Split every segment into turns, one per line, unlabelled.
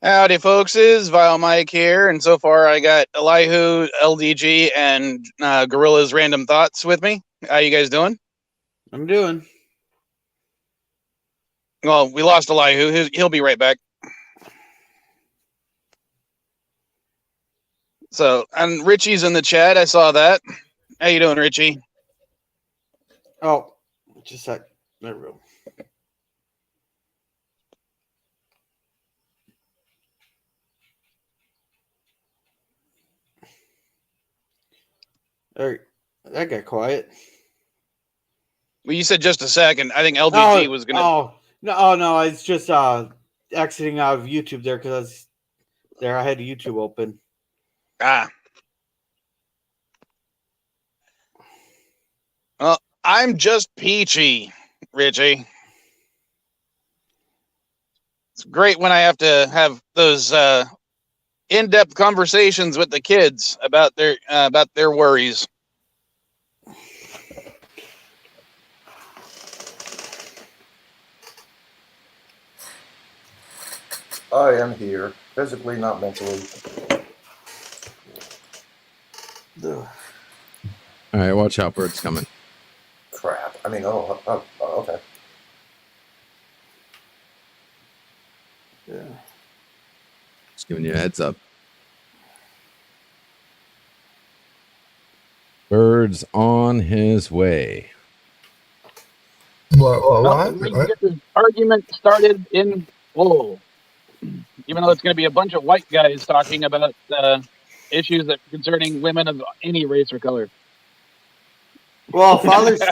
Howdy, folks. Is Vile Mike here, and so far I got Elihu, LDG, and Gorilla's Random Thoughts with me. How you guys doing?
I'm doing.
Well, we lost Elihu. He'll be right back. So, and Richie's in the chat. I saw that. How you doing, Richie?
Oh, just a sec. There we go. There, that got quiet.
Well, you said just a second. I think LDG was gonna.
No! It's just exiting out of YouTube there because I had YouTube open.
Well, I'm just peachy, Richie. It's great when I have to have those in-depth conversations with the kids about their worries.
I am here, physically, not mentally.
All right, watch out, birds coming.
Crap. I mean, okay.
Yeah.
Just giving you a heads up. Bird's on his way.
What? We can get this argument started in full. Even though it's going to be a bunch of white guys talking about issues that concerning women of any race or color.
Well, fathers.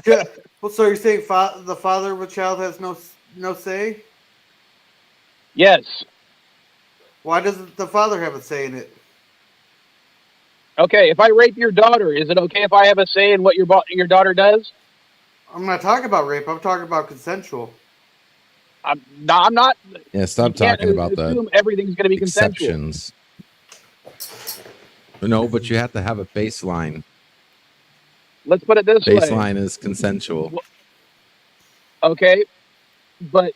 Well, so you're saying the father of a child has no say?
Yes.
Why doesn't the father have a say in it?
Okay, if I rape your daughter, is it okay if I have a say in what your daughter does?
I'm not talking about rape. I'm talking about consensual.
I'm not.
Yeah, stop talking about that.
Everything's going to be
exceptions. No, but you have to have a baseline.
Let's put it this way.
Baseline is consensual.
Okay, but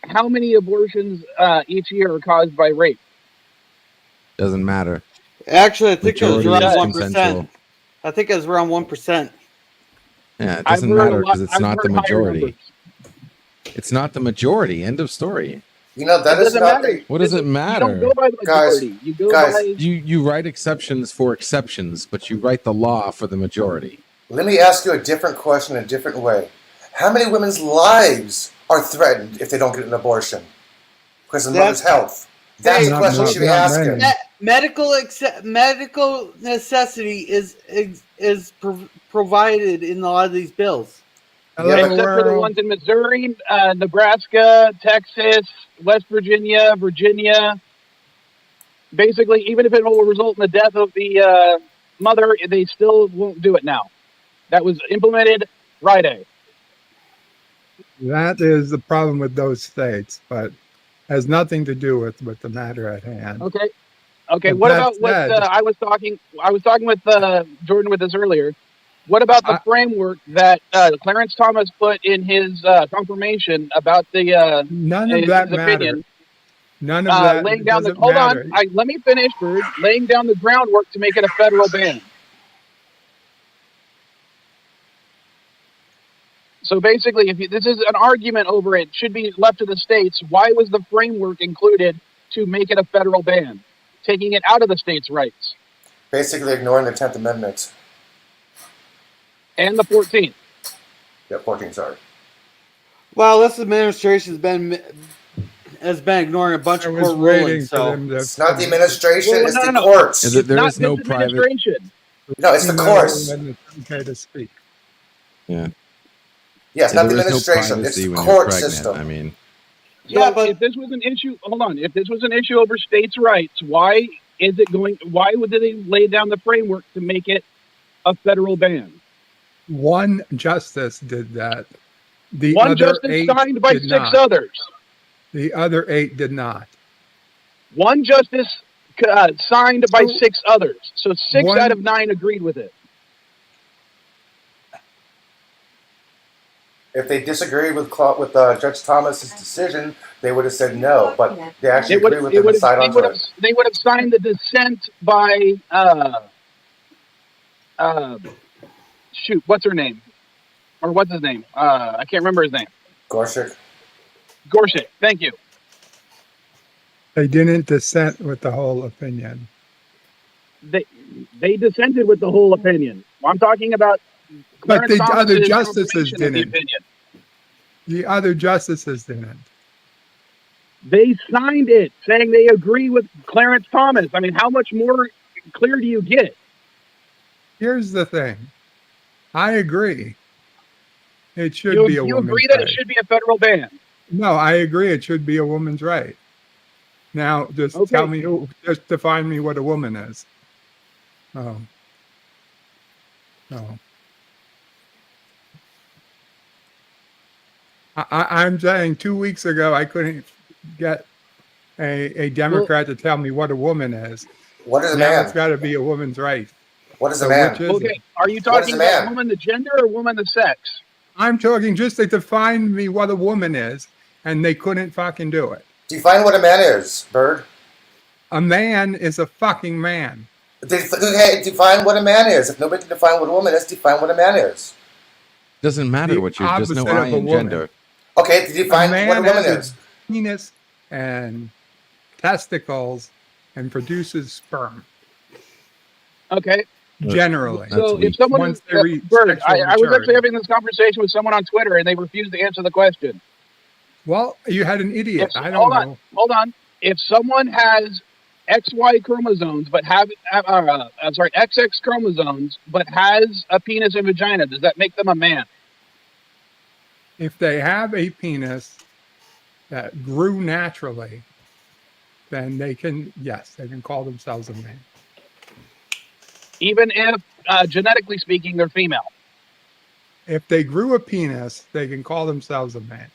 how many abortions each year are caused by rape?
Doesn't matter.
Actually, I think it was
Majority
around
is consensual.
1%. I think it was around 1%.
Yeah, it doesn't matter because it's not the majority. It's not the majority. End of story.
You know, that is not the...
What does it matter?
You don't go by the majority.
You write exceptions for exceptions, but you write the law for the majority.
Let me ask you a different question in a different way. How many women's lives are threatened if they don't get an abortion? Because of the mother's health. That's the question you should be asking.
Medical necessity is provided in a lot of these bills.
Except for the ones in Missouri, Nebraska, Texas, West Virginia, Virginia. Basically, even if it will result in the death of the mother, they still won't do it now. That was implemented Friday.
That is the problem with those states, but has nothing to do with the matter at hand.
Okay.
But
What about what I was talking with Jordan with this earlier. What about the framework that Clarence Thomas put in his confirmation about the
none of that matters. None of that
laying down the
matter.
let me finish, Bird. Laying down the groundwork to make it a federal ban. So basically, if this is an argument over it should be left to the states, why was the framework included to make it a federal ban, taking it out of the states' rights?
Basically ignoring the 10th Amendment.
And the 14th.
Yeah, 14th, sorry.
Well, this administration has been ignoring a bunch of court rulings. So
it's not the administration, it's the courts.
There is no private...
No, it's the courts.
Okay to speak.
Yeah.
Yes, not the administration. It's the court system.
I mean,
yeah, but if this was an issue, hold on. If this was an issue over states' rights, why would they lay down the framework to make it a federal ban?
One justice did that.
One justice signed by 6 others.
The other 8 did not.
One justice signed by 6 others. So 6 out of 9 agreed with it.
If they disagreed with Judge Thomas's decision, they would have said no. But they actually agree with him and side onto it.
They would have signed the dissent by shoot, what's her name? Or what's his name? I can't remember his name.
Gorsuch.
Thank you.
They didn't dissent with the whole opinion.
They dissented with the whole opinion. I'm talking about.
But the other
Thomas's
justices
interpretation of the
didn't.
opinion.
The other justices didn't.
They signed it saying they agree with Clarence Thomas. I mean, how much more clear do you get?
Here's the thing. I agree. It should be a woman's
You agree that
right.
it should be a federal ban?
No, I agree. It should be a woman's right. Now, just tell me, just define me what a woman is. Oh. No. I'm saying 2 weeks ago, I couldn't get a Democrat to tell me what a woman is.
What is a
now
man?
It's got to be a woman's right.
What is a man?
Okay, are you talking about woman the gender or woman the sex?
I'm talking just to define me what a woman is, and they couldn't fucking do it.
Define what a man is, Bird.
A man is a fucking man.
Okay, define what a man is. If nobody can define what a woman is, define what a man is.
Doesn't matter what you're, there's no I in gender.
Okay, define what a woman is.
Penis and testicles and produces sperm.
Okay.
Generally.
So if someone, Bird, I was actually having this conversation with someone on Twitter and they refused to answer the question.
Well, you had an idiot. I don't know.
Hold on. If someone has XY chromosomes but XX chromosomes but has a penis and vagina, does that make them a man?
If they have a penis that grew naturally, then they can call themselves a man.
Even if genetically speaking they're female.
If they grew a penis, they can call themselves a man.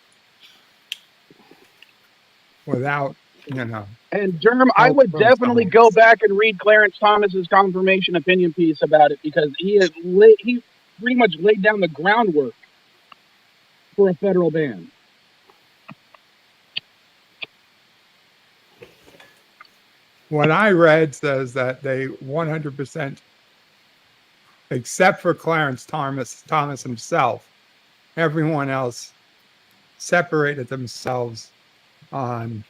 Without,
And Germ, I would definitely go back and read Clarence Thomas's confirmation opinion piece about it because he pretty much laid down the groundwork for a federal ban.
What I read says that they 100%, except for Clarence Thomas himself, everyone else separated themselves on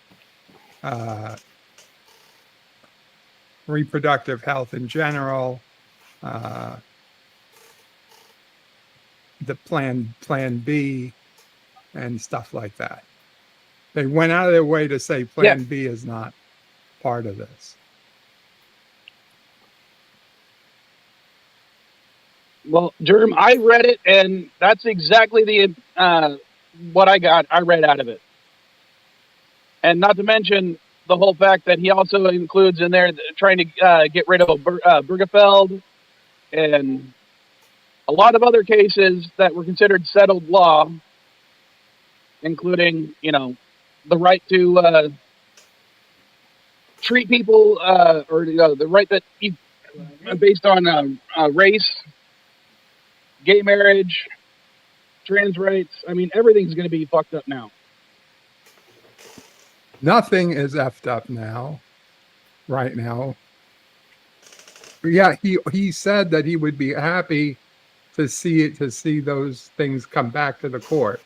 reproductive health in general, the plan B, and stuff like that. They went out of their way to say Plan B is not part of this.
Well, Germ, I read it, and that's exactly the what I got. I read out of it. And not to mention the whole fact that he also includes in there trying to get rid of Bergefeld and a lot of other cases that were considered settled law, including, the right to treat people or the right that based on race, gay marriage, trans rights. I mean, everything's going to be fucked up now.
Nothing is effed up now, right now. Yeah, he said that he would be happy to see those things come back to the court,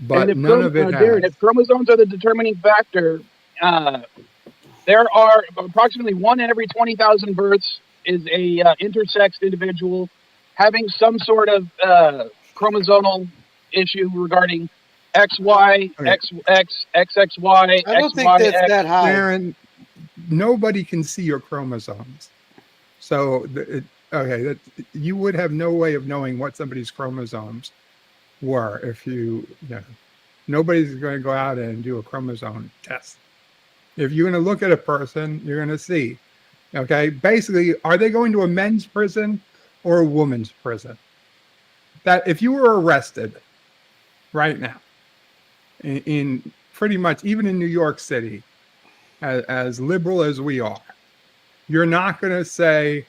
but none of it
Darren, if chromosomes are the determining factor, there are approximately 1 in every 20,000 births is a intersexed individual having some sort of chromosomal issue regarding XY, XX, XXY,
I don't think that's that high.
Darren, nobody can see your chromosomes. So, you would have no way of knowing what somebody's chromosomes were if nobody's going to go out and do a chromosome test. If you're going to look at a person, you're going to see, basically, are they going to a men's prison or a woman's prison? That if you were arrested right now, in pretty much, even in New York City, as liberal as we are, you're not going to say,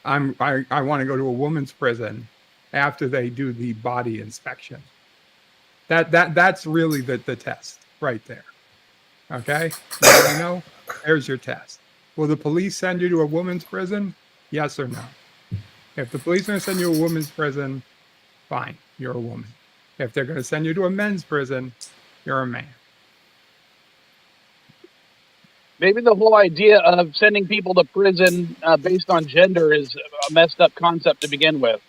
I want to go to a woman's prison after they do the body inspection. That's really the test right there. Okay, you know, there's your test. Will the police send you to a woman's prison? Yes or no? If the police are going to send you to a woman's prison, fine, you're a woman. If they're going to send you to a men's prison, you're a man.
Maybe the whole idea of sending people to prison based on gender is a messed up concept to begin with.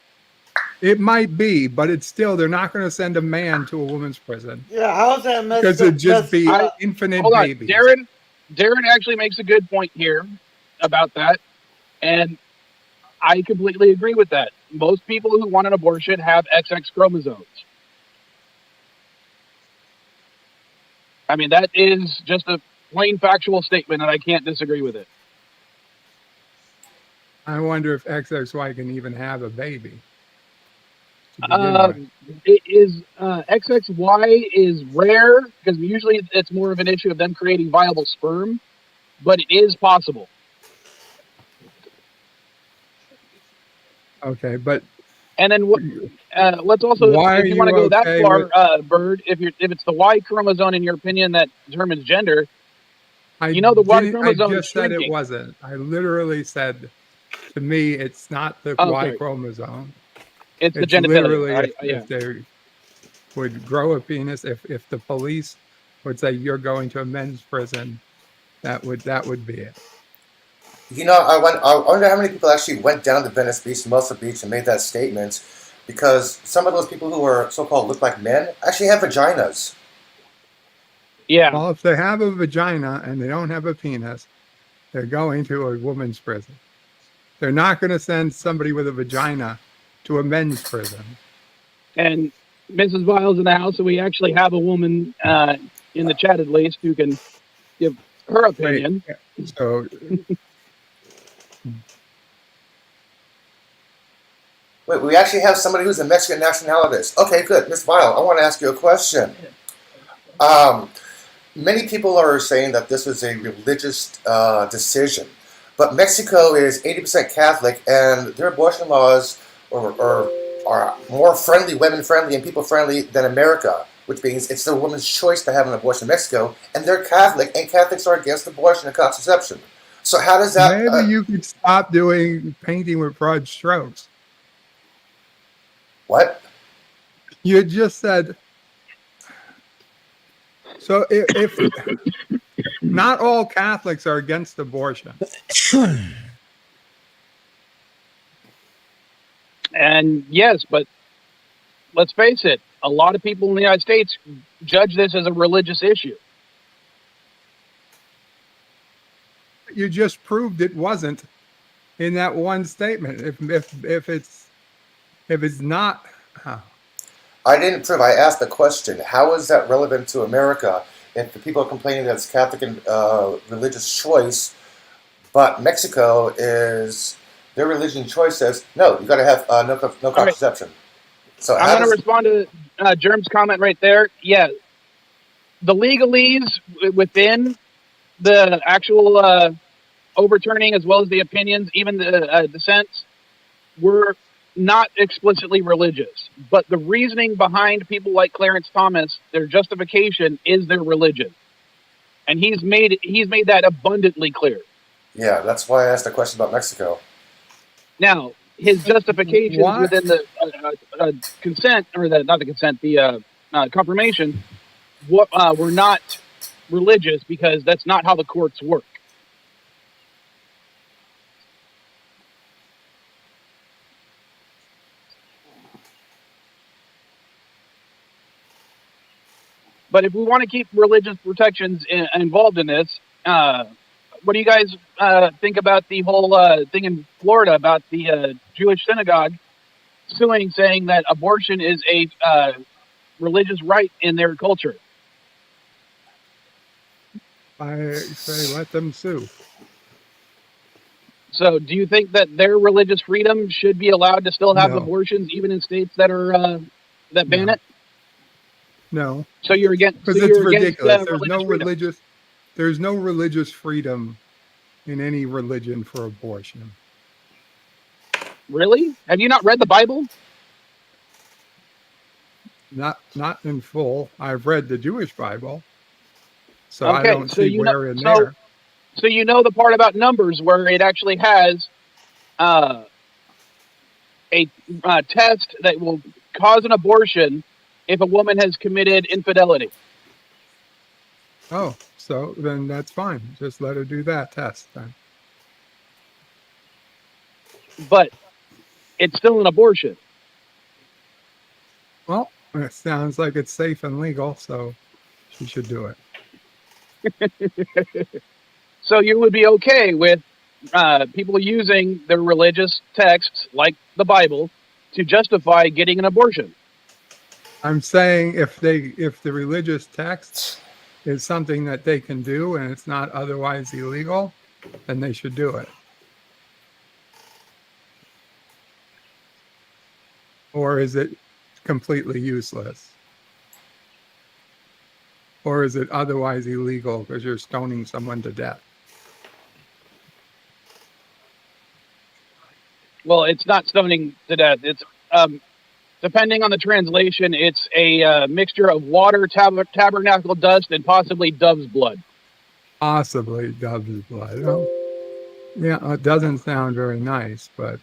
It might be, but it's still, they're not going to send a man to a woman's prison.
Yeah, how's that messed
Because
up?
it'd just be infinite
Hold on,
babies.
Darren actually makes a good point here about that. And I completely agree with that. Most people who want an abortion have XX chromosomes. I mean, that is just a plain factual statement, and I can't disagree with it.
I wonder if XXY can even have a baby.
It is XXY is rare because usually it's more of an issue of them creating viable sperm, but it is possible.
Okay, but
and then let's also, if you want to go that far, Bird, if it's the Y chromosome in your opinion that determines gender, the Y chromosome.
I just said it wasn't. I literally said, to me, it's not the Y chromosome.
It's the genitalia.
Literally, if they would grow a penis, if the police would say you're going to a men's prison, that would be it.
You know, I wonder how many people actually went down to Venice Beach, Muscle Beach, and made that statement, because some of those people who are so-called look like men actually have vaginas.
Yeah.
Well, if they have a vagina and they don't have a penis, they're going to a woman's prison. They're not going to send somebody with a vagina to a men's prison.
And Mrs. Vile's in the house, so we actually have a woman in the chat at least who can give her opinion.
Wait, so...
Wait, we actually have somebody who's a Mexican nationalist. Okay, good. Ms. Vile, I want to ask you a question. Many people are saying that this was a religious decision, but Mexico is 80% Catholic, and their abortion laws are more friendly, women-friendly, and people-friendly than America, which means it's the woman's choice to have an abortion in Mexico, and they're Catholic, and Catholics are against abortion and contraception. So how does that...
Maybe you could stop doing painting with broad strokes.
What?
You just said... So if not all Catholics are against abortion.
And yes, but let's face it, a lot of people in the United States judge this as a religious issue.
You just proved it wasn't in that one statement. If it's not...
I didn't prove. I asked the question. How is that relevant to America if the people are complaining that it's Catholic and religious choice, but Mexico is their religion choice says no, you got to have no contraception. Right. So
I'm going to respond to Germ's comment right there. Yeah, the legalese within the actual overturning, as well as the opinions, even the dissents, were not explicitly religious, but the reasoning behind people like Clarence Thomas, their justification is their religion, and he's made that abundantly clear.
Yeah, that's why I asked the question about Mexico.
Now, his justifications within the consent, or not the consent, the confirmation, were not religious because that's not how the courts work. But if we want to keep religious protections involved in this, what do you guys think about the whole thing in Florida about the Jewish synagogue suing, saying that abortion is a religious right in their culture?
I say let them sue.
So do you think that their religious freedom should be allowed to still have abortions even in states that are that ban it?
No.
So you're against,
because it's ridiculous. There's no religious freedom in any religion for abortion.
Really? Have you not read the Bible?
Not in full. I've read the Jewish Bible, so
Okay,
I don't
so
see where in there.
So you know the part about Numbers where it actually has a test that will cause an abortion if a woman has committed infidelity.
Oh, so then that's fine. Just let her do that test then.
But it's still an abortion.
Well, it sounds like it's safe and legal, so she should do it.
So you would be okay with people using their religious texts, like the Bible, to justify getting an abortion?
I'm saying if the religious text is something that they can do and it's not otherwise illegal, then they should do it. Or is it completely useless? Or is it otherwise illegal because you're stoning someone to death?
Well, it's not stoning to death. It's depending on the translation, it's a mixture of water, tabernacle dust, and possibly dove's blood.
Possibly dove's blood. Well, yeah, it doesn't sound very nice, but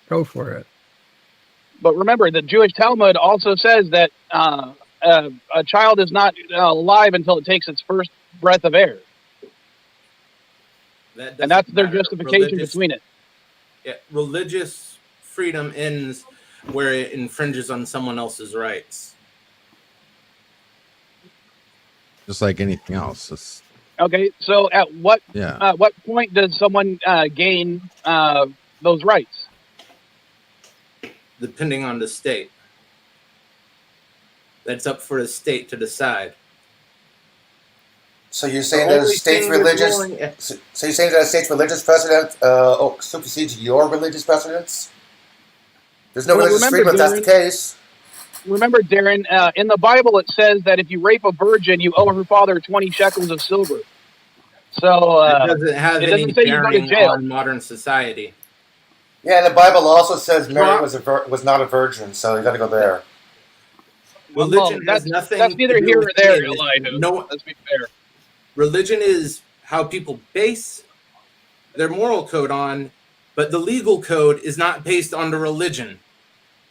go for it.
But remember, the Jewish Talmud also says that a child is not alive until it takes its first breath of air. And that's their justification between it.
Yeah, religious freedom ends where it infringes on someone else's rights.
Just like anything else.
Okay, so at what point does someone gain those rights?
Depending on the state. That's up for the state to decide.
So you're saying that a state's religious? So you're saying that a state's religious precedent supersedes your religious precedents? There's no religious freedom if that's the case.
Remember, Darren, in the Bible it says that if you rape a virgin, you owe her father 20 shekels of silver. So
it doesn't have any bearing on modern society.
Yeah, and the Bible also says Mary was not a virgin, so you got to go there.
Religion has nothing.
That's neither here or there, Elihu. No, let's be fair.
Religion is how people base their moral code on, but the legal code is not based on the religion.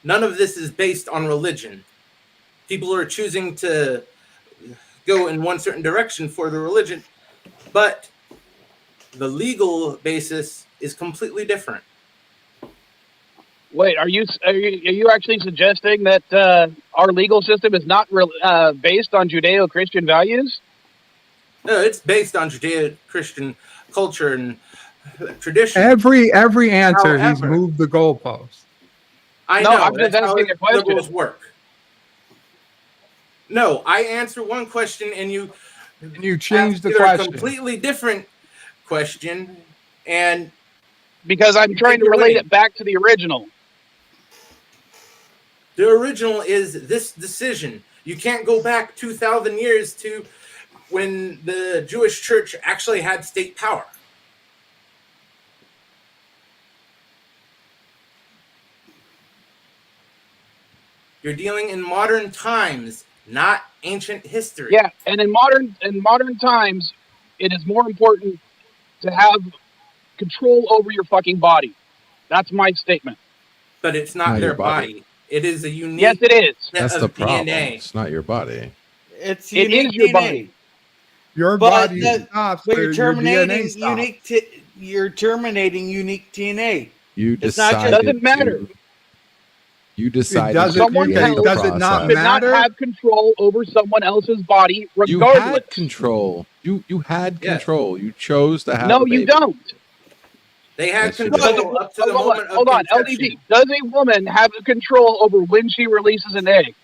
None of this is based on religion. People are choosing to go in one certain direction for the religion, but the legal basis is completely different.
Wait, are you actually suggesting that our legal system is not based on Judeo-Christian values?
No, it's based on Judeo-Christian culture and tradition.
Every answer, he's moved the goalpost.
I know. I'm just asking a question. Liberals work. No, I answer one question and you
change the question.
A completely different question, and
because I'm trying to relate it back to the original.
The original is this decision. You can't go back 2,000 years to when the Jewish church actually had state power. You're dealing in modern times, not ancient history.
Yeah, and in modern times, it is more important to have control over your fucking body. That's my statement.
But it's not their body. It is a unique.
Yes, it is.
That's the problem.
DNA.
It's not your body.
It is your body.
Your body
stops. But you're terminating you're terminating unique DNA.
You decided.
It doesn't matter.
You decided.
Does it not matter?
Not have control over someone else's body, regardless.
You had control. You had control. You chose to have.
No, you don't.
They had control up to the moment of
Hold on, LDG. Does a woman have control over when she releases an egg?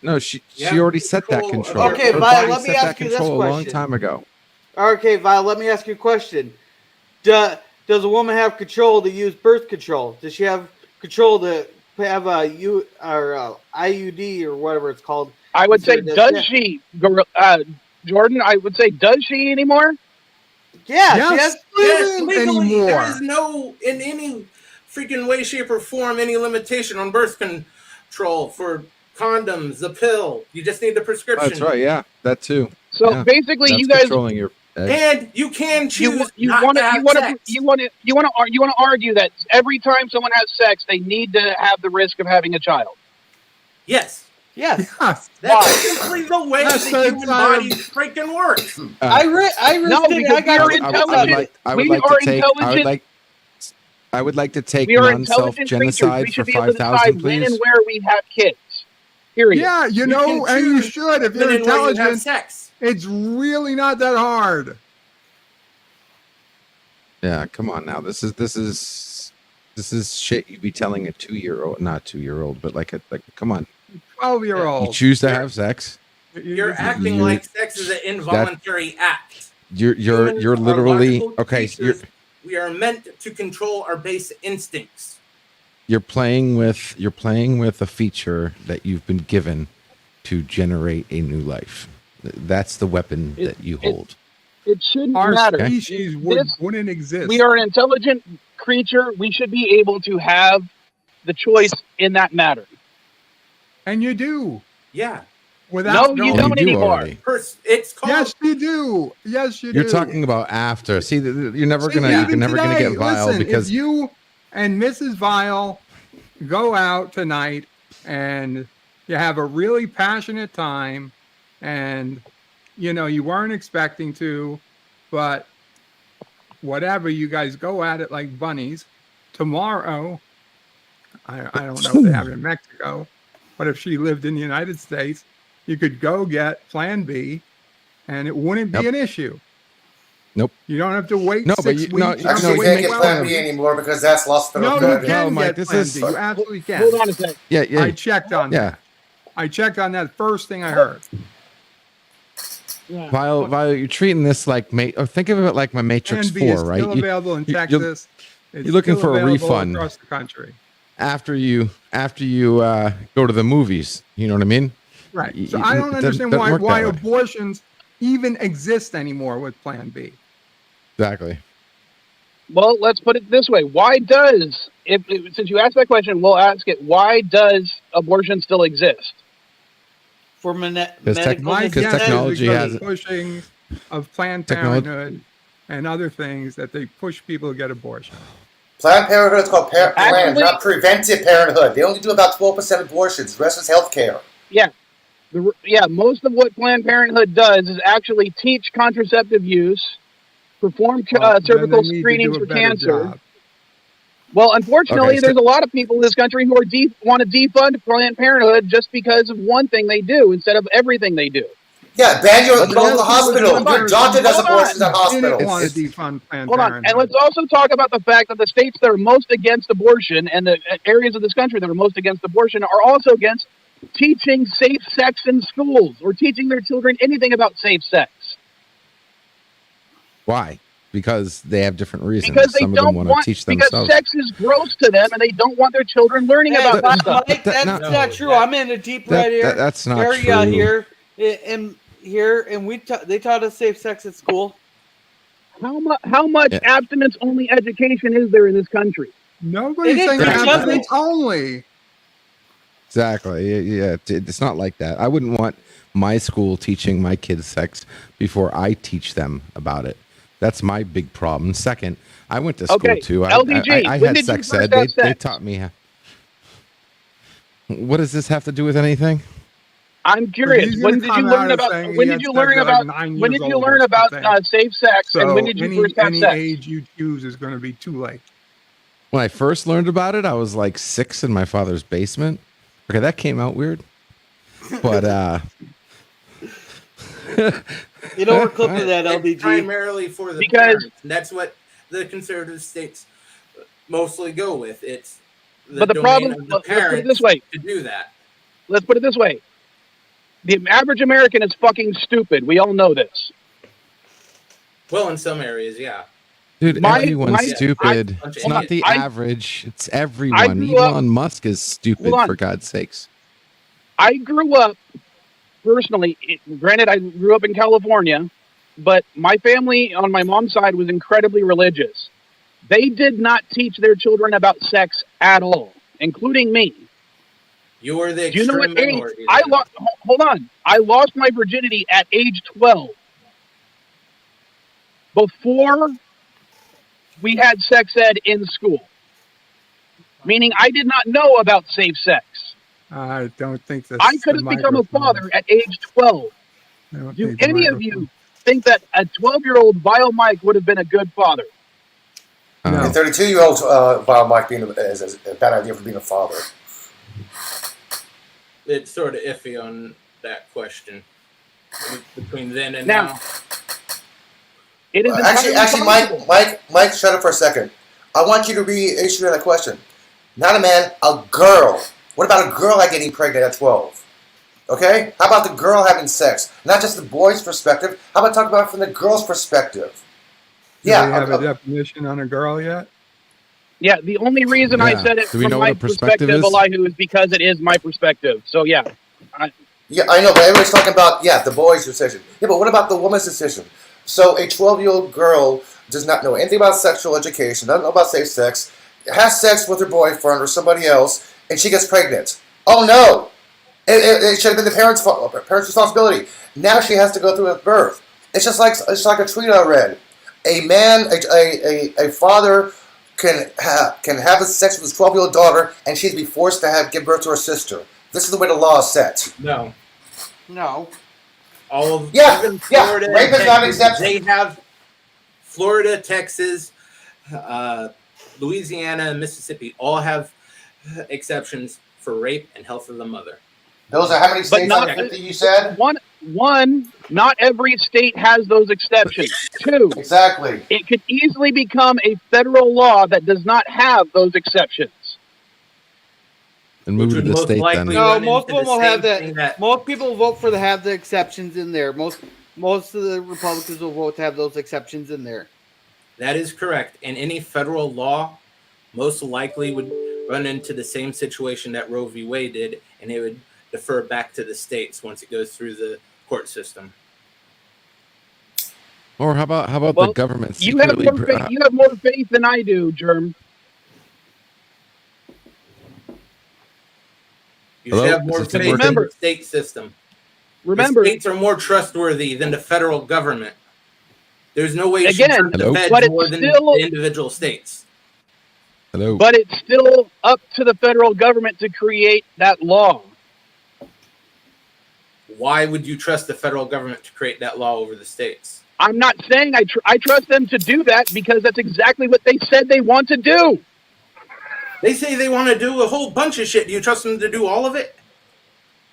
No, she already set that control.
Okay, Violet, let me ask you this question.
A long time ago.
Okay, Violet, let me ask you a question. Does a woman have control to use birth control? Does she have control to have a IUD or whatever it's called?
I would say, does she, Jordan? I would say, does she anymore?
Yeah, she has
legally, there is no in any freaking way, shape, or form any limitation on birth control for condoms, the pill. You just need the prescription.
That's right. Yeah, that too.
So basically,
That's
you guys
controlling your eggs.
And you can choose
you
not
want
to have sex.
you want to argue that every time someone has sex, they need to have the risk of having a child.
Yes.
Yes.
That's simply the way the human body freaking works.
I read
No,
it.
because we are intelligent.
I would like to take
We are
non-self
intelligent
genocide
creatures. We
for
should be able to
5,000,
decide when
please.
and where we have kids. Period.
Yeah, you know, and you should. If you're
When and where you have
intelligent,
sex.
it's really not that hard.
Yeah, come on now. This is shit you'd be telling a 2-year-old, not 2-year-old, but like come on.
12-year-old.
You choose to have sex.
You're acting like sex is an involuntary act.
You're
Humans are
literally
logical
okay.
creatures. We are meant to control our base instincts.
You're playing with a feature that you've been given to generate a new life. That's the weapon that you hold.
It shouldn't
Our
matter.
species wouldn't exist.
We are an intelligent creature. We should be able to have the choice in that matter.
And you do.
Yeah.
Without
No, you
knowing.
don't
You do
anymore.
already.
It's called.
Yes, you do. Yes, you do.
You're talking about after. See, you're never
See,
gonna
even
get
today,
vile
listen,
because
if you and Mrs. Vile go out tonight and you have a really passionate time and you know you weren't expecting to, but whatever, you guys go at it like bunnies. Tomorrow, I don't know if they have it in Mexico, but if she lived in the United States, you could go get Plan B and it wouldn't be an issue.
Nope.
You don't have to wait 6 weeks.
Actually, you can't get Plan B anymore because that's lost for
No,
good.
you can
Mike,
get
this
Plan
is-
B. You absolutely can.
Hold on a second.
yeah.
I checked on that. I checked on that first thing I heard.
Yeah.
Vile, you're treating this like think of it like my Matrix
Plan B is
4, right?
still available in Texas. It's
you're looking
still
for a
available
refund.
across the country.
After you go to the movies, you know what I mean?
Right.
Y-
So
y-
I don't
it
understand
doesn't work
why
that way.
abortions even exist anymore with Plan B.
Exactly.
Well, let's put it this way. Why does, since you asked that question, we'll ask it, why does abortion still exist?
For medical
My
Because
guess is
technology
because
has
of pushing of Planned
Technology-
Parenthood and other things that they push people to get abortion.
Planned Parenthood is called planned,
Actually-
not preventive parenthood. They only do about 12% abortions. The rest is health care.
Yeah. Most of what Planned Parenthood does is actually teach contraceptive use, perform
Well,
cervical
then they need to
screenings
do a
for
better
cancer.
job.
Well, unfortunately,
Okay, so-
there's a lot of people in this country who want to defund Planned Parenthood just because of one thing they do instead of everything they do.
Yeah, ban your
Let's
local
go-
hospital. Your doctor does
Hold
abortions
on.
at
They
hospitals.
didn't want to
It's-
defund Planned
Hold on,
Parenthood.
and let's also talk about the fact that the states that are most against abortion and the areas of this country that are most against abortion are also against teaching safe sex in schools or teaching their children anything about safe sex.
Why? Because they have different reasons.
Because they
Some of them
don't
want
want,
to teach
because
themselves.
sex is gross to them and they don't want their children learning
Hey,
about that stuff.
Mike, that's
No,
not true. I'm in a deep red
That's not
area
true.
here, and they taught us safe sex at school.
How much
Yeah.
abstinence-only education is there in this country?
Nobody's
It
saying
is
abstinence only.
Exactly. Yeah, it's not like that. I wouldn't want my school teaching my kids sex before I teach them about it. That's my big problem. Second, I went to school
Okay,
too.
LDG,
I
when
had
did you
sex
first
ed.
have
They
sex?
taught me. What does this have to do with anything?
I'm curious.
He's
When
gonna
did you
come
learn
out and
about?
saying he
When
had
did you
sex
learn
at, like,
about?
9
When
years
did you
old
learn
or
about
something.
safe sex?
So
And when did you first have
any
sex?
age you choose is going to be too late.
When I first learned about it, I was like 6 in my father's basement. Okay, that came out weird. But
You know, we're clipping that,
It's
LDG.
primarily for the
Because-
parents. That's what the conservative states mostly go with. It's
But the
domain
problem-
of the
let's put it
parents
this way.
to do that.
Let's put it this way: the average American is fucking stupid. We all know this.
Well, in some areas, yeah.
dude, everyone's stupid.
I-
It's not the
I-
average. It's
I
everyone.
grew up-
Elon Musk is stupid,
Hold on.
for God's sakes.
I grew up personally. Granted, I grew up in California, but my family on my mom's side was incredibly religious. They did not teach their children about sex at all, including me.
You were the
Do you know
extreme
what age?
minority.
I
then.
lost. Hold on. I lost my virginity at age 12. Before we had sex ed in school, meaning I did not know about safe sex.
I don't think this.
I could have become a father at age 12. Do any of you think that a 12-year-old Bio Mike would have been a good father?
No.
A 32-year-old Bob Mike is a bad idea for being a father.
It's sort of iffy on that question between then and now.
It is
Actually,
possible.
Mike, shut up for a second. I want you to reissue that question. Not a man, a girl. What about a girl getting pregnant at 12? Okay? How about the girl having sex? Not just the boy's perspective. How about talk about it from the girl's perspective?
Do
Yeah.
we have a definition on a girl yet?
Yeah, the only reason I said it
Do we
from
know
my
what a perspective is?
Elihu, is because it is my perspective. So, yeah.
Yeah, I know, but everybody's talking about, the boy's decision. Yeah, but what about the woman's decision? So a 12-year-old girl does not know anything about sexual education, doesn't know about safe sex, has sex with her boyfriend or somebody else, and she gets pregnant. Oh, no! It should have been the parents' responsibility. Now she has to go through a birth. It's like a tweet I read. A man, a father can have sex with his 12-year-old daughter, and she'd be forced to give birth to her sister. This is the way the law is set.
No.
No.
Even Florida,
rape is not an
Texas,
exception.
they have Florida, Texas, Louisiana, and Mississippi all have exceptions for rape and health of the mother.
Those are how many states out of 50 you said?
One, not every state has those exceptions. Two,
Exactly.
it could easily become a federal law that does not have those exceptions.
And move to
Which would
the
most
state
likely
then.
No,
run
most
into
of them
the
will have
same thing
that. Most people vote for have the exceptions in there. Most of the Republicans will vote to have those exceptions in there.
That is correct. And any federal law most likely would run into the same situation that Roe v. Wade did, and it would defer back to the states once it goes through the court system.
Or how about the government
You have
secretly?
you have more faith than I do, Germ.
You
Hello?
should have more
Is this
faith in
working?
the state system.
Remember,
The states are more trustworthy than the federal government. There's no way you
Again,
should trust
Hello?
the
but
feds
it's
more than
still-
the individual states.
Hello.
but it's still up to the federal government to create that law.
Why would you trust the federal government to create that law over the states?
I'm not saying I trust them to do that, because that's exactly what they said they want to do.
They say they want to do a whole bunch of shit. Do you trust them to do all of it?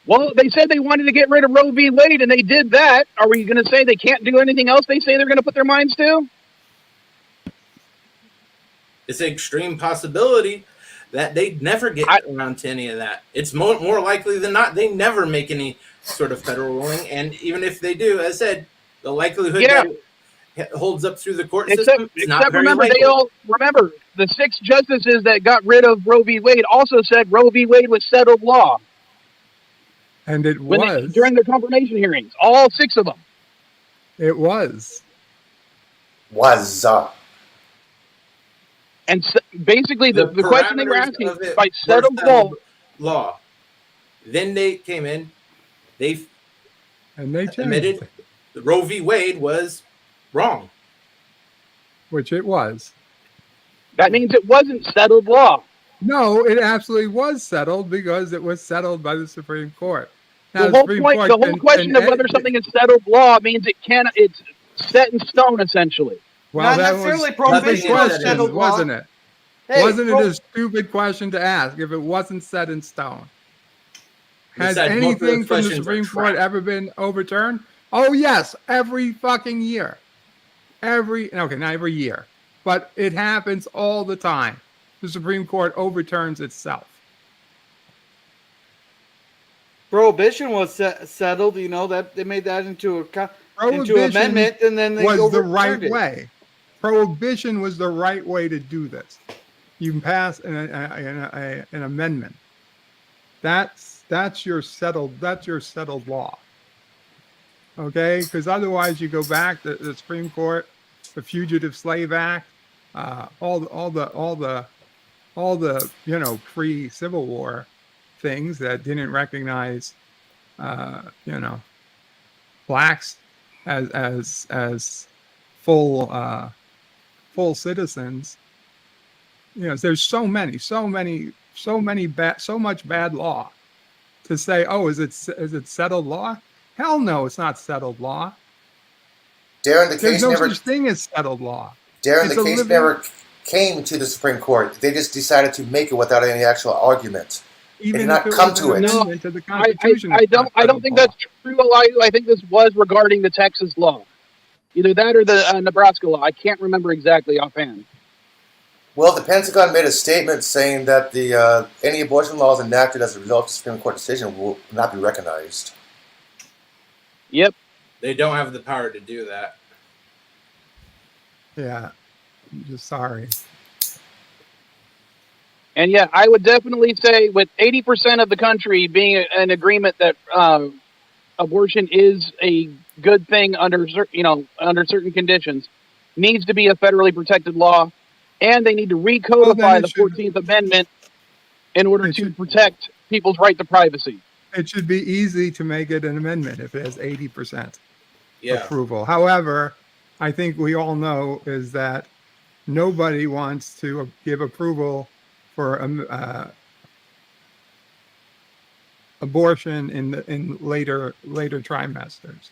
Well, they said they wanted to get rid of Roe v. Wade, and they did that. Are we going to say they can't do anything else they say they're going to put their minds to?
It's an extreme possibility that they never get around to any of that. It's more likely than not they never make any sort of federal ruling, and even if they do, as I said, the likelihood that it holds up through the court system is not very
remember,
likely.
remember the 6 justices that got rid of Roe v. Wade also said Roe v. Wade was settled law.
And it was
during the confirmation hearings, all 6 of them.
It was.
And so basically, the question they were asking by settled
law. Then they came in, they admitted that Roe v. Wade was wrong.
Which it was.
That means it wasn't settled law.
No, it absolutely was settled, because it was settled by the Supreme Court. Now,
The whole question of whether something is settled law means it's set in stone, essentially.
Well,
Not
that
necessarily
was
prohibition
a
was
question,
settled law.
wasn't it?
Hey,
wasn't it a stupid question to ask if it wasn't set in stone? Has anything from the Supreme Court ever been overturned? Oh, yes, every fucking year. Not every year, but it happens all the time. The Supreme Court overturns itself.
Prohibition was settled. You know that they made that into amendment, and then they
was the right
overturned it.
way. Prohibition was the right way to do this. You can pass an amendment. That's your settled law. Okay, because otherwise you go back to the Supreme Court, the Fugitive Slave Act. all the pre-Civil War things that didn't recognize blacks as full citizens. There's so much bad law to say, oh, is it settled law? Hell no, it's not settled law.
Darren, the
There's
case
no
never.
such thing as settled law.
Darren,
It's
the
a
case
living-
never came to the Supreme Court. They just decided to make it without any actual argument.
Even
did not
if it
come
was
to
an
it.
amendment to the
I
Constitution,
I
it's
don't
not
I don't
settled
think
law.
that's true, Elihu. I think this was regarding the Texas law, either that or the Nebraska law. I can't remember exactly offhand.
Well, the Pentagon made a statement saying that the any abortion laws enacted as a result of the Supreme Court decision will not be recognized.
Yep.
They don't have the power to do that.
Yeah, I'm just sorry.
And yeah, I would definitely say with 80% of the country being in agreement that abortion is a good thing under certain conditions, needs to be a federally protected law, and they need to recodify the 14th Amendment in order to protect people's right to privacy.
It should be easy to make it an amendment if it has 80%
Yeah.
approval. However, I think we all know is that nobody wants to give approval for abortion in later trimesters.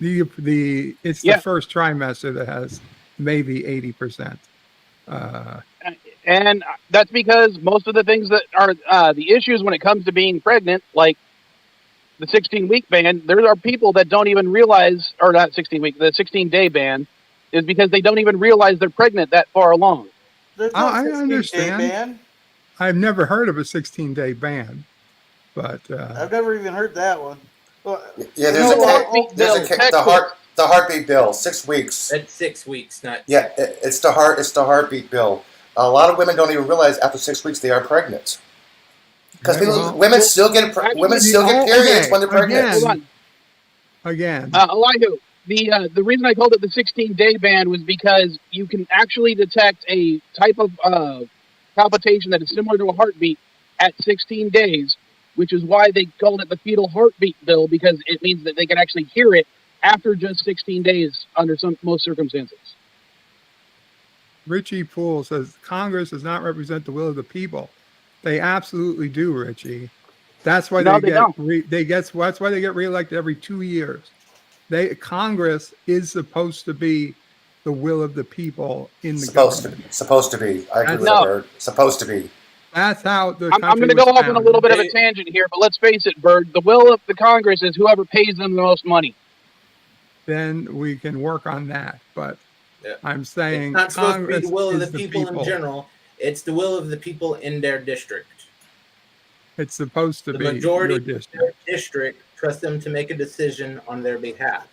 It's the first trimester that has maybe 80%.
And that's because most of the things that are the issues when it comes to being pregnant, like the 16-week ban, there are people that don't even realize, or not 16-week, the 16-day ban is because they don't even realize they're pregnant that far along.
There's no
I
16-day
understand.
ban.
I've never heard of a 16-day ban, but
I've never even heard that one. Well,
Yeah, the heartbeat bill, 6 weeks.
That's 6 weeks, not.
Yeah, it's the heartbeat bill. A lot of women don't even realize after 6 weeks they are pregnant. Because women still get periods when they're pregnant.
Hold on.
Again.
Elihu, the reason I called it the 16-day ban was because you can actually detect a type of palpitation that is similar to a heartbeat at 16 days, which is why they called it the fetal heartbeat bill, because it means that they can actually hear it after just 16 days under most circumstances.
Richie Poole says Congress does not represent the will of the people. They absolutely do, Richie. That's why that's why they get reelected every 2 years. Congress is supposed to be the will of the people in the government.
Supposed to be. I agree with that, Bird. Supposed to be.
That's how the
I'm going to go off on a little bit of a tangent here, but let's face it, Bird. The will of the Congress is whoever pays them the most money.
Then we can work on that. But I'm saying
it's not supposed
Congress
to be the will of
is
the people in general. It's the will of the people in their district.
It's supposed to
the
be
majority
your district.
of their district trust them to make a decision on their behalf.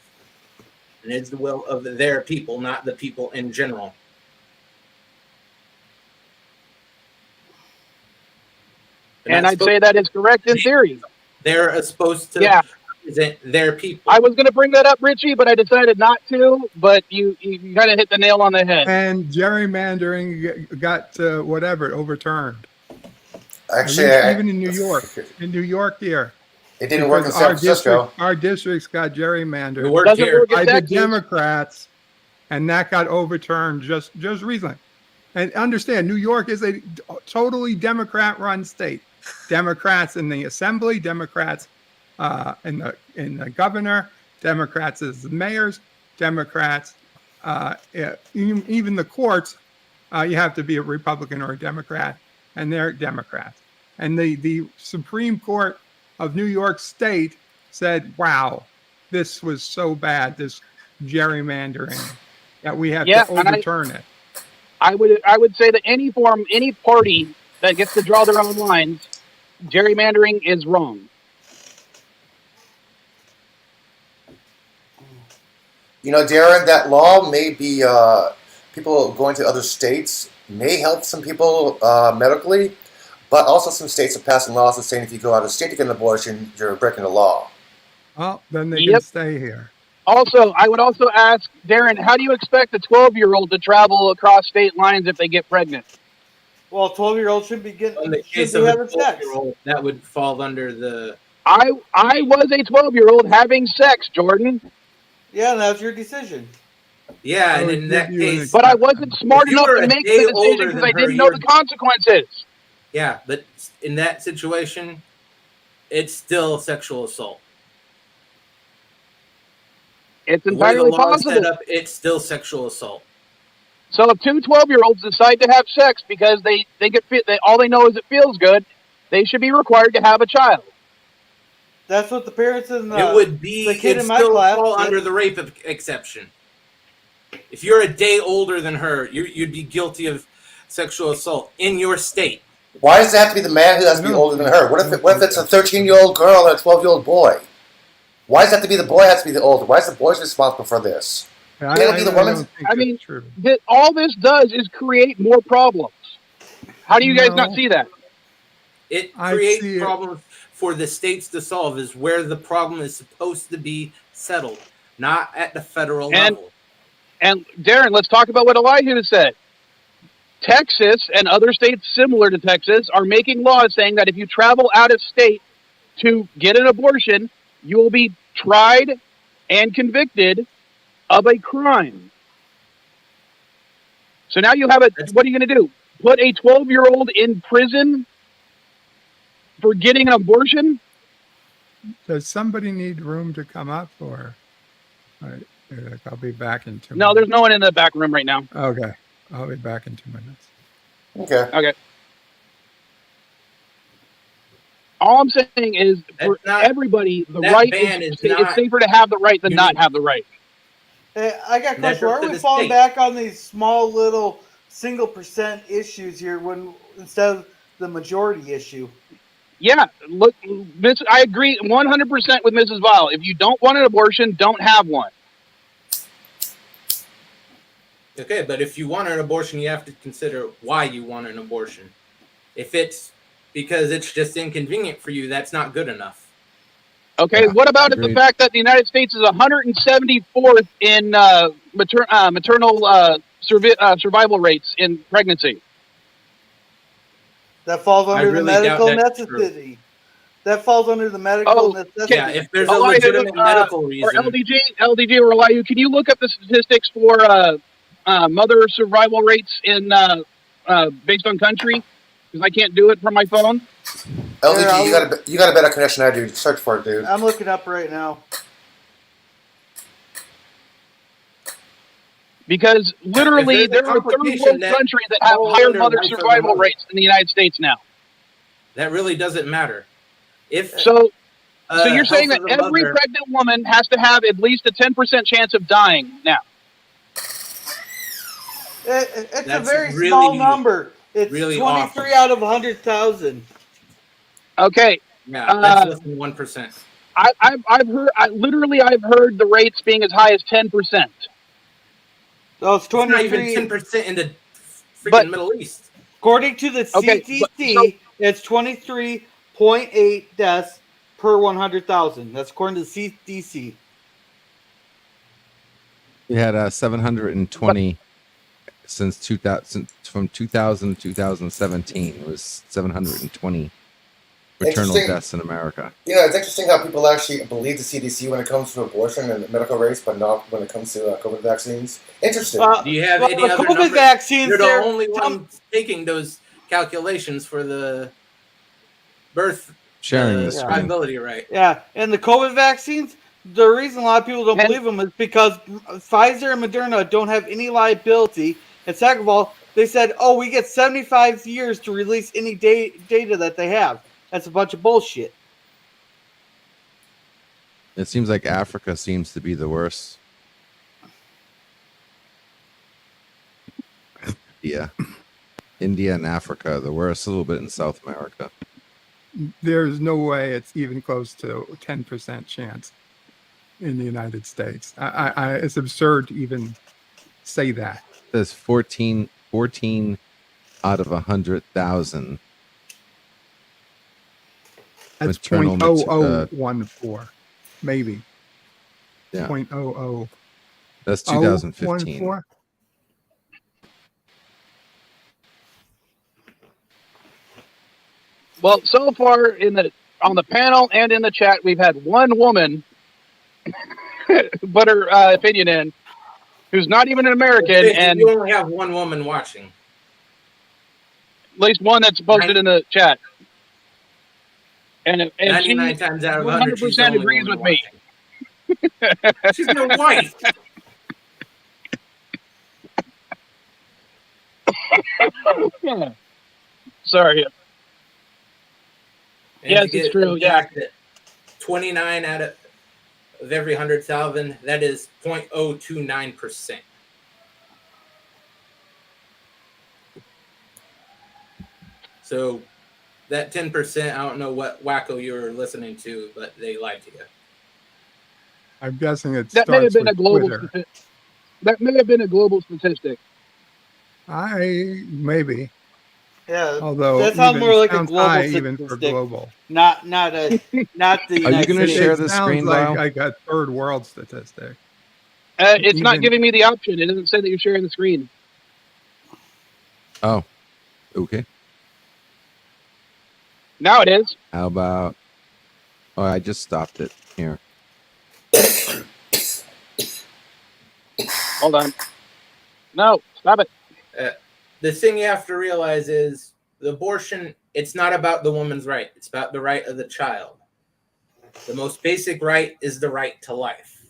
And it's the will of their people, not the people in general.
And I'd say that is correct in theory.
They're supposed to represent their people.
I was going to bring that up, Richie, but I decided not to. But you kind of hit the nail on the head.
And gerrymandering got overturned.
Actually,
even in New York here.
It didn't work in San Francisco.
Our districts got gerrymandered
by
the Democrats, and that got overturned just recently. And understand, New York is a totally Democrat-run state. Democrats in the assembly, Democrats in the governor, Democrats as the mayors, Democrats even the courts. You have to be a Republican or a Democrat, and they're Democrats. And the Supreme Court of New York State said, "Wow, this was so bad, this gerrymandering, that we have to overturn it."
I would say that any party that gets to draw their own lines, gerrymandering is wrong.
Darren, that law may be people going to other states may help some people medically, but also some states are passing laws that saying if you go out of state to get an abortion, you're breaking the law.
Well, then they can stay here.
Also, I would also ask Darren, how do you expect a 12-year-old to travel across state lines if they get pregnant?
Well, 12-year-olds should be
In the
should
case
be
of a
having sex.
12-year-old, that would fall under the.
I was a 12-year-old having sex, Jordan,
Yeah, that's your decision.
Yeah,
I
and
would
in
give
that
you an
case,
but I wasn't smart
If you
enough
were
to
a
make
day
the decision
older
because
than
I
her,
didn't know the consequences.
yeah, but in that situation, it's still sexual assault.
It's
The way the
entirely
law is set
possible.
up, it's still sexual assault.
So if two 12-year-olds decide to have sex because they think all they know is it feels good, they should be required to have a child.
That's what the parents and
It would be.
the kid
It'd
in my
still
class
fall
did.
under the rape exception. If you're a day older than her, you'd be guilty of sexual assault in your state.
Why does it have to be the man who has to be older than her? What if it's a 13-year-old girl and a 12-year-old boy? Why does it have to be the boy has to be the older? Why is the boy responsible for this?
I
Can't it be the woman's?
don't think
I
that's
mean,
true.
all this does is create more problems. How do you guys not
No.
see that?
It
I
creates
see it.
problems for the states to solve. Is where the problem is supposed to be settled, not at the federal level.
And Darren, let's talk about what Elijah said. Texas and other states similar to Texas are making laws saying that if you travel out of state to get an abortion, you will be tried and convicted of a crime. So now you have what are you going to do? Put a 12-year-old in prison for getting an abortion?
Does somebody need room to come up, or I'll be back in 2 minutes?
No, there's no one in the back room right now.
Okay, I'll be back in 2 minutes.
Okay.
All I'm saying is for
That's not-
everybody, the
that
right
ban
is
is not-
it's safer to have the right than
You
not
mean-
have the right.
Hey, I got a
That's
question. Why
up to
are we
the
falling
state.
back on these small little single percent issues here when instead of the majority issue?
Yeah, look, I agree 100% with Mrs. Vile. If you don't want an abortion, don't have one.
Okay, but if you want an abortion, you have to consider why you want an abortion. If it's because it's just inconvenient for you, that's not good enough.
Okay,
Yeah,
what about the
agreed.
fact that the United States is 174th in maternal survival rates in pregnancy?
That falls under
really
the
doubt
medical
that's true.
necessity. That falls under the medical necessity.
Yeah, if there's a
Elijah,
legitimate medical
Or
reason.
LDG or Elihu, can you look up the statistics for mother survival rates in based on country? Because I can't do it from my phone.
LDG, you got a better connection than I do. Search for it, dude.
I'm looking up right now.
Because literally,
If there's
there
a
are third
complication
world
that
countries that have
falls
higher
under
mother
life of the
survival
mother.
rates than the United States now.
That really doesn't matter. If
So you're saying that
health of the
every
mother-
pregnant woman has to have at least a 10% chance of dying now.
It's a
That's
very
really-
small number. It's
really
23 out of 100,000.
Okay,
yeah, that's
uh,
less than 1%.
I've heard the rates being as high as 10%.
So it's
It's not even
23.
10% in the freaking
But-
Middle East.
According to the
Okay,
CDC, it's 23.8 deaths per 100,000. That's according to the CDC.
We had 720 since 2000, from 2000 to 2017. It was 720 maternal
Interesting.
deaths in America.
You know, it's interesting how people actually believe the CDC when it comes to abortion and medical rates, but not when it comes to COVID vaccines. Interesting.
Do you have
Well,
any
the
other
COVID
numbers?
vaccines,
You're the
they're-
only one taking those calculations for the birth
Sharing the screen.
survivability rate.
Yeah, and the COVID vaccines, the reason a lot of people don't
And-
believe them is because Pfizer and Moderna don't have any liability. And second of all, they said, oh, we get 75 years to release any data that they have. That's a bunch of bullshit.
It seems like Africa seems to be the worst. Yeah. India and Africa are the worst, a little bit in South America.
There's no way it's even close to 10% chance in the United States. It's absurd to even say that.
There's 14 out of 100,000.
That's
Maternal
0.0014, maybe.
Yeah.
0.00.
That's 2015.
0.14.
Well, so far on the panel and in the chat, we've had one woman put her opinion in, who's not even an American, and
you only have one woman watching.
At least one that's posted in the chat. And
99
she
times out of 100, she's the
100%
only
agrees
woman
with me.
watching. She's your wife.
Sorry.
And
Yes,
to get
it's true.
the
Yeah.
fact that 29 out of every 100,000, that is 0.029%. So that 10%, I don't know what wacko you were listening to, but they lied to you.
I'm guessing it
That may have
starts
been a
with
global
Twitter.
that may have been a global statistic.
Maybe.
Yeah,
Although
that sounds more like a
sounds
global
high even for
statistic.
global.
Not the
Are you
United
going to
States.
share the
It sounds
screen,
like,
Lyle?
like a third world statistic.
It's not
Even-
giving me the option. It doesn't say that you're sharing the screen.
Oh, okay.
Now it is.
How about? Oh, I just stopped it here.
Hold on. No, stop it.
The thing you have to realize is the abortion, it's not about the woman's right. It's about the right of the child. The most basic right is the right to life.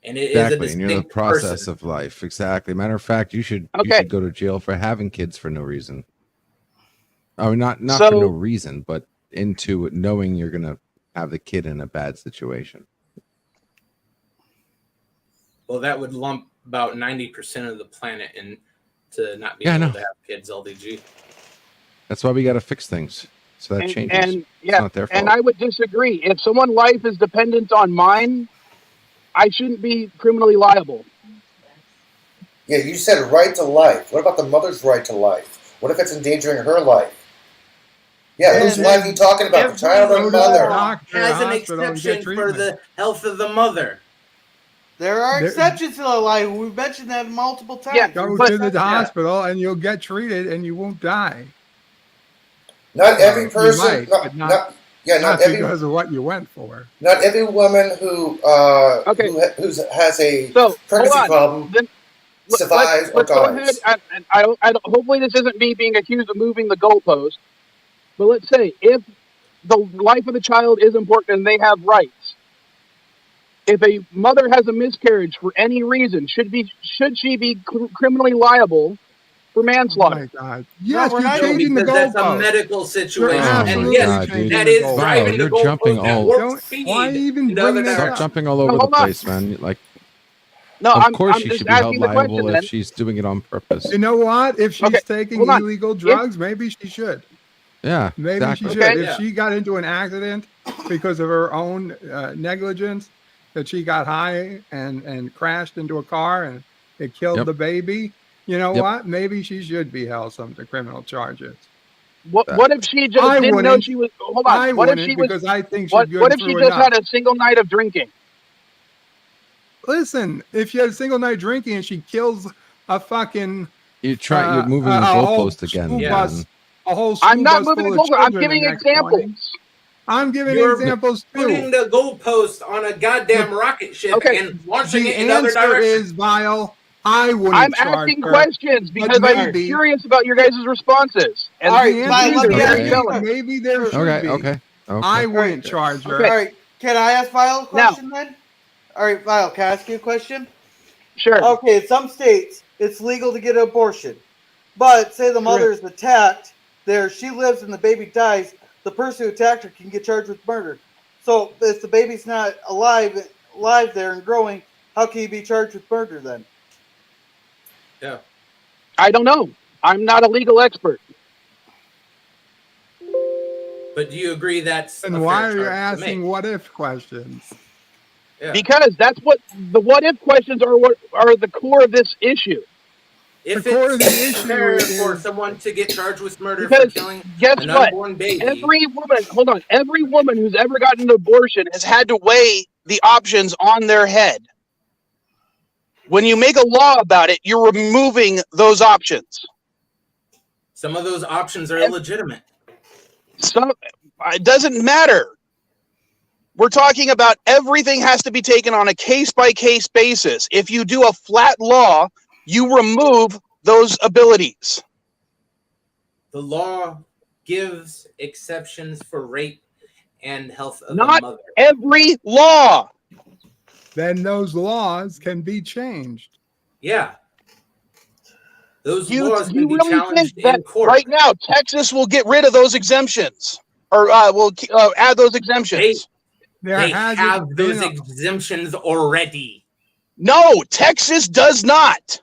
And it
Exactly,
is a
and you're the
distinct
process
person.
of life. Exactly. Matter of fact, you should
Okay.
go to jail for having kids for no reason. I mean, not
So-
for no reason, but into knowing you're gonna have the kid in a bad situation.
Well, that would lump about 90% of the planet into not being
Yeah, I
able
know.
to have kids LDG.
That's why we got to fix things so that changes.
And
It's
yeah,
not their fault.
and I would disagree. If someone's life is dependent on mine, I shouldn't be criminally liable.
Yeah, you said right to life. What about the mother's right to life? What if it's endangering her life? Yeah, whose life are you talking about? The child or the mother?
Doctor,
Has an
hospital, and get
exception for
treatment.
the health of the mother.
There are
There-
exceptions to the life. We've mentioned that multiple times.
Yeah,
Go
but-
to the
Yeah.
hospital and you'll get treated and you won't die.
Not every
You
person.
might,
not,
but not-
not, yeah,
Not
not every.
because of what you went for.
Not every woman who
Okay.
who has a
So hold
pregnancy
on.
problem
Then
survives or
let's go
dies.
ahead. I don't, hopefully, this isn't me being accused of moving the goalpost. But let's say if the life of the child is important and they have rights, if a mother has a miscarriage for any reason, should she be criminally liable for
Oh my
manslaughter?
God. Yes,
we're
you're
not-
changing the
because that's a
goalpost.
medical situation.
You're
And
absolutely
yes,
changing
that
the
is
goalpost.
driving
You're
the
jumping
goalpost at
all-
warp
Don't-
speed.
why even
in the
bring
other
this
Start
up?
direction.
jumping all over
No,
the
hold on.
place, man. Like,
No,
of
I'm
course she
just
should be held
asking the question.
liable
Then
if she's doing it on purpose.
You know what? If she's
Okay,
taking
hold on.
illegal drugs, maybe she should.
Yeah,
Maybe
exactly.
she should.
Okay.
If
Yeah.
she got into an accident because of her own negligence, that she got high and crashed into a car and it killed
Yep.
the baby, you know
Yep.
what? Maybe she should be held some to criminal charges.
what if she just
I
didn't know
wouldn't.
she was? Hold
I
on. What if
wouldn't
she was?
because I think she's
What
good
if she
through
just
enough.
had a single night of drinking?
Listen, if she had a single night drinking and she kills a fucking
You're moving the
a whole
goalpost again.
school
Yeah.
bus, a whole school
I'm not
bus
moving
full
the
of
goalpost. I'm
children
giving
the next
examples.
morning. I'm giving
You're
examples
Putting
too.
the goalpost on a goddamn rocket ship
Okay.
and launching
The
it in other
answer
directions.
is, Vile, I wouldn't
I'm
charge
asking
her.
questions because I'm
maybe-
curious about your guys' responses. And
All right,
The
Vile,
answer
let
is
me
ask
maybe,
you-
maybe there should
Okay,
be.
okay.
I wouldn't charge her.
Okay.
All right, can I ask Vile a question then? All right, Vile, can I ask you a question?
sure.
Okay, in some states, it's legal to get an abortion. But say the mother is attacked, she lives and the baby dies, the person who attacked her can get charged with murder. So if the baby's not alive there and growing, how can you be charged with murder then?
Yeah.
I don't know. I'm not a legal expert.
But do you agree that's a
And
fair
why are you
charge to
asking
make?
what if questions?
Yeah.
Because that's what the what if questions are. What are the core of this issue?
If
The core of the
it's
issue
fair
is-
for someone to get charged with murder
Because
for killing
guess
an
what?
unborn baby,
Every woman who's ever gotten an abortion has had to weigh the options on their head. When you make a law about it, you're removing those options.
Some of those options are illegitimate.
It doesn't matter. We're talking about everything has to be taken on a case-by-case basis. If you do a flat law, you remove those abilities.
The law gives exceptions for rape and health of
Not
the mother.
every law.
Then those laws can be changed.
Yeah. Those
You
laws can be
really
challenged
think that
in court.
right now Texas will get rid of those exemptions, or will add those exemptions?
They have those exemptions already.
No, Texas does not.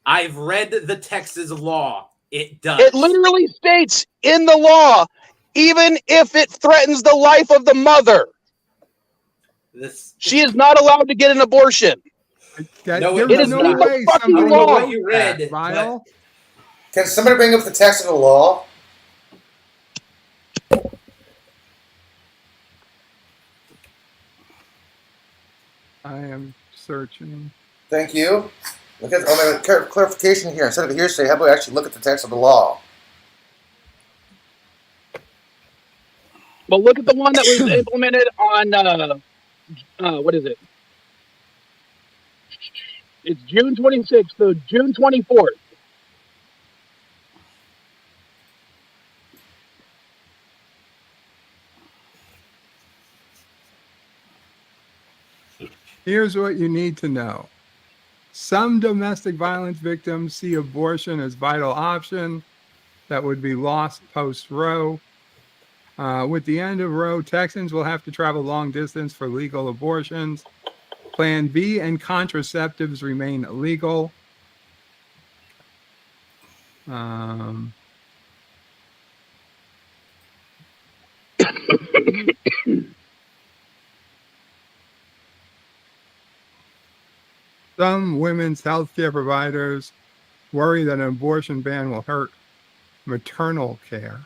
I've read the Texas law. It does.
It literally states in the law, even if it threatens the life of the mother, she is not allowed to get an abortion.
No,
it is in the fucking law.
You read, but
Can somebody bring up the text of the law?
I am searching.
Thank you. Look at clarification here. Instead of hearsay, how about we actually look at the text of the law?
Well, look at the one that was implemented on, what is it? It's June 26th, so June 24th.
Here's what you need to know. Some domestic violence victims see abortion as vital option that would be lost post-Roe. With the end of Roe, Texans will have to travel long distance for legal abortions. Plan B and contraceptives remain illegal. Some women's health care providers worry that an abortion ban will hurt maternal care.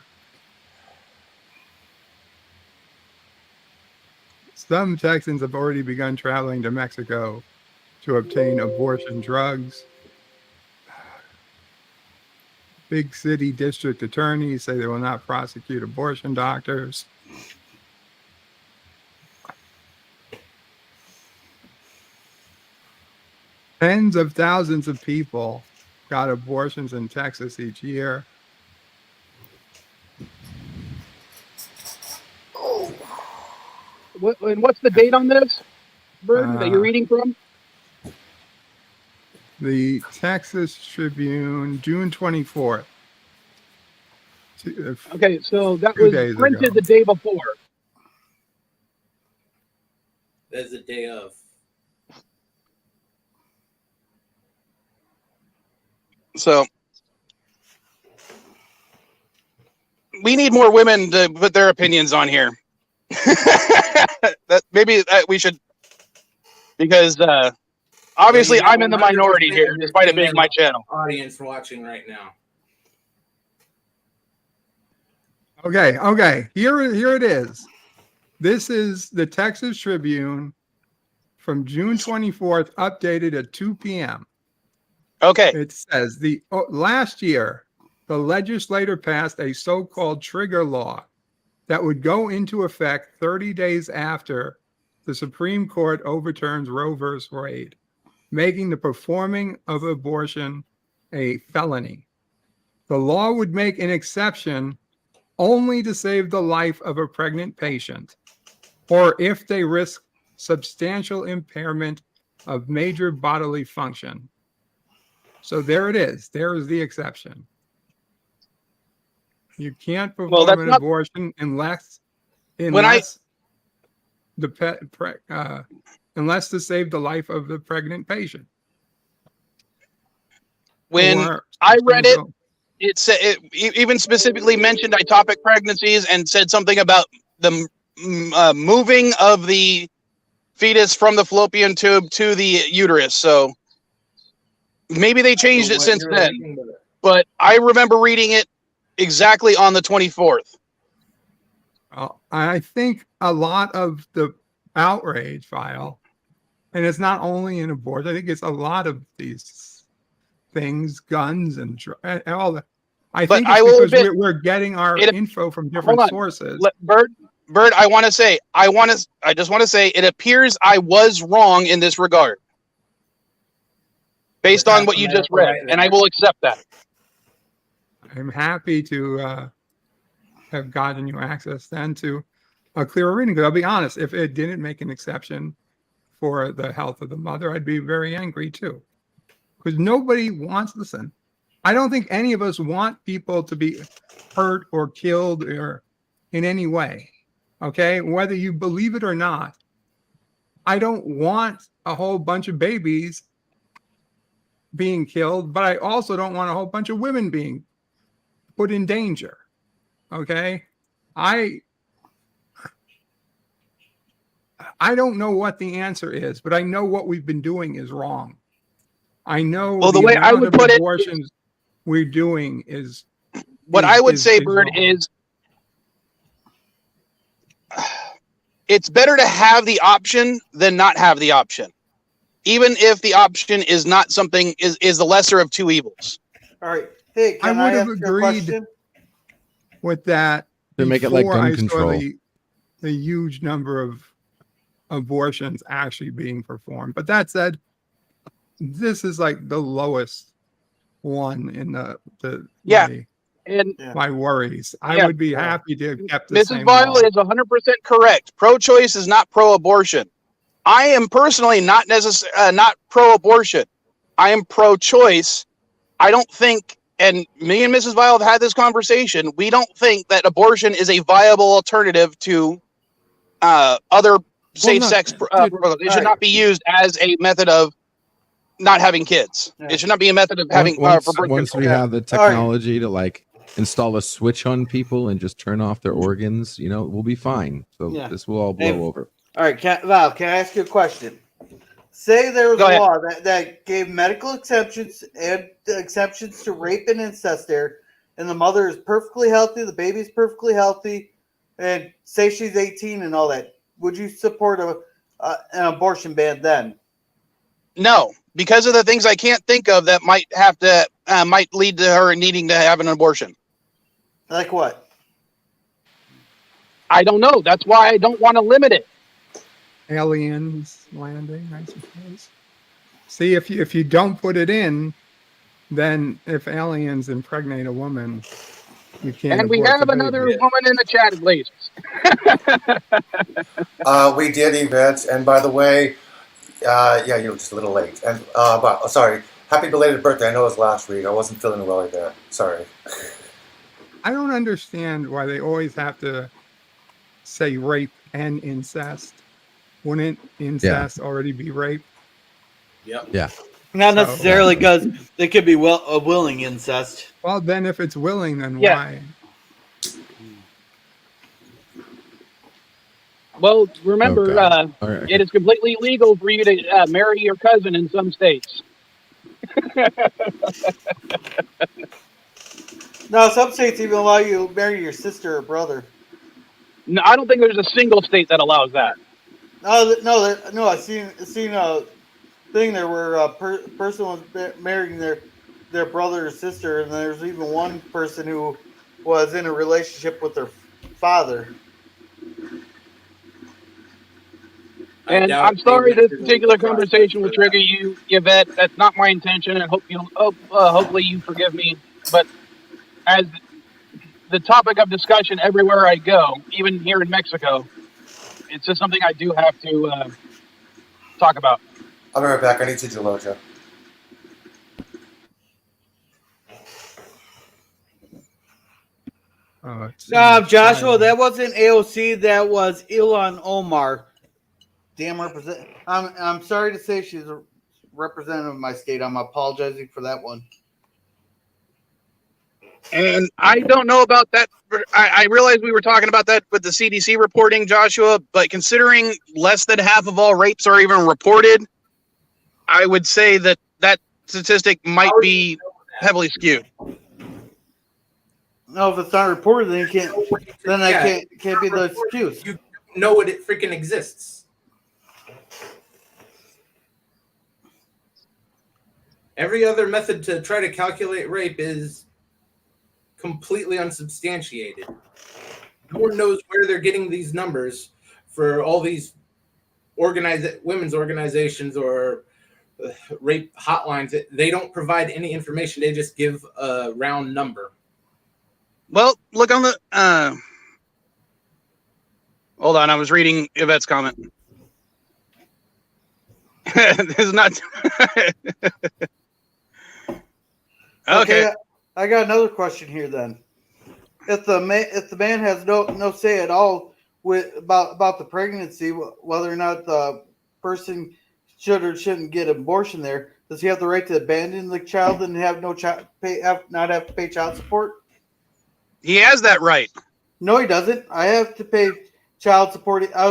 Some Texans have already begun traveling to Mexico to obtain abortion drugs. Big city district attorneys say they will not prosecute abortion doctors. Tens of thousands of people got abortions in Texas each year.
And what's the date on this, Bird, that you're reading from?
The Texas Tribune, June 24th.
Okay, so that was printed the day before.
That's the day of.
So we need more women to put their opinions on here. Maybe we should, because obviously I'm in the minority here, despite it being my channel.
Audience watching right now.
Okay. Here it is. This is the Texas Tribune from June 24th, updated at 2 p.m.
Okay.
It says last year, the legislature passed a so-called trigger law that would go into effect 30 days after the Supreme Court overturns Roe v. Wade, making the performing of abortion a felony. The law would make an exception only to save the life of a pregnant patient, or if they risk substantial impairment of major bodily function. So there it is. There is the exception. You can't perform an abortion unless unless to save the life of the pregnant patient.
When I read it, it said it even specifically mentioned ectopic pregnancies and said something about the moving of the fetus from the fallopian tube to the uterus. So maybe they changed it since then, but I remember reading it exactly on the 24th.
I think a lot of the outrage file. And it's not only in abortion. I think it's a lot of these things, guns and all that. I think it's because we're getting our info from different sources.
Bird, I just want to say it appears I was wrong in this regard. Based on what you just read, and I will accept that.
I'm happy to have gotten you access then to a clearer reading. Because I'll be honest, if it didn't make an exception for the health of the mother, I'd be very angry too. Because nobody wants, listen, I don't think any of us want people to be hurt or killed or in any way. Okay? Whether you believe it or not, I don't want a whole bunch of babies being killed, but I also don't want a whole bunch of women being put in danger. Okay? I don't know what the answer is, but I know what we've been doing is wrong. I know
the way I would put
abortions we're doing is
what I would say, Bird, is it's better to have the option than not have the option. Even if the option is not something is the lesser of two evils.
All right. Hey,
I would have agreed with that.
To make it like gun control.
The huge number of abortions actually being performed. But that said, this is like the lowest one in my worries. I would be happy to have kept the
Mrs.
same
Vile
law.
is 100% correct. Pro-choice is not pro-abortion. I am personally not pro-abortion. I am pro-choice. I don't think, and me and Mrs. Vile have had this conversation, we don't think that abortion is a viable alternative to other safe-sex protocols. It should not be used as a method of not having kids. Yeah. It should not be a method of having
once we have the technology to like install a switch on people and just turn off their organs, we'll be fine. So this will all blow over.
All right, Val, can I ask you a question? Say there was a law that gave medical exceptions and exceptions to rape and incest there, and the mother is perfectly healthy, the baby's perfectly healthy, and say she's 18 and all that. Would you support an abortion ban then?
No, because of the things I can't think of that might lead to her needing to have an abortion.
Like what?
I don't know. That's why I don't want to limit it.
Aliens landing, I suppose. See, if you don't put it in, then if aliens impregnate a woman, you can't.
And we have another woman in the chat, at least.
We did, Yvette. And by the way, you were just a little late. And sorry, happy belated birthday. I know it was last week. I wasn't feeling well, Yvette. Sorry.
I don't understand why they always have to say rape and incest. Wouldn't incest already be rape?
Yep.
Yeah.
Not necessarily, because it could be a willing incest.
Well, then if it's willing, then why?
Well, remember, it is completely legal for you to marry your cousin in some states.
No, some states even allow you to marry your sister or brother.
No, I don't think there's a single state that allows that.
No. I seen a thing there where a person was marrying their brother or sister, and there's even one person who was in a relationship with their father.
And I'm sorry this particular conversation will trigger you, Yvette. That's not my intention, and hopefully you forgive me. But as the topic of discussion everywhere I go, even here in Mexico, it's just something I do have to talk about.
I'll be right back. I need to Geloja.
Joshua, that wasn't AOC. That was Ilhan Omar. Damn represent. I'm sorry to say she's a representative of my state. I'm apologizing for that one.
And I don't know about that. I realize we were talking about that with the CDC reporting, Joshua, but considering less than half of all rapes are even reported, I would say that statistic might be heavily skewed.
No, if it's not reported, then you can't. Then that can't be the excuse.
You know it freaking exists. Every other method to try to calculate rape is completely unsubstantiated. No one knows where they're getting these numbers for all these women's organizations or rape hotlines. They don't provide any information. They just give a round number.
Well, look on the. Hold on, I was reading Yvette's comment. This is not. Okay.
I got another question here then. If the man has no say at all about the pregnancy, whether or not the person should or shouldn't get an abortion there, does he have the right to abandon the child and have not have to pay child support?
He has that right.
No, he doesn't. I have to pay child support. I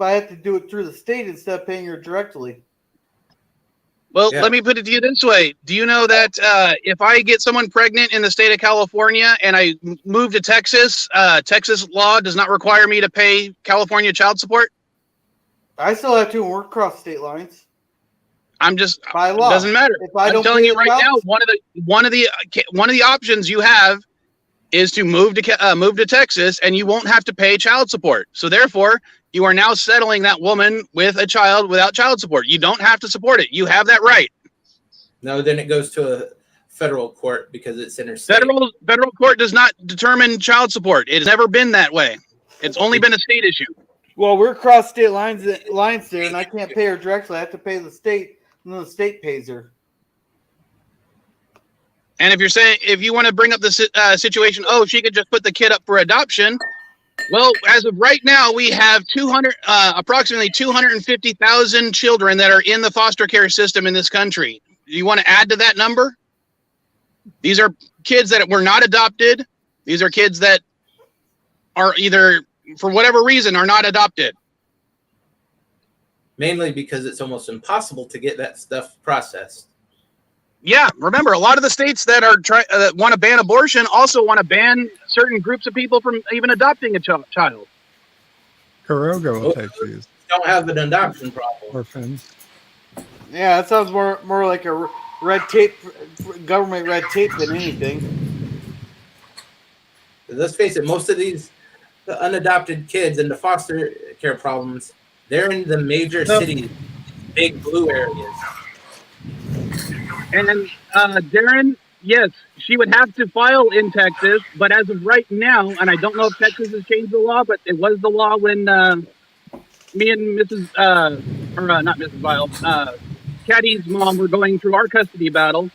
have to do it through the state instead of paying her directly.
Well, let me put it to you this way. Do you know that if I get someone pregnant in the state of California and I move to Texas, Texas law does not require me to pay California child support?
I still have to work across state lines.
I'm just
by law.
It doesn't matter. I'm telling you right now, one of the options you have is to move to Texas, and you won't have to pay child support. So therefore, you are now settling that woman with a child without child support. You don't have to support it. You have that right.
No, then it goes to a federal court because it's interstate.
Federal court does not determine child support. It has never been that way. It's only been a state issue.
Well, we're across state lines there, and I can't pay her directly. I have to pay the state, and then the state pays her.
And if you want to bring up the situation, she could just put the kid up for adoption. Well, as of right now, we have approximately 250,000 children that are in the foster care system in this country. Do you want to add to that number? These are kids that were not adopted. These are kids that are either, for whatever reason, are not adopted.
Mainly because it's almost impossible to get that stuff processed.
Yeah, remember, a lot of the states that are want to ban abortion also want to ban certain groups of people from even adopting a child.
Caroga will take these.
Don't have an adoption problem.
Orphans.
Yeah, that sounds more like a government red tape than anything.
Let's face it, most of the unadopted kids and the foster care problems, they're in the major cities, big blue areas.
And Darren, yes, she would have to file in Texas, but as of right now, and I don't know if Texas has changed the law, but it was the law when me and not Mrs. Vile, Caddy's mom were going through our custody battle.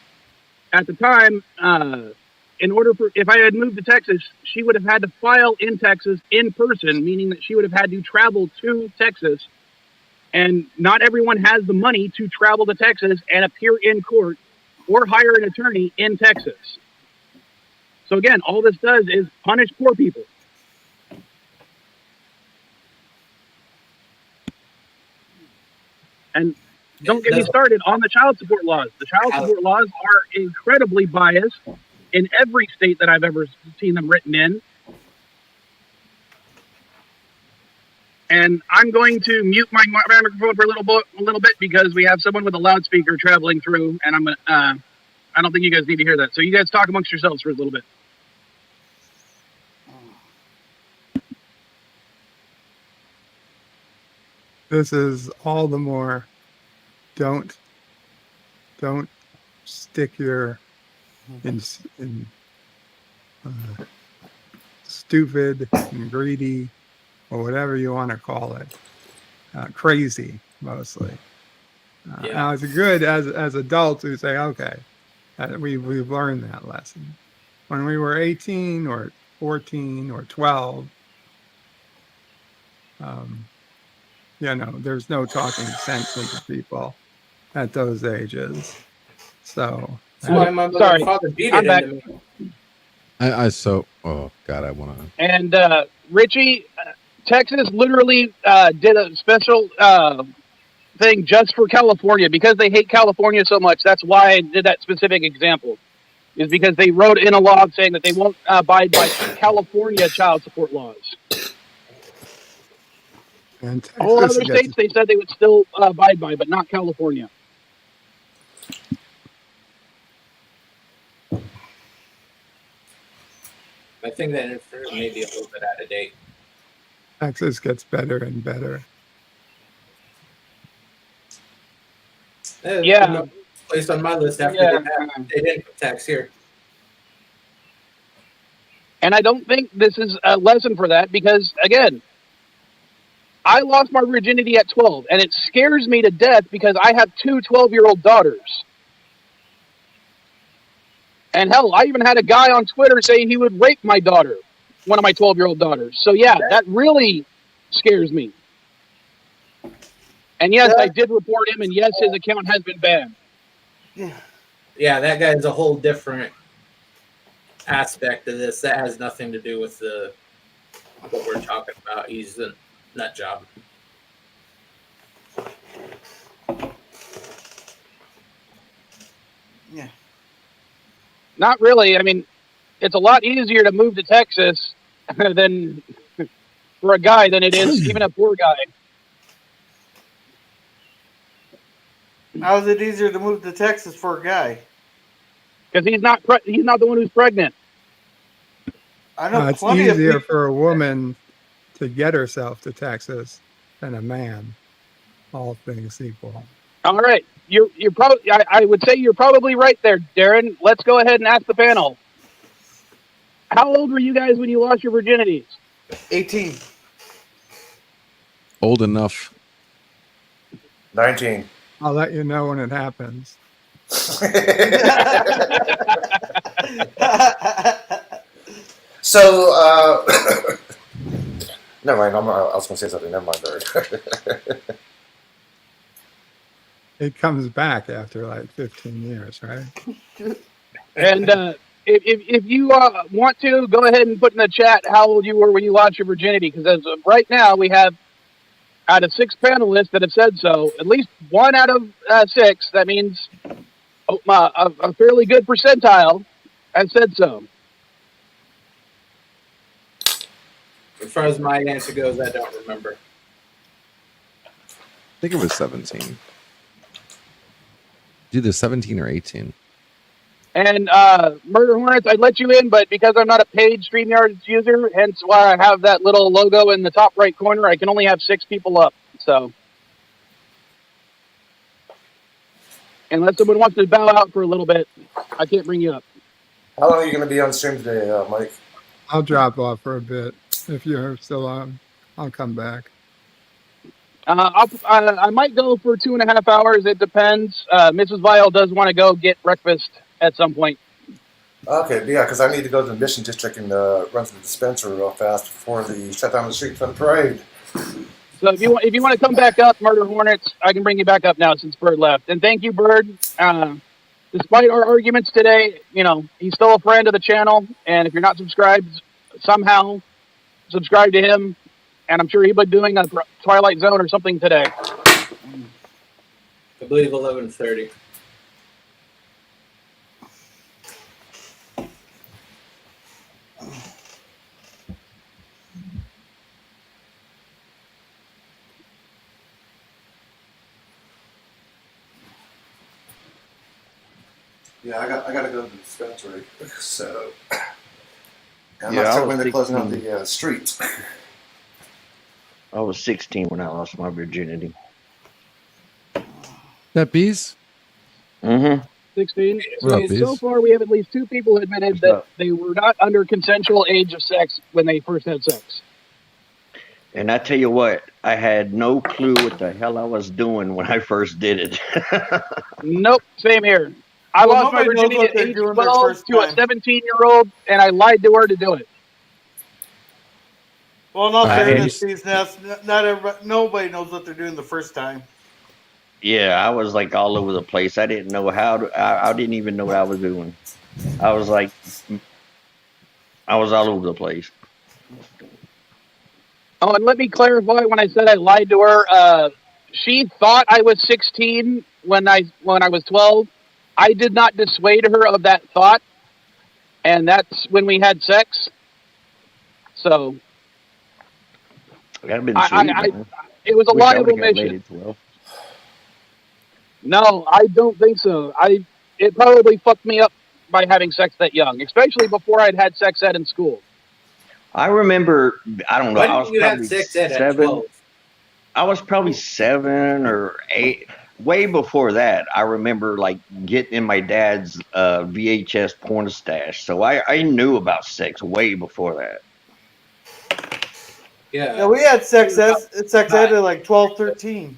At the time, if I had moved to Texas, she would have had to file in Texas in person, meaning that she would have had to travel to Texas. And not everyone has the money to travel to Texas and appear in court or hire an attorney in Texas. So again, all this does is punish poor people. And don't get me started on the child support laws. The child support laws are incredibly biased in every state that I've ever seen them written in. And I'm going to mute my microphone for a little bit because we have someone with a loudspeaker traveling through, and I don't think you guys need to hear that. So you guys talk amongst yourselves for a little bit.
This is all the more. Don't stick your in stupid and greedy, or whatever you want to call it, crazy mostly. Now it's good as adults who say, okay, we've learned that lesson. When we were 18 or 14 or 12, there's no talking sense into people at those ages. So
that's why my mother and father beat it into me.
Oh God, I want to.
And Richie, Texas literally did a special thing just for California because they hate California so much. That's why I did that specific example, is because they wrote in a law saying that they won't abide by California child support laws.
And
all other states they said they would still abide by, but not California.
I think that info may be a little bit out of date.
Texas gets better and better.
Yeah. Placed on my list after they didn't put tax here.
And I don't think this is a lesson for that because, again, I lost my virginity at 12, and it scares me to death because I have two 12-year-old daughters. And hell, I even had a guy on Twitter say he would rape my daughter, one of my 12-year-old daughters. So yeah, that really scares me. And yes, I did report him, and yes, his account has been banned.
Yeah, that guy's a whole different aspect of this. That has nothing to do with what we're talking about. He's a nut job.
Yeah.
Not really. I mean, it's a lot easier to move to Texas than for a guy than it is even a poor guy.
How is it easier to move to Texas for a guy?
Because he's not the one who's pregnant.
I know
It's
plenty of
easier
people.
for a woman to get herself to Texas than a man, all things equal.
All right, you're probably. I would say you're probably right there, Darren. Let's go ahead and ask the panel. How old were you guys when you lost your virginities?
18.
Old enough.
19.
I'll let you know when it happens.
So, never mind. I was going to say something. Never mind, Bird.
It comes back after like 15 years, right?
And if you want to, go ahead and put in the chat how old you were when you lost your virginity. Because as of right now, we have out of 6 panelists that have said so, at least 1 out of 6. That means a fairly good percentile has said so.
As far as my answer goes, I don't remember.
I think it was 17. Either 17 or 18.
And Murder Hornets, I'd let you in, but because I'm not a paid StreamYard user, hence why I have that little logo in the top right corner, I can only have 6 people up. So, unless someone wants to bow out for a little bit, I can't bring you up.
How long are you going to be on stream today, Mike?
I'll drop off for a bit. If you're still on, I'll come back.
I might go for 2.5 hours. It depends. Mrs. Vile does want to go get breakfast at some point.
Okay, yeah, because I need to go to the Mission District and run to the dispensary real fast before the shutdown of the street fun parade.
So if you want to come back up, Murder Hornets, I can bring you back up now since Bird left. And thank you, Bird. Despite our arguments today, he's still a friend of the channel. And if you're not subscribed, somehow subscribe to him. And I'm sure he'll be doing a Twilight Zone or something today.
I believe 11:30.
Yeah, I got to go to the dispensary. So, I'm
Yeah,
not
I
sure
was
when they're closing on
thinking-
the streets.
I was 16 when I lost my virginity.
That bees?
Mm-hmm.
16.
What up,
So
Bees?
far, we have at least 2 people who admitted
What's
that
up?
they were not under consensual age of sex when they first had sex.
And I tell you what, I had no clue what the hell I was doing when I first did it.
Nope, same here. I
Well,
lost my
nobody knows
virginity
what
at
they're
age
doing their
12
first
to a
time.
17-year-old, and I lied to her to do it.
Well, in all
I
fairness,
hate-
these not everybody, nobody knows what they're doing the first time.
Yeah, I was like all over the place. I didn't know how to, I didn't even know what I was doing. I was all over the place.
Oh, and let me clarify when I said I lied to her. She thought I was 16 when I was 12. I did not dissuade her of that thought, and that's when we had sex. So
That'd have been
I-
sweet.
I-
man.
it was a
Wish I
lie of
would've got laid
omission.
at 12.
No, I don't think so. It probably fucked me up by having sex that young, especially before I'd had sex ed in school.
I remember. I don't know.
When
I was
did you have
probably
sex ed at
7.
12?
I was probably 7 or 8. Way before that, I remember like getting in my dad's VHS porn stash. So I knew about sex way before that.
Yeah.
Yeah, we had sex ed at like 12, 13.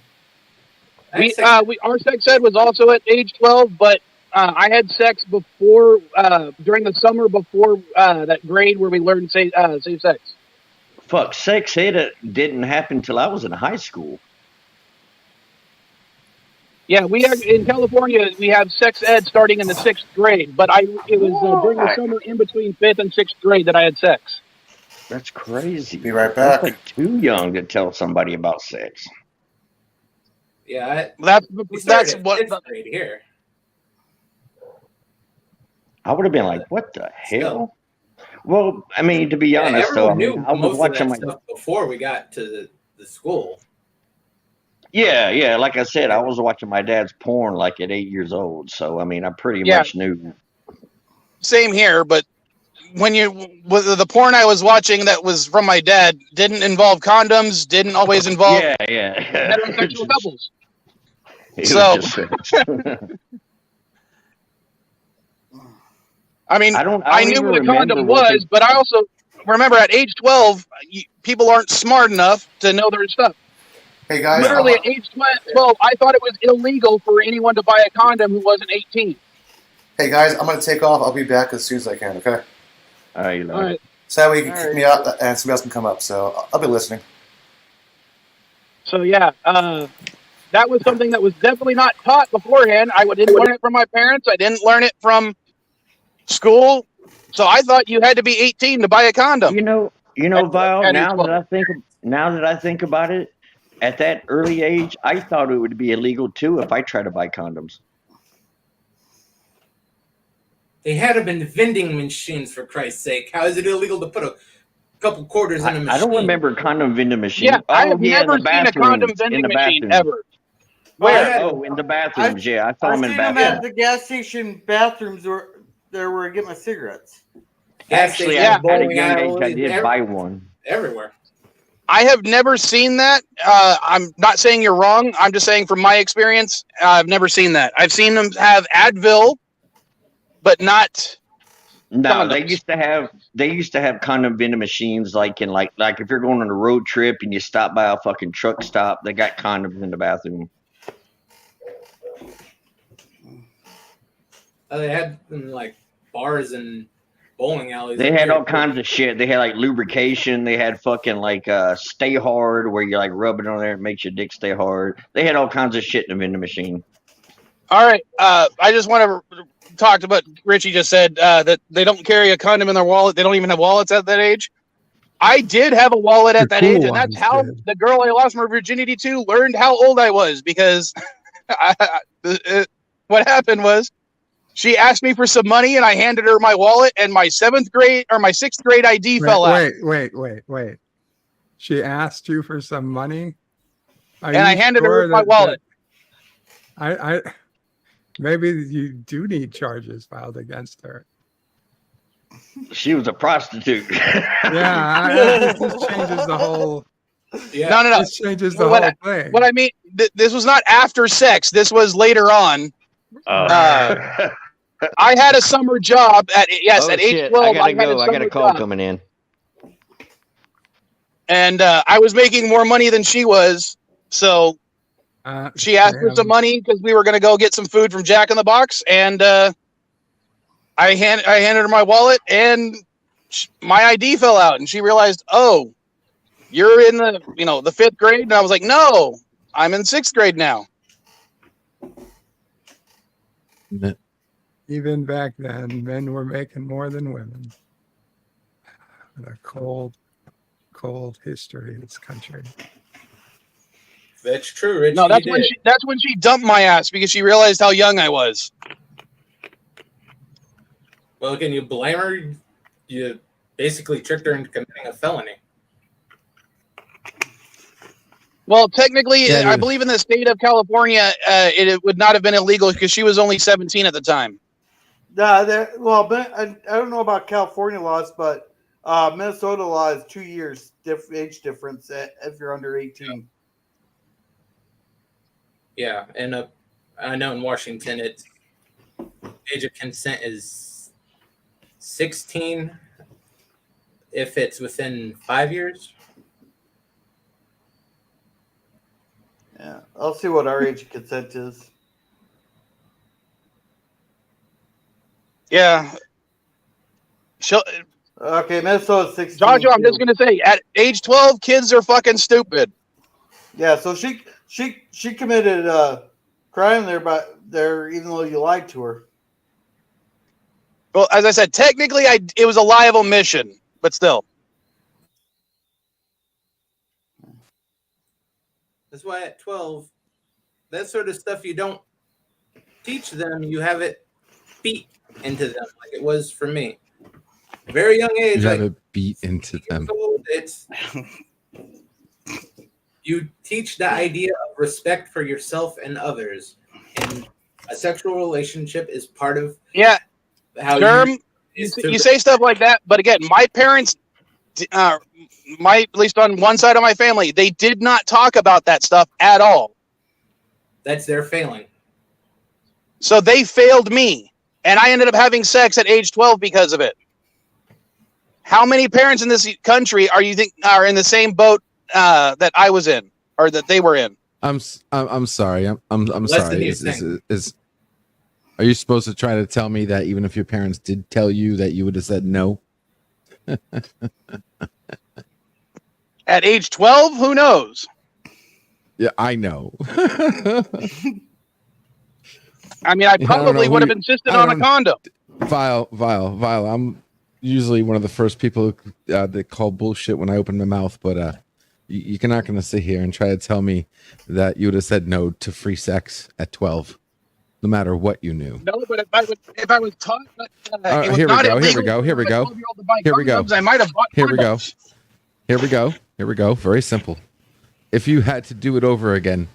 Our sex ed was also at age 12, but I had sex before during the summer before that grade where we learned safe sex.
Fuck, sex ed didn't happen till I was in high school.
Yeah, in California we have sex ed starting in the 6th grade, but it was during the summer in between 5th and 6th grade that I had sex.
That's crazy.
Be right
That's
back.
like too young to tell somebody about sex.
Yeah.
That's
That's
what.
what grade here.
I would have been like, "What the hell?" Well, I mean, to be honest, though, I
knew
was
most
watching
of
my.
that stuff before we got to the school.
Yeah. Like I said, I was watching my dad's porn like at 8 years old. So I mean, I pretty much knew.
Same here, but when the porn I was watching that was from my dad didn't involve condoms, didn't always involve heterosexual couples. So, I mean, I knew what a condom was, but I also remember at age 12, people aren't smart enough to know their stuff.
Hey guys,
Literally at age 12, I thought it was illegal for anyone to buy a condom who wasn't 18.
Hey guys, I'm gonna take off. I'll be back as soon as I can. Okay.
All right.
All right.
So that way you can kick me out and somebody else can come up. So I'll be listening.
So yeah, that was something that was definitely not taught beforehand. I didn't learn it from my parents. I didn't learn it from school. So I thought you had to be 18 to buy a condom.
You know, Val. Now that I think about it, at that early age, I thought it would be illegal too if I tried to buy condoms.
They had to have been vending machines, for Christ's sake. How is it illegal to put a couple quarters in a machine?
I don't remember condom vending machine.
Yeah, I have never seen a condom vending machine ever.
Where? In the bathrooms. I saw them in bathrooms.
I've seen them at the gas station bathrooms where I get my cigarettes.
Actually, at a young age, I did buy one.
Everywhere.
I have never seen that. I'm not saying you're wrong. I'm just saying from my experience, I've never seen that. I've seen them have Advil, but not.
No,
condoms.
they used to have condom vending machines like if you're going on a road trip and you stop by a fucking truck stop, they got condoms in the bathroom.
They had them like bars and bowling alleys.
They had all kinds of shit. They had like lubrication. They had fucking like stay hard where you like rub it on there and makes your dick stay hard. They had all kinds of shit in the vending machine.
All right. I just want to talk to what Richie just said, that they don't carry a condom in their wallet. They don't even have wallets at that age. I did have a wallet at that age, and that's how the girl I lost my virginity to learned how old I was, because what happened was she asked me for some money, and I handed her my wallet, and my 6th grade ID fell out.
Wait. She asked you for some money?
And I handed her my wallet.
I maybe you do need charges filed against her.
She was a prostitute.
Yeah, this changes the whole.
Yeah.
No.
This changes the whole thing.
What I mean, this was not after sex. This was later on. I had a summer job at age 12.
I got a call coming in.
And I was making more money than she was, so she asked for some money because we were going to go get some food from Jack in the Box, and I handed her my wallet, and my ID fell out, and she realized, oh, you're in the 5th grade, and I was like, no, I'm in 6th grade now.
Even back then, men were making more than women. A cold history of this country.
That's true, Rich.
No, that's when she dumped my ass because she realized how young I was.
Well, can you blame her? You basically tricked her into committing a felony.
Well, technically, I believe in the state of California, it would not have been illegal because she was only 17 at the time.
But I don't know about California laws, but Minnesota law is 2 years age difference if you're under 18.
Yeah, and I know in Washington, it's age of consent is 16 if it's within 5 years.
Yeah, I'll see what our age of consent is.
Yeah.
Okay, Minnesota's 16.
Jojo, I'm just gonna say, at age 12, kids are fucking stupid.
Yeah, so she committed crime there, even though you lied to her.
Well, as I said, technically, it was a lie of omission, but still.
That's why at 12, that sort of stuff you don't teach them. You have it beat into them like it was for me. Very young age.
You have it beat into them.
It's you teach the idea of respect for yourself and others, and a sexual relationship is part of how
you say stuff like that, but again, my parents, at least on one side of my family, they did not talk about that stuff at all.
That's their failing.
So they failed me, and I ended up having sex at age 12 because of it. How many parents in this country are in the same boat that I was in, or that they were in?
I'm sorry. I'm sorry. Are you supposed to try to tell me that even if your parents did tell you that you would have said no?
At age 12, who knows?
Yeah, I know.
I mean, I probably would have insisted on a condom.
Vile. I'm usually one of the first people that call bullshit when I open my mouth, but you're not going to sit here and try to tell me that you would have said no to free sex at 12, no matter what you knew.
No, but if I was taught that it was
here
not
we
illegal,
go. Here we go.
I might have bought
Here we go.
condoms.
Here we go. Very simple. If you had to do it over again,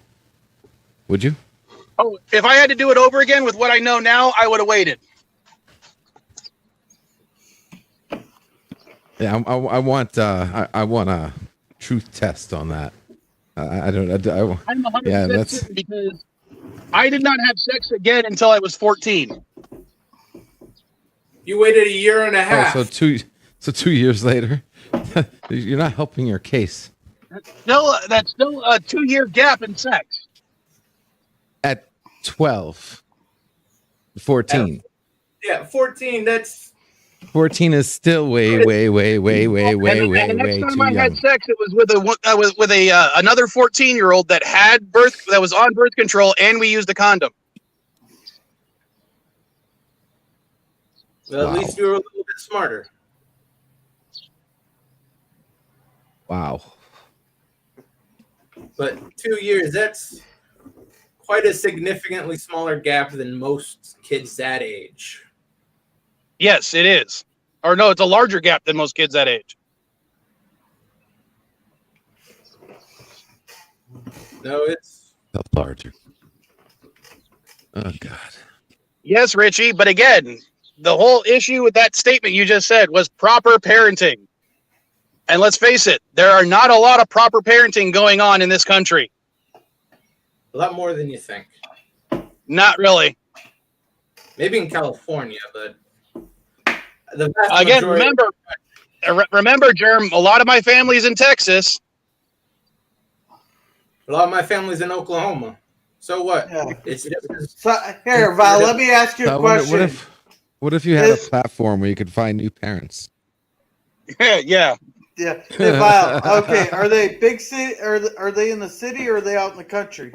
would you?
Oh, if I had to do it over again with what I know now, I would have waited.
Yeah, I want a truth test on that. I'm 100%
certain because I did not have sex again until I was 14.
You waited a year and a half.
Oh, so 2 years later, you're not helping your case.
That's still a 2-year gap in sex.
At 12, 14.
Yeah, 14. That's
14 is still way
And the next time
too
I
young.
had sex, it was with another 14-year-old that was on birth control, and we used a condom.
well, at least you were a little bit smarter.
Wow.
But 2 years, that's quite a significantly smaller gap than most kids that age.
Yes, it is. Or no, it's a larger gap than most kids that age.
No, it's
Larger. Oh, God.
Yes, Richie, but again, the whole issue with that statement you just said was proper parenting. And let's face it, there are not a lot of proper parenting going on in this country.
a lot more than you think.
Not really.
Maybe in California, but the vast
Again,
majority-
remember, Germ, a lot of my family's in Texas.
a lot of my family's in Oklahoma. So what?
Yeah.
It's just as
So here, Val, let me ask you a question.
What if you had a platform where you could find new parents?
Yeah.
Yeah, hey, Val. Okay, are they big city? Are they in the city or are they out in the country?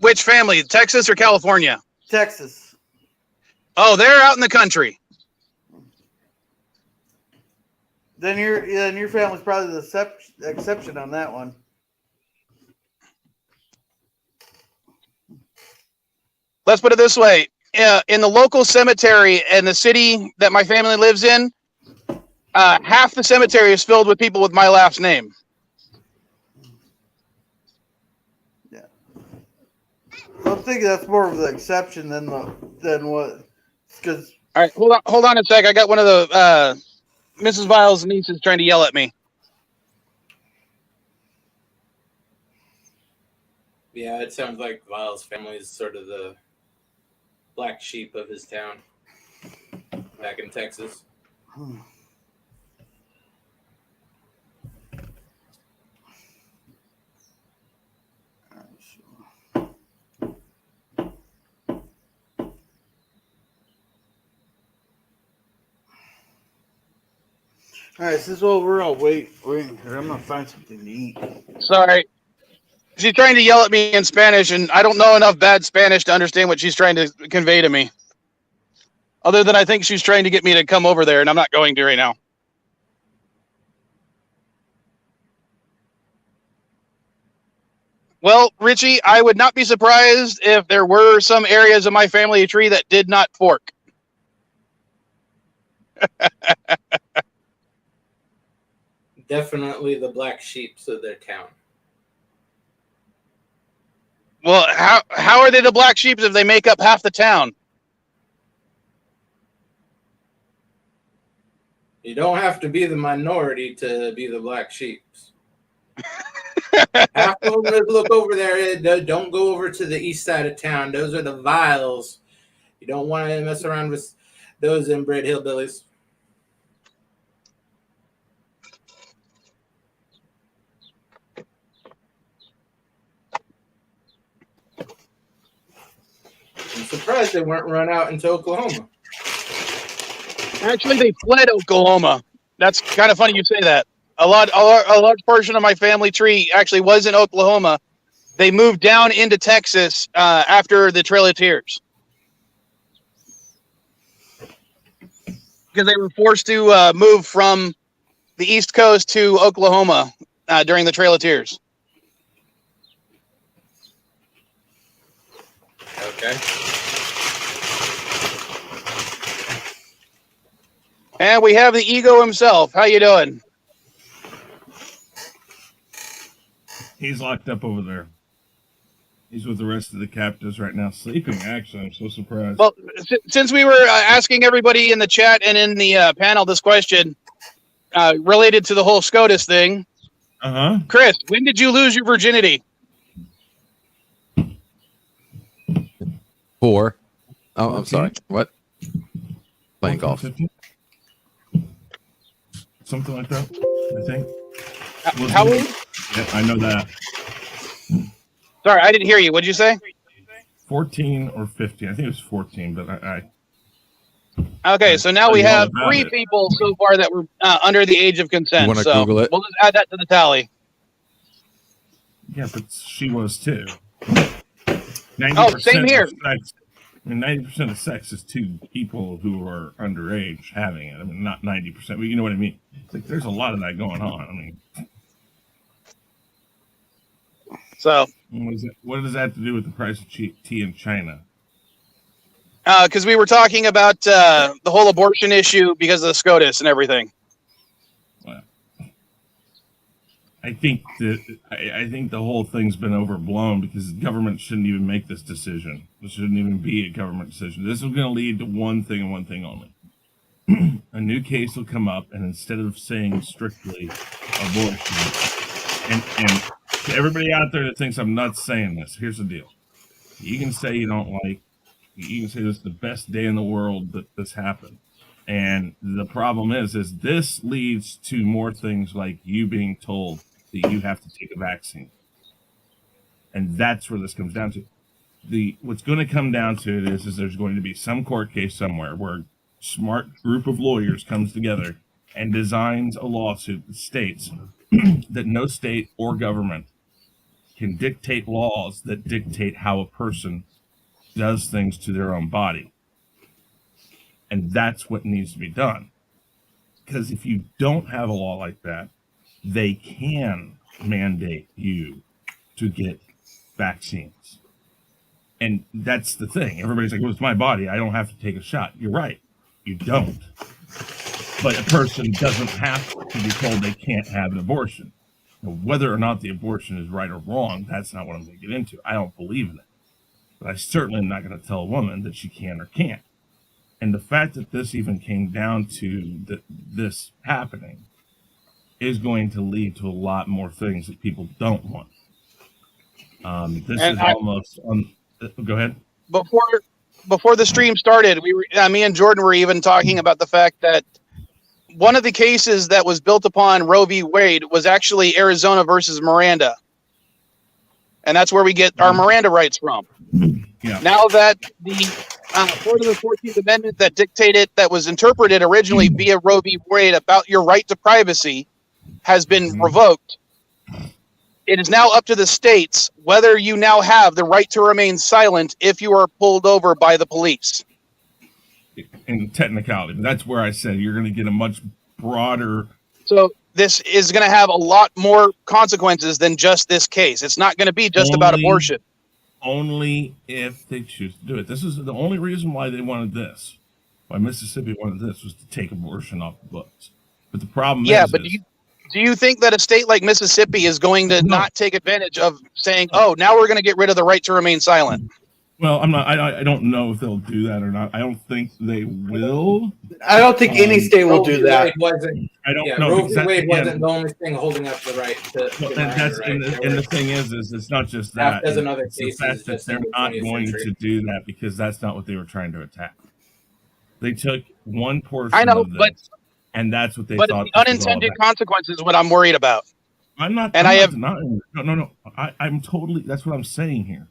Which family, Texas or California?
Texas.
Oh, they're out in the country.
Then your family's probably the exception on that one.
Let's put it this way. In the local cemetery in the city that my family lives in, half the cemetery is filled with people with my last name.
Yeah. So I'm thinking that's more of the exception than what, because.
All right, hold on a sec. I got one of the
Mrs. Viles' niece is trying to yell at me.
Yeah, it sounds like Viles' family is sort of the black sheep of his town back in Texas.
All right, since overall, wait here. I'm gonna find something to eat.
Sorry. She's trying to yell at me in Spanish, and I don't know enough bad Spanish to understand what she's trying to convey to me. Other than I think she's trying to get me to come over there, and I'm not going to right now. Well, Richie, I would not be surprised if there were some areas of my family tree that did not fork.
Definitely the black sheeps of their town.
Well, how are they the black sheep if they make up half the town?
You don't have to be the minority to be the black sheeps. Half of them that look over there, don't go over to the east side of town. Those are the Viles. You don't want to mess around with those inbred hillbillies. I'm surprised they weren't run out into Oklahoma.
Actually, they fled Oklahoma. That's kind of funny you say that. A large portion of my family tree actually was in Oklahoma. They moved down into Texas after the Trail of Tears because they were forced to move from the East Coast to Oklahoma during the Trail of Tears.
Okay.
And we have the ego himself. How you doing?
He's locked up over there. He's with the rest of the captives right now, sleeping. Actually, I'm so surprised.
Well, since we were asking everybody in the chat and in the panel this question related to the whole SCOTUS thing, Chris, when did you lose your virginity?
4. Oh, I'm sorry. What? Playing golf.
15? Something like that, I think.
How old?
Yeah, I know that.
Sorry, I didn't hear you. What'd you say?
14 or 15. I think it was 14, but I
Okay, so now we have 3
it.
people so far that were under the age of consent.
You wanna
so
Google it?
we'll just add that to the tally.
Yeah, but she was too.
90% same here.
90% of sex is 2 people who are underage having it. I mean, not 90%, but you know what I mean. It's like there's a lot of that going on. I mean,
so
what does that have to do with the price of tea in China?
Because we were talking about the whole abortion issue because of the SCOTUS and everything.
Well, I think the whole thing's been overblown because the government shouldn't even make this decision. This shouldn't even be a government decision. This is going to lead to one thing and one thing only. A new case will come up, and instead of saying strictly abortion, and to everybody out there that thinks I'm not saying this, here's the deal. You can say you don't like, you can say this is the best day in the world that this happened. And the problem is this leads to more things like you being told that you have to take a vaccine. And that's where this comes down to. What's going to come down to it is there's going to be some court case somewhere where a smart group of lawyers comes together and designs a lawsuit that states that no state or government can dictate laws that dictate how a person does things to their own body. And that's what needs to be done. Because if you don't have a law like that, they can mandate you to get vaccines. And that's the thing. Everybody's like, well, it's my body. I don't have to take a shot. You're right. You don't. But a person doesn't have to be told they can't have an abortion. Now, whether or not the abortion is right or wrong, that's not what I'm going to get into. I don't believe in it. But I certainly am not going to tell a woman that she can or can't. And the fact that this even came down to this happening is going to lead to a lot more things that people don't want. This
And
is almost go ahead.
Before the stream started, me and Jordan were even talking about the fact that one of the cases that was built upon Roe v. Wade was actually Arizona versus Miranda. And that's where we get our Miranda rights from.
Yeah.
Now that the part of the 14th Amendment that was interpreted originally via Roe v. Wade about your right to privacy has been revoked, it is now up to the states whether you now have the right to remain silent if you are pulled over by the police.
In technicality, but that's where I said you're going to get a much broader.
So this is going to have a lot more consequences than just this case. It's not going to be just about abortion.
Only if they choose to do it. This is the only reason why they wanted this. Why Mississippi wanted this was to take abortion off the books. But the problem
do you think that a state like Mississippi is going to not take advantage of saying, "Oh, now we're going to get rid of the right to remain silent"?
Well, I don't know if they'll do that or not. I don't think they will.
I don't think any state will do that.
I don't know.
Roe v. Wade wasn't the only thing holding up the right to.
And the thing is it's not just that.
There's another
it's
case.
The fact that they're not going to do that because that's not what they were trying to attack. They took one portion.
I know,
of this, and that's what they thought.
But the unintended consequences is what I'm worried about.
I'm not.
And
No. I'm totally. That's what I'm saying here.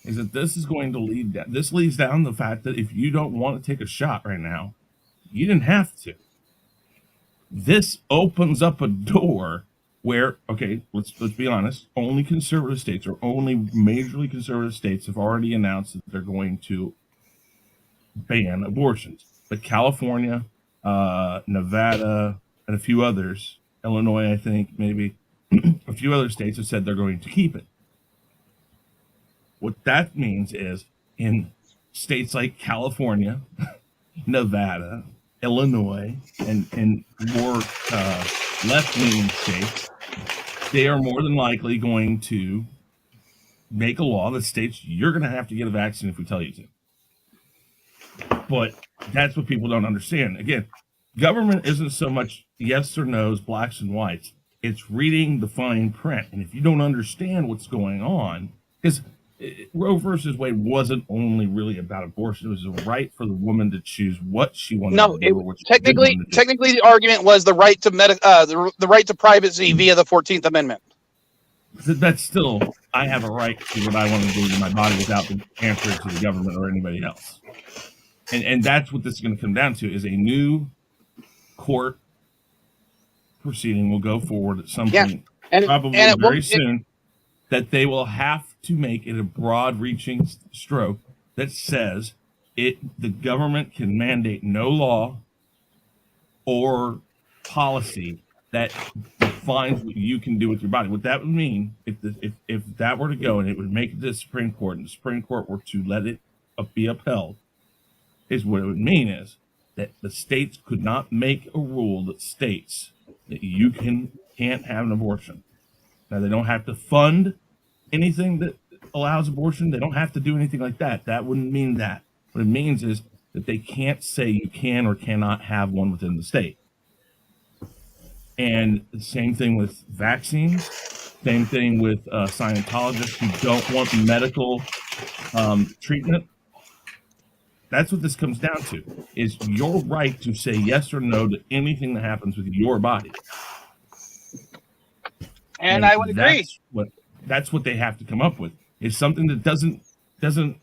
Is that this is going to lead down. This leads down the fact that if you don't want to take a shot right now, you didn't have to. This opens up a door where, okay, let's be honest, only conservative states or only majorly conservative states have already announced that they're going to ban abortions. But California, Nevada, and a few others, Illinois, I think, maybe, a few other states have said they're going to keep it. What that means is in states like California, Nevada, Illinois, and more left-leaning states, they are more than likely going to make a law that states you're going to have to get a vaccine if we tell you to. But that's what people don't understand. Again, government isn't so much yes or no's, blacks and whites. It's reading the fine print. And if you don't understand what's going on, because Roe versus Wade wasn't only really about abortion. It was a right for the woman to choose what she wanted to do.
Technically, the argument was the right to the right to privacy via the 14th Amendment.
That's still, I have a right to what I want to do to my body without answering to the government or anybody else. And that's what this is going to come down to, is a new court proceeding will go forward at some point, probably very soon, that they will have to make it a broad-reaching stroke that says the government can mandate no law or policy that defines what you can do with your body. What that would mean, if that were to go and it would make it to the Supreme Court, and the Supreme Court were to let it be upheld, is what it would mean is that the states could not make a rule that states that you can't have an abortion. Now, they don't have to fund anything that allows abortion. They don't have to do anything like that. That wouldn't mean that. What it means is that they can't say you can or cannot have one within the state. And the same thing with vaccines, same thing with Scientologists who don't want medical treatment. That's what this comes down to, is your right to say yes or no to anything that happens with your body.
And I would agree.
That's what they have to come up with, is something that doesn't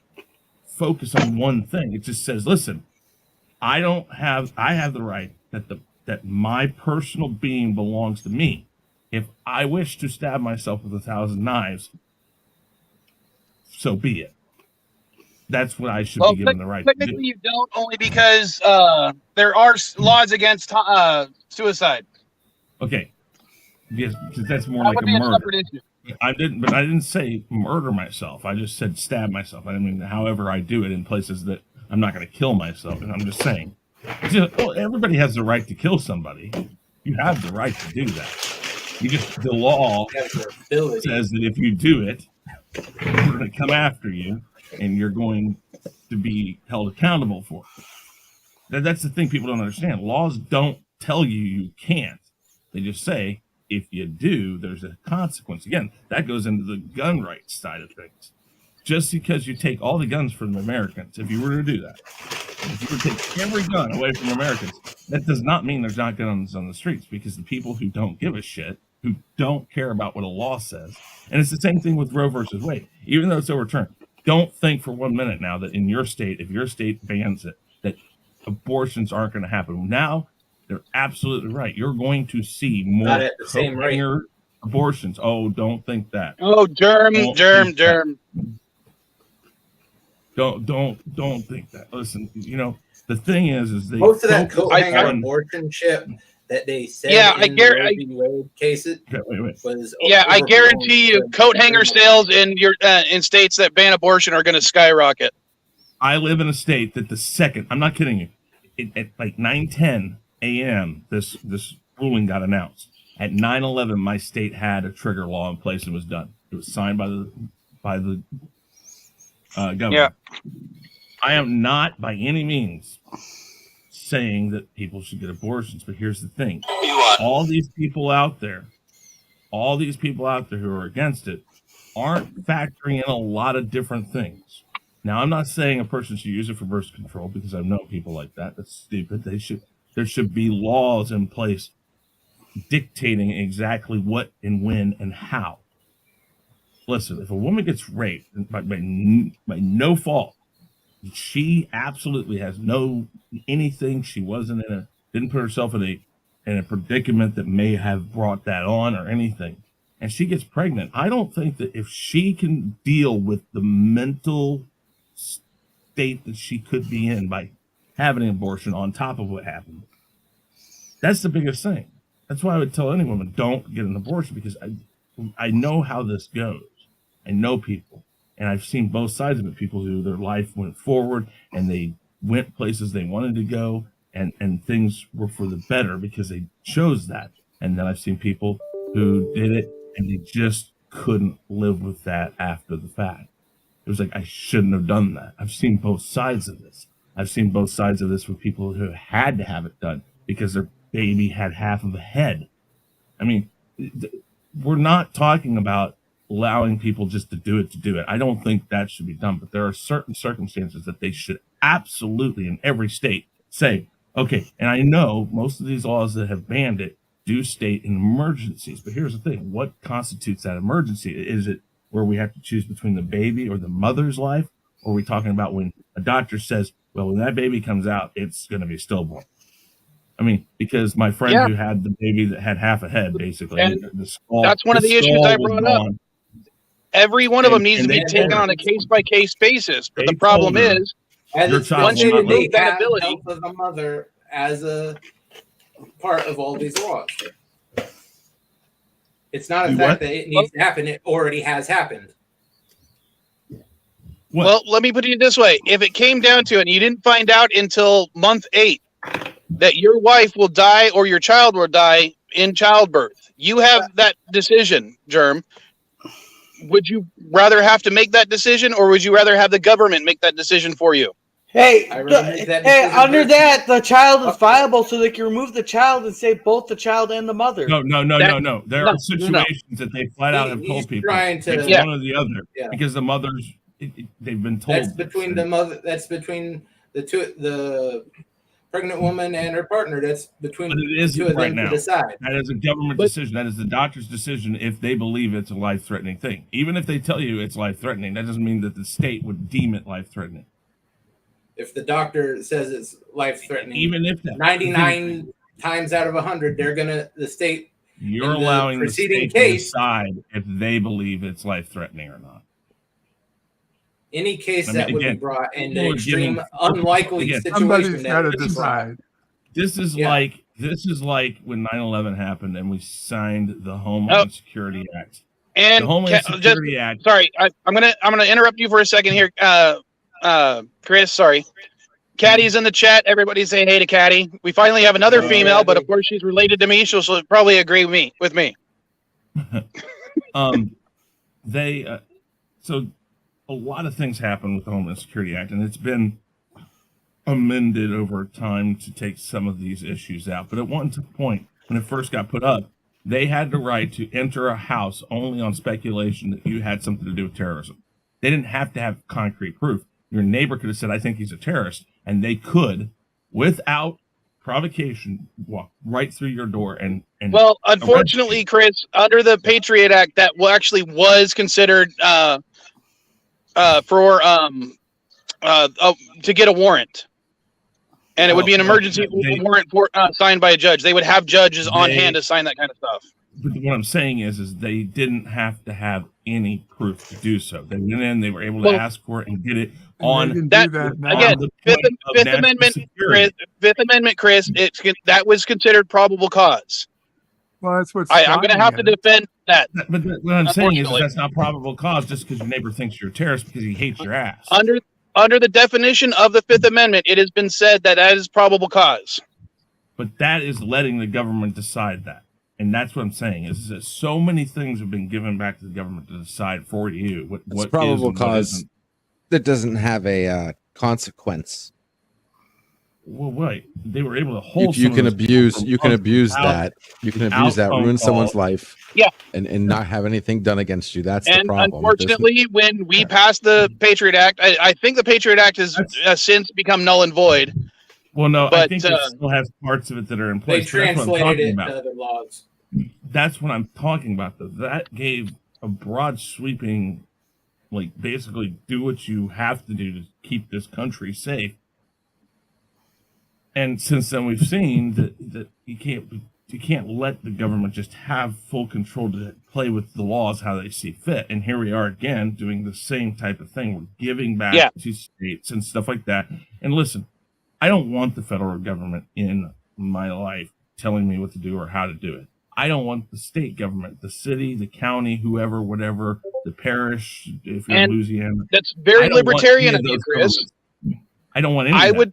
focus on one thing. It just says, listen, I have the right that my personal being belongs to me. If I wish to stab myself with 1,000 knives, so be it. That's what I should be given the right to do.
Technically, you don't, only because there are laws against suicide.
Okay. Yes, because that's more like a murder. I didn't say murder myself. I just said stab myself. I mean, however I do it in places that I'm not going to kill myself. And I'm just saying, everybody has the right to kill somebody. You have the right to do that. The law says that if you do it, we're going to come after you and you're going to be held accountable for it. That's the thing people don't understand. Laws don't tell you can't. They just say, if you do, there's a consequence. Again, that goes into the gun rights side of things. Just because you take all the guns from Americans, if you were to do that, if you were to take every gun away from Americans, that does not mean there's not guns on the streets, because the people who don't give a shit, who don't care about what a law says, and it's the same thing with Roe versus Wade, even though it's overturned. Don't think for 1 minute now that in your state, if your state bans it, that abortions aren't going to happen. Now, they're absolutely right. You're going to see more
Not at the same rate.
abortions. Oh, don't think that.
Oh, germ.
Don't think that. Listen, the thing is they
most of that coat hanger
on
abortion shit that they said
in
the Roe v. Wade cases was
I guarantee you, coat hanger sales in in states that ban abortion are going to skyrocket.
I live in a state that the second, I'm not kidding you, at like 9:10 a.m. this ruling got announced. At 9:11, my state had a trigger law in place and was done. It was signed by the governor.
Yeah.
I am not by any means saying that people should get abortions, but here's the thing: all these people out there who are against it aren't factoring in a lot of different things. Now, I'm not saying a person should use it for birth control, because I know people like that. That's stupid. There should be laws in place dictating exactly what and when and how. Listen, if a woman gets raped by no fault, she absolutely has anything. She didn't put herself in a predicament that may have brought that on or anything, and she gets pregnant. I don't think that if she can deal with the mental state that she could be in by having an abortion on top of what happened, that's the biggest thing. That's why I would tell any woman, don't get an abortion, because I know how this goes. I know people, and I've seen both sides of it. People who their life went forward and they went places they wanted to go, and things were for the better because they chose that. And then I've seen people who did it and they just couldn't live with that after the fact. It was like, I shouldn't have done that. I've seen both sides of this. I've seen both sides of this with people who had to have it done because their baby had half of a head. I mean, we're not talking about allowing people just to do it. I don't think that should be done, but there are certain circumstances that they should absolutely, in every state, say, okay, and I know most of these laws that have banned it do state in emergencies, but here's the thing. What constitutes that emergency? Is it where we have to choose between the baby or the mother's life? Or are we talking about when a doctor says, well, when that baby comes out, it's going to be stillborn? I mean, because my friend who had the baby that had half a head, basically,
and
the skull,
that's one of the issues I brought up. Every one of them needs to be taken on a case-by-case basis. But the problem is, once you remove that ability,
health of the mother as a part of all these laws. It's not a fact that it needs to happen. It already has happened.
What?
Well, let me put it this way. If it came down to it and you didn't find out until month 8 that your wife will die or your child will die in childbirth, you have that decision, Germ. Would you rather have to make that decision, or would you rather have the government make that decision for you?
Hey, under that, the child is viable, so they can remove the child and save both the child and the mother.
No. There are situations that they flat out have told people it's one or the other because the mothers they've been told.
That's between the mother. That's between the pregnant woman and her partner. That's between the two of them to decide.
That is a government decision. That is the doctor's decision if they believe it's a life-threatening thing. Even if they tell you it's life-threatening, that doesn't mean that the state would deem it life-threatening.
If the doctor says it's life-threatening,
even if that
99 times out of 100, the state.
You're allowing the state to decide if they believe it's life-threatening or not.
Any case that would be brought in an extreme, unlikely situation,
somebody's got to decide.
This is like when 9/11 happened and we signed the Homeland Security Act.
And
the Homeland Security Act.
Sorry, I'm gonna interrupt you for a second here, Chris. Sorry, Caddy's in the chat. Everybody say hey to Caddy. We finally have another female, but of course she's related to me. She'll probably agree with me. So a lot of things happen with the Homeland Security Act, and it's been
amended over time to take some of these issues out. But at one point, when it first got put up, they had the right to enter a house only on speculation that you had something to do with terrorism. They didn't have to have concrete proof. Your neighbor could have said, I think he's a terrorist, and they could, without provocation, walk right through your door and
well, unfortunately, Chris, under the Patriot Act, that actually was considered to get a warrant, and it would be an emergency warrant signed by a judge. They would have judges on hand to sign that kind of stuff.
But what I'm saying is they didn't have to have any proof to do so. They went in, they were able to ask for it and get it on
that. Again, Fifth Amendment, Chris. That was considered probable cause.
Well, that's what
I'm going to have to defend that.
But what I'm saying is that's not probable cause just because your neighbor thinks you're a terrorist because he hates your ass.
Under the definition of the Fifth Amendment, it has been said that is probable cause.
But that is letting the government decide that. And that's what I'm saying is that so many things have been given back to the government to decide for you. What
probable
is
cause that doesn't have a consequence.
Well, right. They were able to hold.
You can abuse that. You can abuse that, ruin someone's life.
Yeah.
And not have anything done against you. That's the problem.
And unfortunately, when we passed the Patriot Act, I think the Patriot Act has since become null and void.
Well, no, but, I think it still has parts of it that are in place.
They translated it to other laws.
That's what I'm talking about, though. That gave a broad sweeping, like, basically do what you have to do to keep this country safe. And since then, we've seen that you can't let the government just have full control to play with the laws how they see fit. And here we are again doing the same type of thing. We're giving back to states and stuff like that. And listen, I don't want the federal government in my life telling me what to do or how to do it. I don't want the state government, the city, the county, whoever, whatever, the parish, if you're in Louisiana.
That's very libertarian of you, Chris.
I don't want any of that.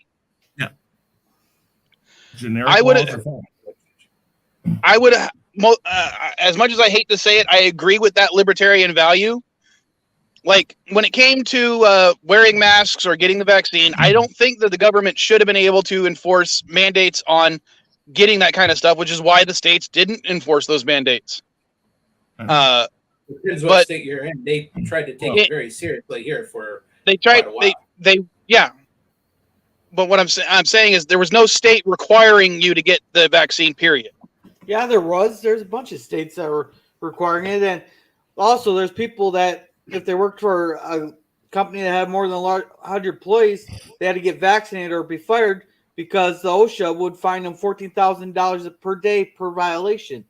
Yeah. Generic
I would, as much as I hate to say it, I agree with that libertarian value. Like, when it came to wearing masks or getting the vaccine, I don't think that the government should have been able to enforce mandates on getting that kind of stuff, which is why the states didn't enforce those mandates.
Depends what state you're in. They tried to take it very seriously here for quite a while.
But what I'm saying is there was no state requiring you to get the vaccine, period.
Yeah, there was. There's a bunch of states that were requiring it. And also there's people that if they worked for a company that had more than 100 employees, they had to get vaccinated or be fired because the OSHA would fine them $14,000 per day per violation.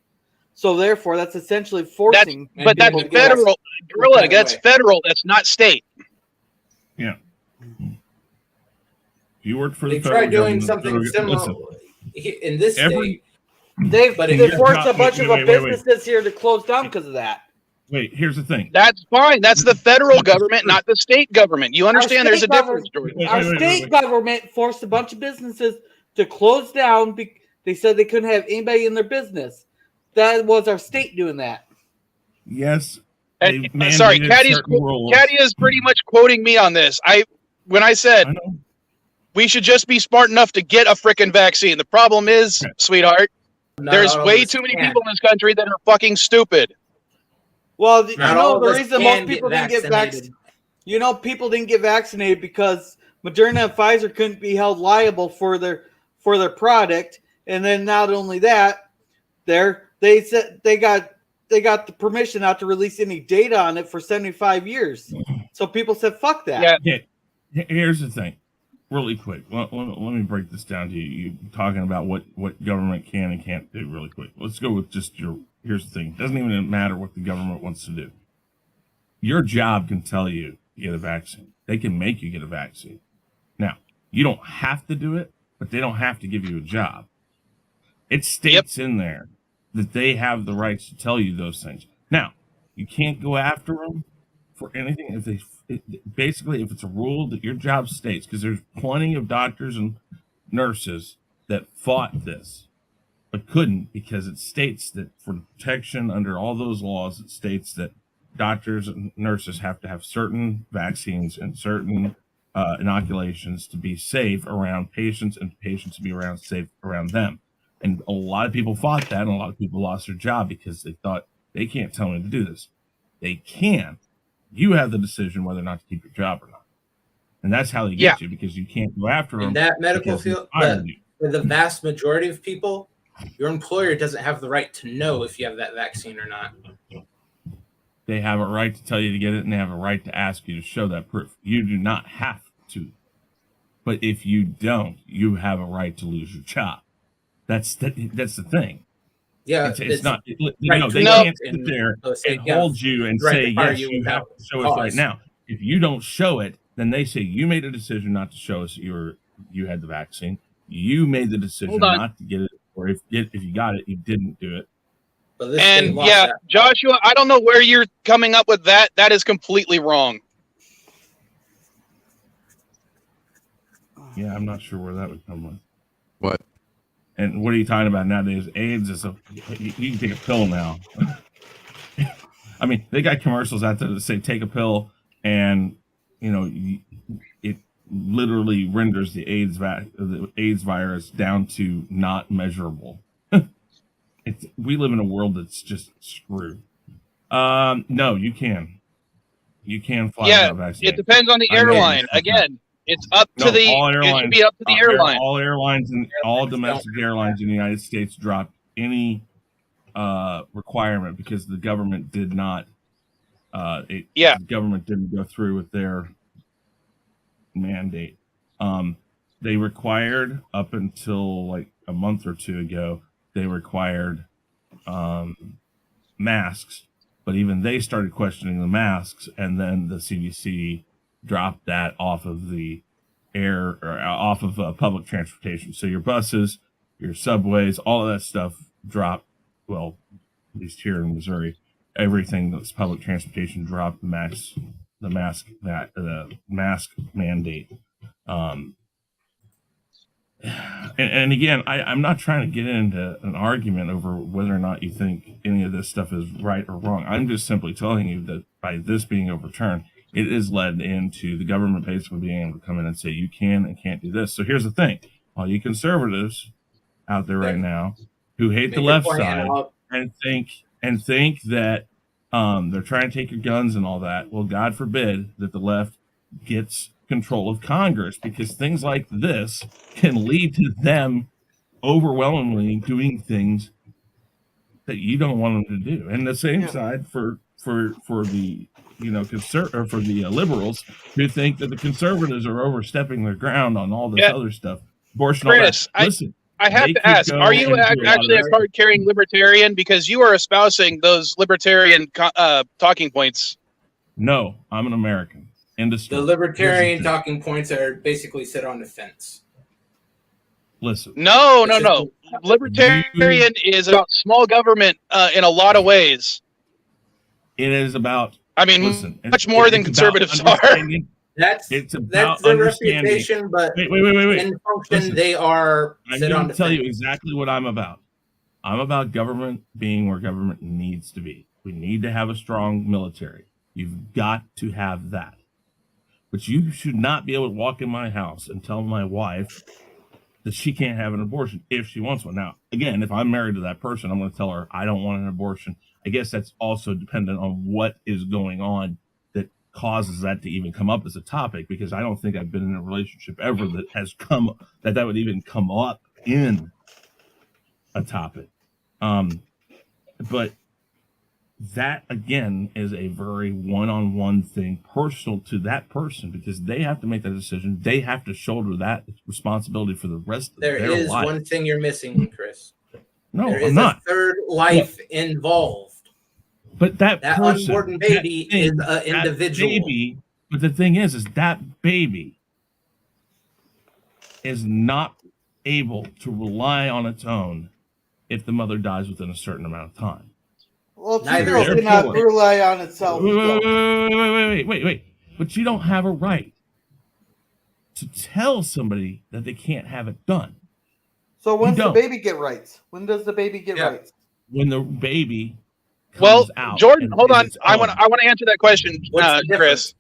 So therefore, that's essentially forcing.
But that's federal, Gorilla. That's federal. That's not state.
Yeah. You work for
they tried doing something similar in this state.
They forced a bunch of businesses here to close down because of that.
Wait, here's the thing.
That's fine. That's the federal government, not the state government. You understand there's a difference, George.
Our state government forced a bunch of businesses to close down. They said they couldn't have anybody in their business. That was our state doing that.
Yes.
Sorry, Caddy is pretty much quoting me on this. When I said we should just be smart enough to get a frickin' vaccine. The problem is, sweetheart, there's way too many people in this country that are fucking stupid.
Well, the reason most people didn't get vaccinated. People didn't get vaccinated because Moderna and Pfizer couldn't be held liable for their product, and then not only that, they said they got the permission not to release any data on it for 75 years. So people said, "Fuck that."
Yeah. Here's the thing, really quick. Let me break this down to you. You talking about what government can and can't do, really quick. Let's go with just your. Here's the thing. It doesn't even matter what the government wants to do. Your job can tell you to get a vaccine. They can make you get a vaccine. Now, you don't have to do it, but they don't have to give you a job. It states in there that they have the rights to tell you those things. Now, you can't go after them for anything if it's a rule that your job states, because there's plenty of doctors and nurses that fought this. But couldn't, because it states that for protection under all those laws, it states that doctors and nurses have to have certain vaccines and certain inoculations to be safe around patients and patients to be safe around them. And a lot of people fought that, and a lot of people lost their job because they thought, they can't tell me to do this. They can. You have the decision whether or not to keep your job or not. And that's how they get you, because you can't go after them.
In that medical field, for the vast majority of people, your employer doesn't have the right to know if you have that vaccine or not.
They have a right to tell you to get it, and they have a right to ask you to show that proof. You do not have to. But if you don't, you have a right to lose your job. That's the thing.
Yeah,
it's not. They
can't
sit there and hold you and say, yes, you have to show us right now. If you don't show it, then they say you made a decision not to show us you had the vaccine. You made the decision not to get it, or if you got it, you didn't do it.
And Joshua, I don't know where you're coming up with that. That is completely wrong.
Yeah, I'm not sure where that would come from.
What?
And what are you talking about nowadays? AIDS is you can take a pill now. I mean, they got commercials out there that say take a pill, and it literally renders the AIDS virus down to not measurable. We live in a world that's just screwed. No, you can fly without vaccine.
It depends on the airline. Again, it's up to it should be up to the airline.
All airlines and all domestic airlines in the United States dropped any requirement because the government did not. The government didn't go through with their mandate. They required, up until like a month or two ago, they required masks, but even they started questioning the masks, and then the CDC dropped that off of the air or off of public transportation. So your buses, your subways, all of that stuff dropped. Well, at least here in Missouri, everything that's public transportation dropped the mask mandate. And again, I'm not trying to get into an argument over whether or not you think any of this stuff is right or wrong. I'm just simply telling you that by this being overturned, it is led into the government basically being able to come in and say you can and can't do this. So here's the thing. All you conservatives out there right now who hate the left side and think that they're trying to take your guns and all that, well, God forbid that the left gets control of Congress, because things like this can lead to them overwhelmingly doing things that you don't want them to do. And the same side for the for the liberals who think that the conservatives are overstepping their ground on all this other stuff. Abortion,
Chris,
all that. Listen,
I have to ask, are you actually a card-carrying libertarian? Because you are espousing those libertarian talking points.
No, I'm an American.
The libertarian talking points are basically sit on the fence.
Listen.
No. Libertarian is about small government in a lot of ways.
It is about.
I mean, much more than conservatives are.
That's their reputation, but
wait.
In function,
Listen,
they are.
I'm going to tell you exactly what I'm about. I'm about government being where government needs to be. We need to have a strong military. You've got to have that. But you should not be able to walk in my house and tell my wife that she can't have an abortion if she wants one. Now, again, if I'm married to that person, I'm going to tell her I don't want an abortion. I guess that's also dependent on what is going on that causes that to even come up as a topic, because I don't think I've been in a relationship ever that has that would even come up in a topic. But that, again, is a very one-on-one thing, personal to that person, because they have to make that decision. They have to shoulder that responsibility for the rest of their life.
There is one thing you're missing, Chris.
No,
there is a third life involved.
But that person,
unborn baby is an individual.
But the thing is that baby is not able to rely on its own if the mother dies within a certain amount of time.
Well, females cannot rely on itself.
Wait. But you don't have a right to tell somebody that they can't have it done.
So when does the baby get rights? When does the baby get rights?
When the baby comes out.
Jordan, hold on. I want to answer that question, Chris.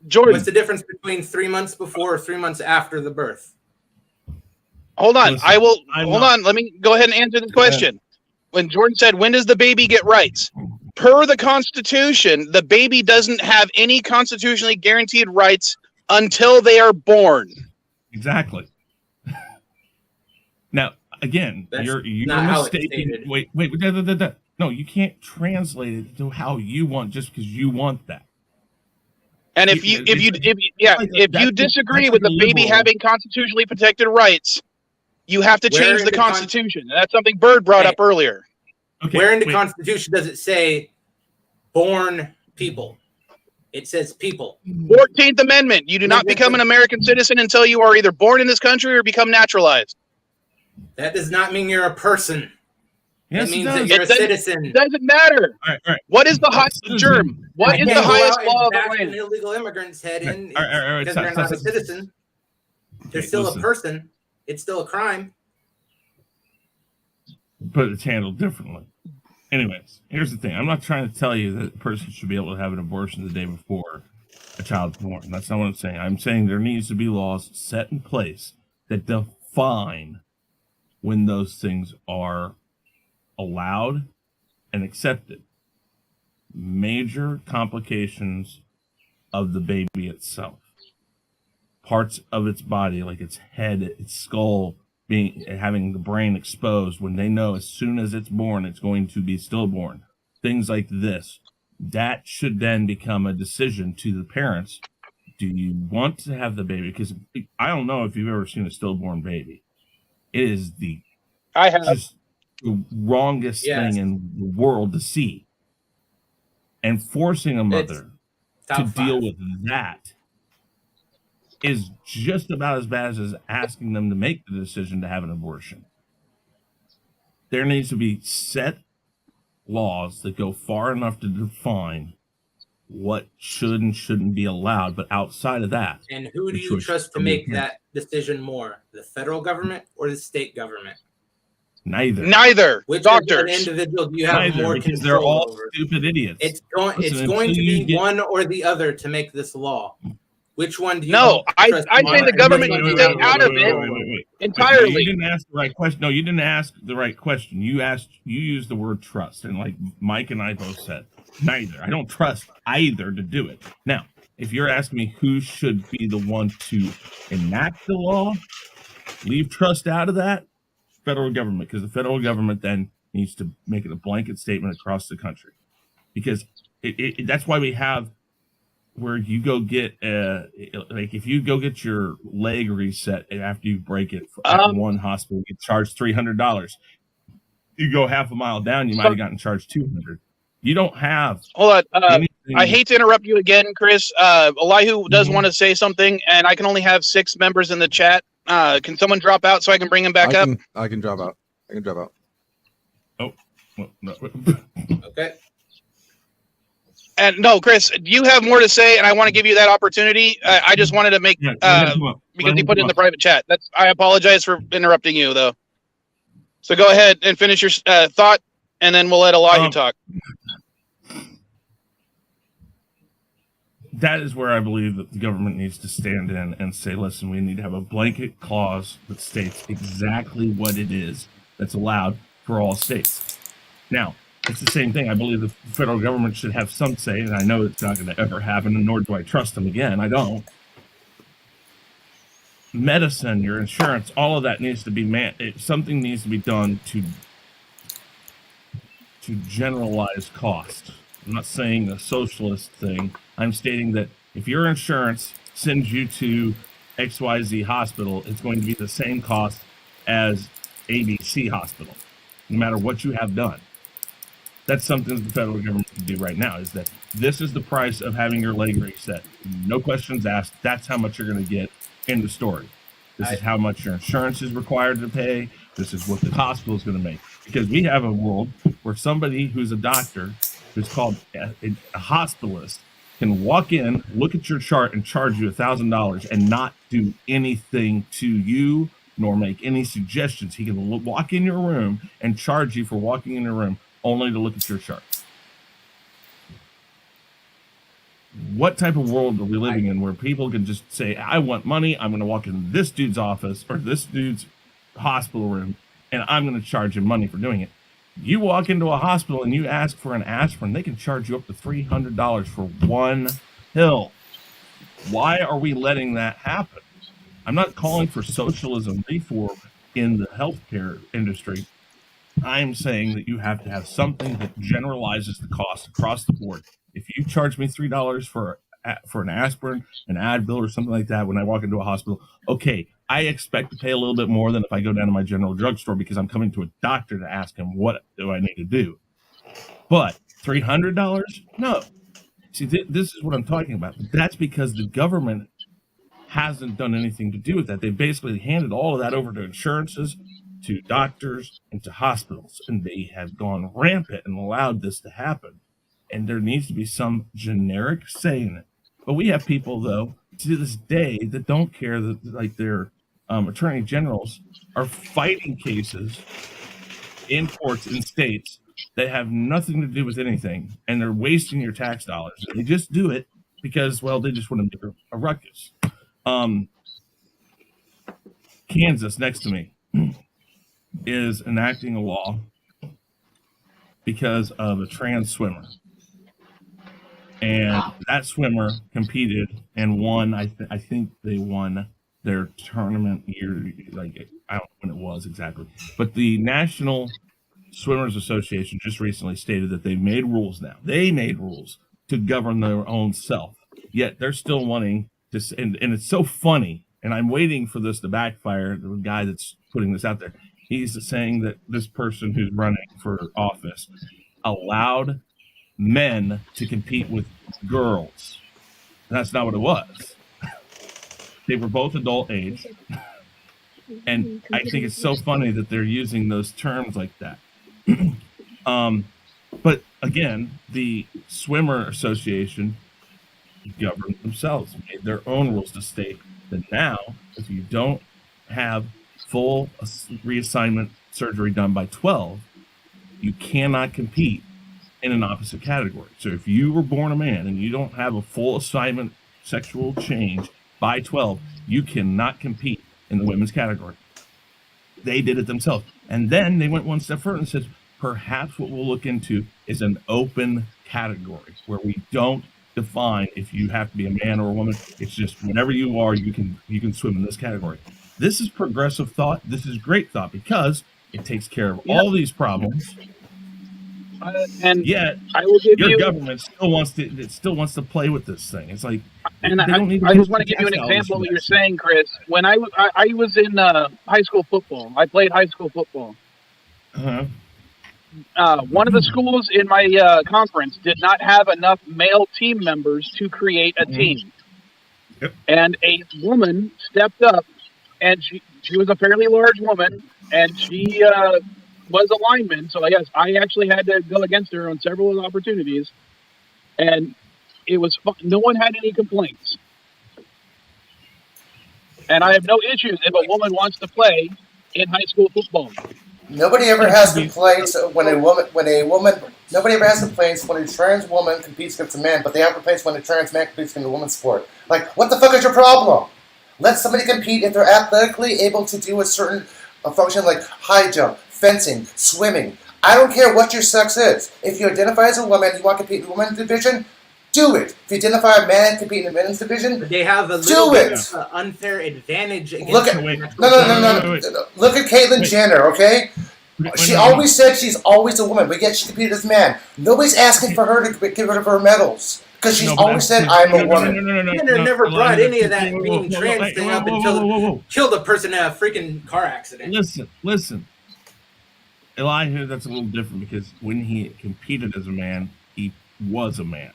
Jordan,
What's the difference between 3 months before or 3 months after the birth?
hold on.
Listen,
Hold on. Let me go ahead and answer this question. When Jordan said, when does the baby get rights? Per the Constitution, the baby doesn't have any constitutionally guaranteed rights until they are born.
Exactly. Now, again,
That's
you're
not how it's
mistaken.
stated.
Wait. No, you can't translate it to how you want just because you want that.
And if you disagree with the baby having constitutionally protected rights, you have to change the Constitution. That's something Bird brought up earlier.
Okay,
Where in the Constitution does it say born people? It says people.
14th Amendment. You do not become an American citizen until you are either born in this country or become naturalized.
That does not mean you're a person.
Yes,
it means
it
that
does.
you're a citizen.
It doesn't matter.
All right.
What is the highest germ? What is the highest law of the
An
land?
illegal immigrant's head in
All right,
because they're not a citizen. They're still a person. It's still a crime.
But it's handled differently. Anyways, here's the thing. I'm not trying to tell you that a person should be able to have an abortion the day before a child's born. That's not what I'm saying. I'm saying there needs to be laws set in place that define when those things are allowed and accepted. Major complications of the baby itself. Parts of its body, like its head, its skull, having the brain exposed when they know as soon as it's born, it's going to be stillborn. Things like this. That should then become a decision to the parents. Do you want to have the baby? Because I don't know if you've ever seen a stillborn baby. It is just the wrongest thing in the world to see. And forcing a mother to deal with that is just about as bad as asking them to make the decision to have an abortion. There needs to be set laws that go far enough to define what should and shouldn't be allowed, but outside of that.
And who do you trust to make that decision more? The federal government or the state government?
Neither.
Which
doctors.
An individual do you have more
because
control
they're all
over?
stupid idiots.
It's going to be one or the other to make this law. Which one do you?
No, I say the government can stay out of it entirely.
You didn't ask the right question. No, you didn't ask the right question. You used the word trust, and like Mike and I both said, neither. I don't trust either to do it. Now, if you're asking me who should be the one to enact the law, leave trust out of that, federal government, because the federal government then needs to make it a blanket statement across the country, because that's why we have where you go get like if you go get your leg reset after you break it at one hospital, you get charged $300. You go half a mile down, you might have gotten charged $200. You don't have.
Hold on. I hate to interrupt you again, Chris. Elihu does want to say something, and I can only have 6 members in the chat. Can someone drop out so I can bring him back up?
I can drop out.
Oh, well, no.
Okay.
And no, Chris, you have more to say, and I want to give you that opportunity. I just wanted to make because he put it in the private chat. I apologize for interrupting you, though. So go ahead and finish your thought, and then we'll let Elihu talk.
That is where I believe that the government needs to stand in and say, listen, we need to have a blanket clause that states exactly what it is that's allowed for all states. Now, it's the same thing. I believe the federal government should have some say, and I know it's not going to ever happen, and nor do I trust them again. I don't. Medicine, your insurance, all of that needs to be something needs to be done to generalize cost. I'm not saying a socialist thing. I'm stating that if your insurance sends you to XYZ hospital, it's going to be the same cost as ABC hospital, no matter what you have done. That's something that the federal government can do right now, is that this is the price of having your leg reset. No questions asked. That's how much you're going to get in the story. This is how much your insurance is required to pay. This is what the hospital is going to make. Because we have a world where somebody who's a doctor, who's called a hospitalist, can walk in, look at your chart, and charge you $1,000 and not do anything to you, nor make any suggestions. He can walk in your room and charge you for walking in your room only to look at your chart. what type of world are we living in where people can just say, I want money, I'm going to walk into this dude's office or this dude's hospital room, and I'm going to charge him money for doing it. You walk into a hospital and you ask for an aspirin, they can charge you up to $300 for one pill. Why are we letting that happen? I'm not calling for socialism reform in the healthcare industry. I'm saying that you have to have something that generalizes the cost across the board. If you charge me $3 for an aspirin, an Advil, or something like that when I walk into a hospital, okay, I expect to pay a little bit more than if I go down to my general drugstore because I'm coming to a doctor to ask him what do I need to do. But $300? No. See, this is what I'm talking about. That's because the government hasn't done anything to do with that. They basically handed all of that over to insurances, to doctors, and to hospitals, and they have gone rampant and allowed this to happen. And there needs to be some generic say in it. But we have people, though, to this day that don't care that, like, their attorney generals are fighting cases in courts in states that have nothing to do with anything, and they're wasting your tax dollars. They just do it because, well, they just want to make a ruckus. Kansas, next to me, is enacting a law because of a trans swimmer. And that swimmer competed and won. I think they won their tournament year. Like, I don't know when it was exactly. But the National Swimmers Association just recently stated that they made rules now. They made rules to govern their own self. Yet they're still wanting to, and it's so funny. And I'm waiting for this to backfire. The guy that's putting this out there, he's saying that this person who's running for office allowed men to compete with girls. And that's not what it was. They were both adult age. And I think it's so funny that they're using those terms like that. But again, the Swimmer Association governed themselves, made their own rules to state that now, if you don't have full reassignment surgery done by 12, you cannot compete in an opposite category. So if you were born a man and you don't have a full assignment sexual change by 12, you cannot compete in the women's category. They did it themselves. And then they went one step further and said, perhaps what we'll look into is an open category where we don't define if you have to be a man or a woman. It's just whatever you are, you can swim in this category. This is progressive thought. This is great thought because it takes care of all these problems. And yet,
I will give
your government still wants to play with this thing. It's like,
and I just want to give you an example of what you're saying, Chris. When I was in high school football, I played high school football.
Uh-huh.
One of the schools in my conference did not have enough male team members to create a team.
Yep.
And a woman stepped up, and she was a fairly large woman, and she was a lineman. So yes, I actually had to go against her on several opportunities, and it was fun. No one had any complaints. And I have no issues if a woman wants to play in high school football.
Nobody ever has complaints when a woman. Nobody ever has complaints when a trans woman competes against a man, but they have complaints when a trans man competes in a woman's sport. Like, what the fuck is your problem? Let somebody compete if they're athletically able to do a certain function like high jump, fencing, swimming. I don't care what your sex is. If you identify as a woman, you want to compete in the women's division, do it. If you identify a man and compete in the men's division,
they have a little bit of unfair advantage against
Look at no. Look at Caitlyn Jenner, okay? She always said she's always a woman, but yet she competed as a man. Nobody's asking for her to get rid of her medals because she's always said, "I'm a woman."
Jenner never brought any of that being trans thing up until killed a person in a freaking car accident.
Listen. Elijah, that's a little different because when he competed as a man, he was a man.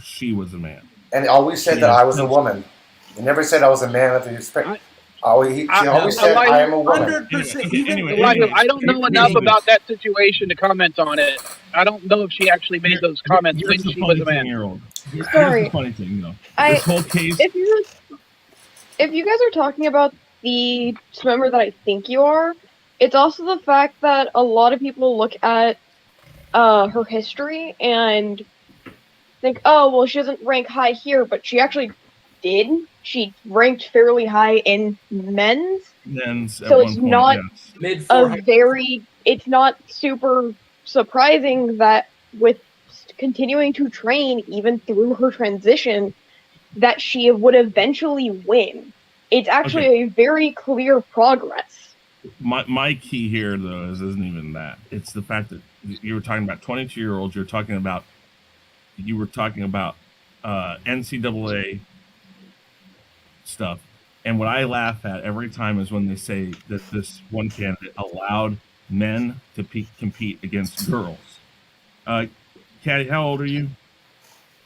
She was a man.
And he always said that I was a woman. He never said I was a man at the respect. She always said I am a woman.
Anyway,
I don't know enough about that situation to comment on it. I don't know if she actually made those comments when she was a man.
Sorry.
Here's the funny thing, though. This whole case.
If you guys are talking about the swimmer that I think you are, it's also the fact that a lot of people look at her history and think, oh, well, she doesn't rank high here, but she actually did. She ranked fairly high in men's.
Men's
so it's not
Mid
it's not super surprising that with continuing to train even through her transition, that she would eventually win. It's actually a very clear progress.
My key here, though, isn't even that. It's the fact that you were talking about 22-year-olds. You were talking about NCAA stuff. And what I laugh at every time is when they say that this one candidate allowed men to compete against girls. Caddy, how old are you?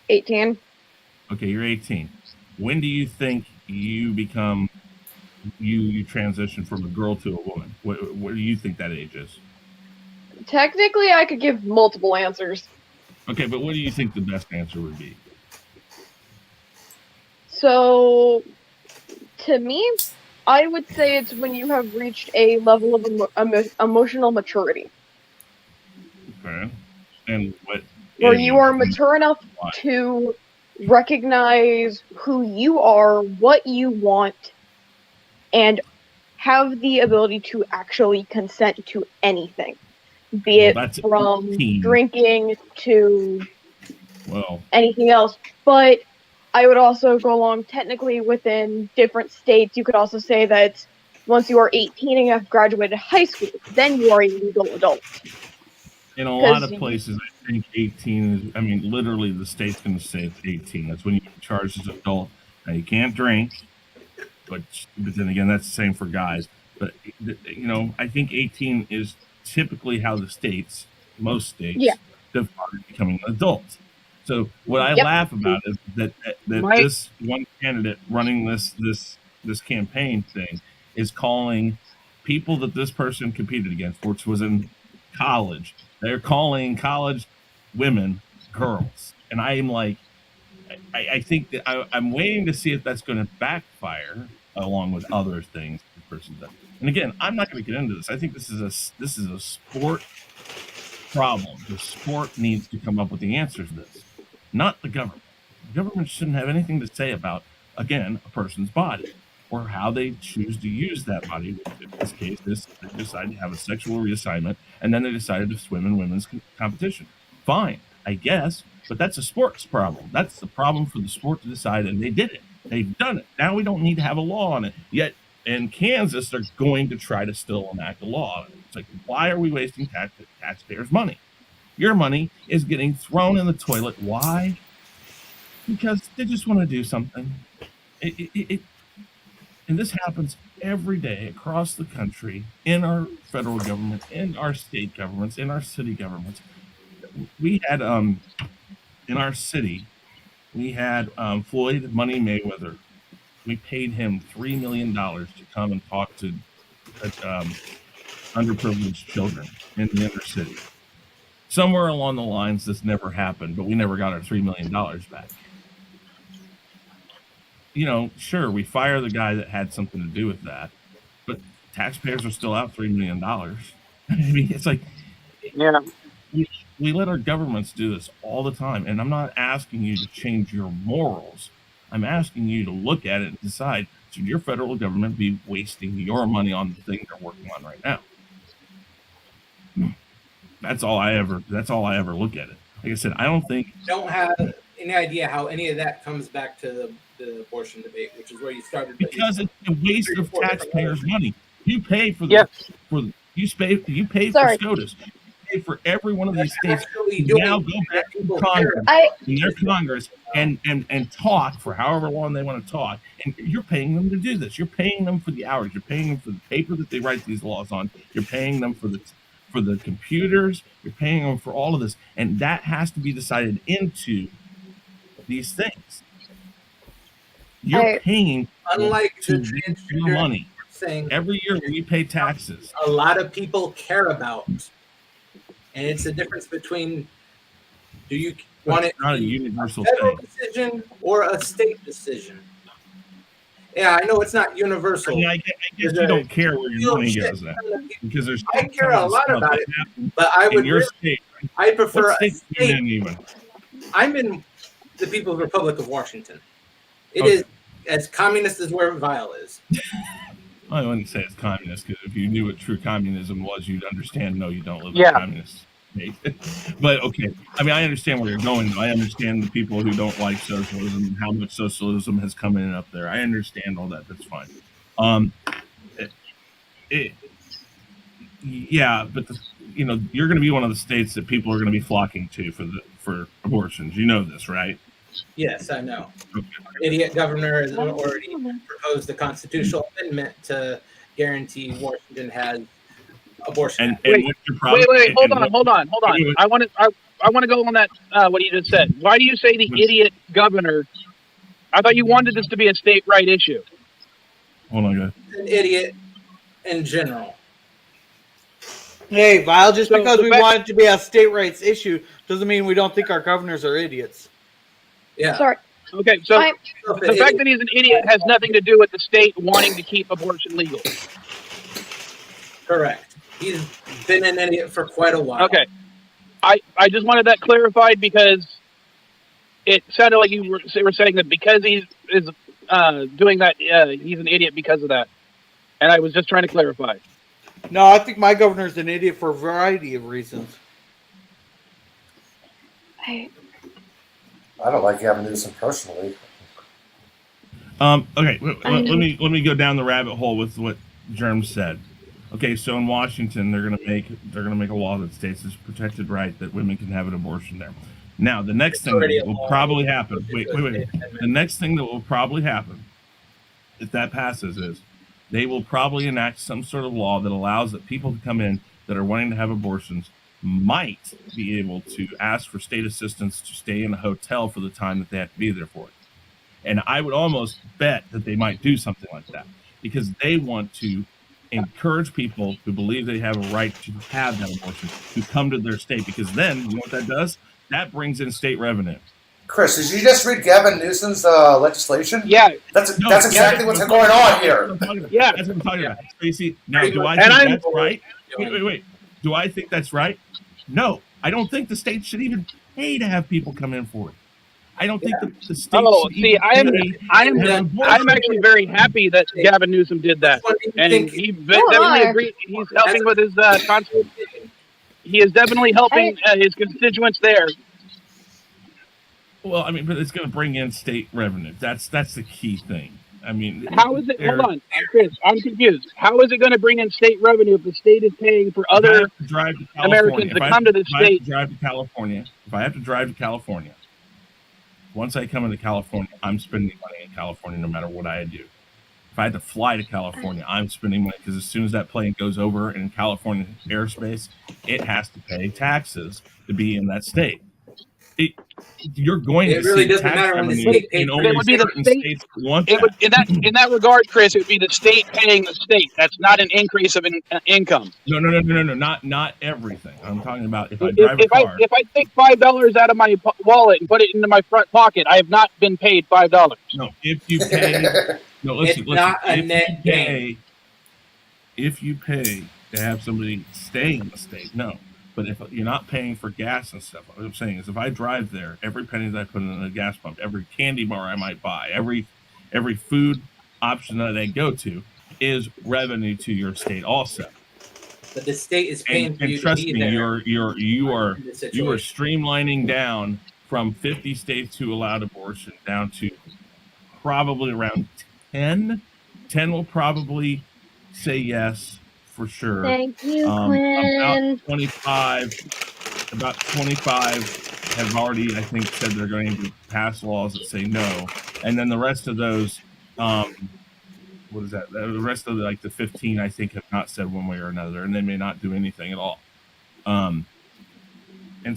18.
Okay, you're 18. When do you think you become you transition from a girl to a woman? What do you think that age is?
Technically, I could give multiple answers.
Okay, but what do you think the best answer would be?
So, to me, I would say it's when you have reached a level of emotional maturity.
Okay. And what?
Where you are mature enough to recognize who you are, what you want, and have the ability to actually consent to anything. Be it from
18.
drinking to anything else. But I would also go along technically within different states. You could also say that once you are 18 and you have graduated high school, then you are a legal adult.
In a lot of places, I think 18 is, I mean, literally the state's going to say it's 18. That's when you get charged as an adult. Now, you can't drink, but then again, that's the same for guys. But, you know, I think 18 is typically how the states, most states, define becoming an adult. So what I laugh about is that this one candidate running this campaign thing is calling people that this person competed against, which was in college, they're calling college women girls. And I'm like, I think that I'm waiting to see if that's going to backfire along with other things the person does. And again, I'm not going to get into this. I think this is a sport problem. The sport needs to come up with the answers to this, not the government. The government shouldn't have anything to say about, again, a person's body or how they choose to use that body. In this case, they decided to have a sexual reassignment, and then they decided to swim in women's competition. Fine, I guess, but that's a sports problem. That's the problem for the sport to decide, and they did it. They've done it. Now we don't need to have a law on it. Yet in Kansas, they're going to try to still enact a law on it. It's like, why are we wasting taxpayers' money? Your money is getting thrown in the toilet. Why? Because they just want to do something. And this happens every day across the country, in our federal government, in our state governments, in our city governments. We had, in our city, we had Floyd Money Mayweather. We paid him $3 million to come and talk to underprivileged children in the inner city. Somewhere along the lines, this never happened, but we never got our $3 million back. You know, sure, we fire the guy that had something to do with that, but taxpayers are still out $3 million. I mean, it's like, we let our governments do this all the time. And I'm not asking you to change your morals. I'm asking you to look at it and decide, should your federal government be wasting your money on the thing they're working on right now? That's all I ever look at it. Like I said, I don't
have any idea how any of that comes back to the abortion debate, which is where you started.
Because it's a waste of taxpayers' money. You pay for the you pay for SCOTUS. You pay for every one of these states to now go back to their Congress and talk for however long they want to talk. And you're paying them to do this. You're paying them for the hours. You're paying them for the paper that they write these laws on. You're paying them for the computers. You're paying them for all of this, and that has to be decided into these things. You're paying,
unlike the
your money.
Saying
every year we pay taxes.
A lot of people care about, and it's the difference between do you want it
not a universal
federal
thing.
decision or a state decision. Yeah, I know it's not universal.
I mean, I guess you don't care where your money goes at, because there's.
I care a lot about it, but I would.
Your state,
I prefer a
state
state.
even?
I'm in the People's Republic of Washington. It
Okay.
is as communist as where Vile is.
I wouldn't say it's communist, because if you knew what true communism was, you'd understand. No, you don't live
Yeah.
in communist state. But okay, I mean, I understand where you're going. I understand the people who don't like socialism and how much socialism has come in up there. I understand all that. That's fine. Yeah, but you're going to be one of the states that people are going to be flocking to for abortions. You know this, right?
Yes, I know. Idiot governor has already proposed a constitutional amendment to guarantee Washington has abortion.
Wait, hold on.
Wait.
I want to go on that. What he just said. Why do you say the idiot governor? I thought you wanted this to be a state right issue.
Hold on, guys.
An idiot in general.
Hey, Vile, just
So
because
the
we
fact-
want it to be a state rights issue doesn't mean we don't think our governors are idiots.
Yeah.
Sorry.
Okay, so the fact that he's an idiot has nothing to do with the state wanting to keep abortion legal.
Correct. He's been an idiot for quite a while.
Okay. I just wanted that clarified because it sounded like you were saying that because he is doing that, he's an idiot because of that. And I was just trying to clarify.
No, I think my governor's an idiot for a variety of reasons.
I don't like Gavin Newsom personally.
Okay, let me go down the rabbit hole with what Germ said. Okay, so in Washington, they're gonna make a law that states it's a protected right that women can have an abortion there. Now, the next thing that will probably happen. Wait. The next thing that will probably happen, if that passes, is they will probably enact some sort of law that allows that people to come in that are wanting to have abortions might be able to ask for state assistance to stay in a hotel for the time that they have to be there for it. And I would almost bet that they might do something like that because they want to encourage people who believe they have a right to have that abortion to come to their state, because then, you know what that does? That brings in state revenue.
Chris, did you just read Gavin Newsom's legislation?
Yeah.
That's exactly what's going on here.
Yeah.
That's what I'm talking about. Stacey, now, do I think that's right? Wait. Do I think that's right? No. I don't think the state should even pay to have people come in for it. I don't think the state should
see, I'm actually very happy that Gavin Newsom did that. And he definitely agreed. He's helping with his he is definitely helping his constituents there.
Well, I mean, but it's going to bring in state revenue. That's the key thing. I mean,
how is it? Hold on, Chris. I'm confused. How is it going to bring in state revenue if the state is paying for other Americans to come to the state?
If I have to drive to California, once I come into California, I'm spending money in California no matter what I do. If I had to fly to California, I'm spending money because as soon as that plane goes over in California airspace, it has to pay taxes to be in that state. You're going to
really
see
doesn't
tax
matter when the
revenue
state
in
pays.
only
It would be the
certain
state.
states that want
It would,
that.
in that regard, Chris, it would be the state paying the state. That's not an increase of income.
No, not everything. I'm talking about if I drive a car.
If I take $5 out of my wallet and put it into my front pocket, I have not been paid $5.
No, if you pay. No, listen.
not a net gain.
If you pay to have somebody stay in the state, no. But if you're not paying for gas and stuff, what I'm saying is if I drive there, every penny that I put in a gas pump, every candy bar I might buy, every food option that I go to is revenue to your state also.
But the state is paying for
And
you
trust
to be
me,
there.
you are
in this situation.
streamlining down from 50 states who allowed abortion down to probably around 10. 10 will probably say yes for sure.
Thank you,
About
Quinn.
25 have already, I think, said they're going to pass laws that say no, and then the rest of those, what is that? The rest of the 15, I think, have not said one way or another, and they may not do anything at all. And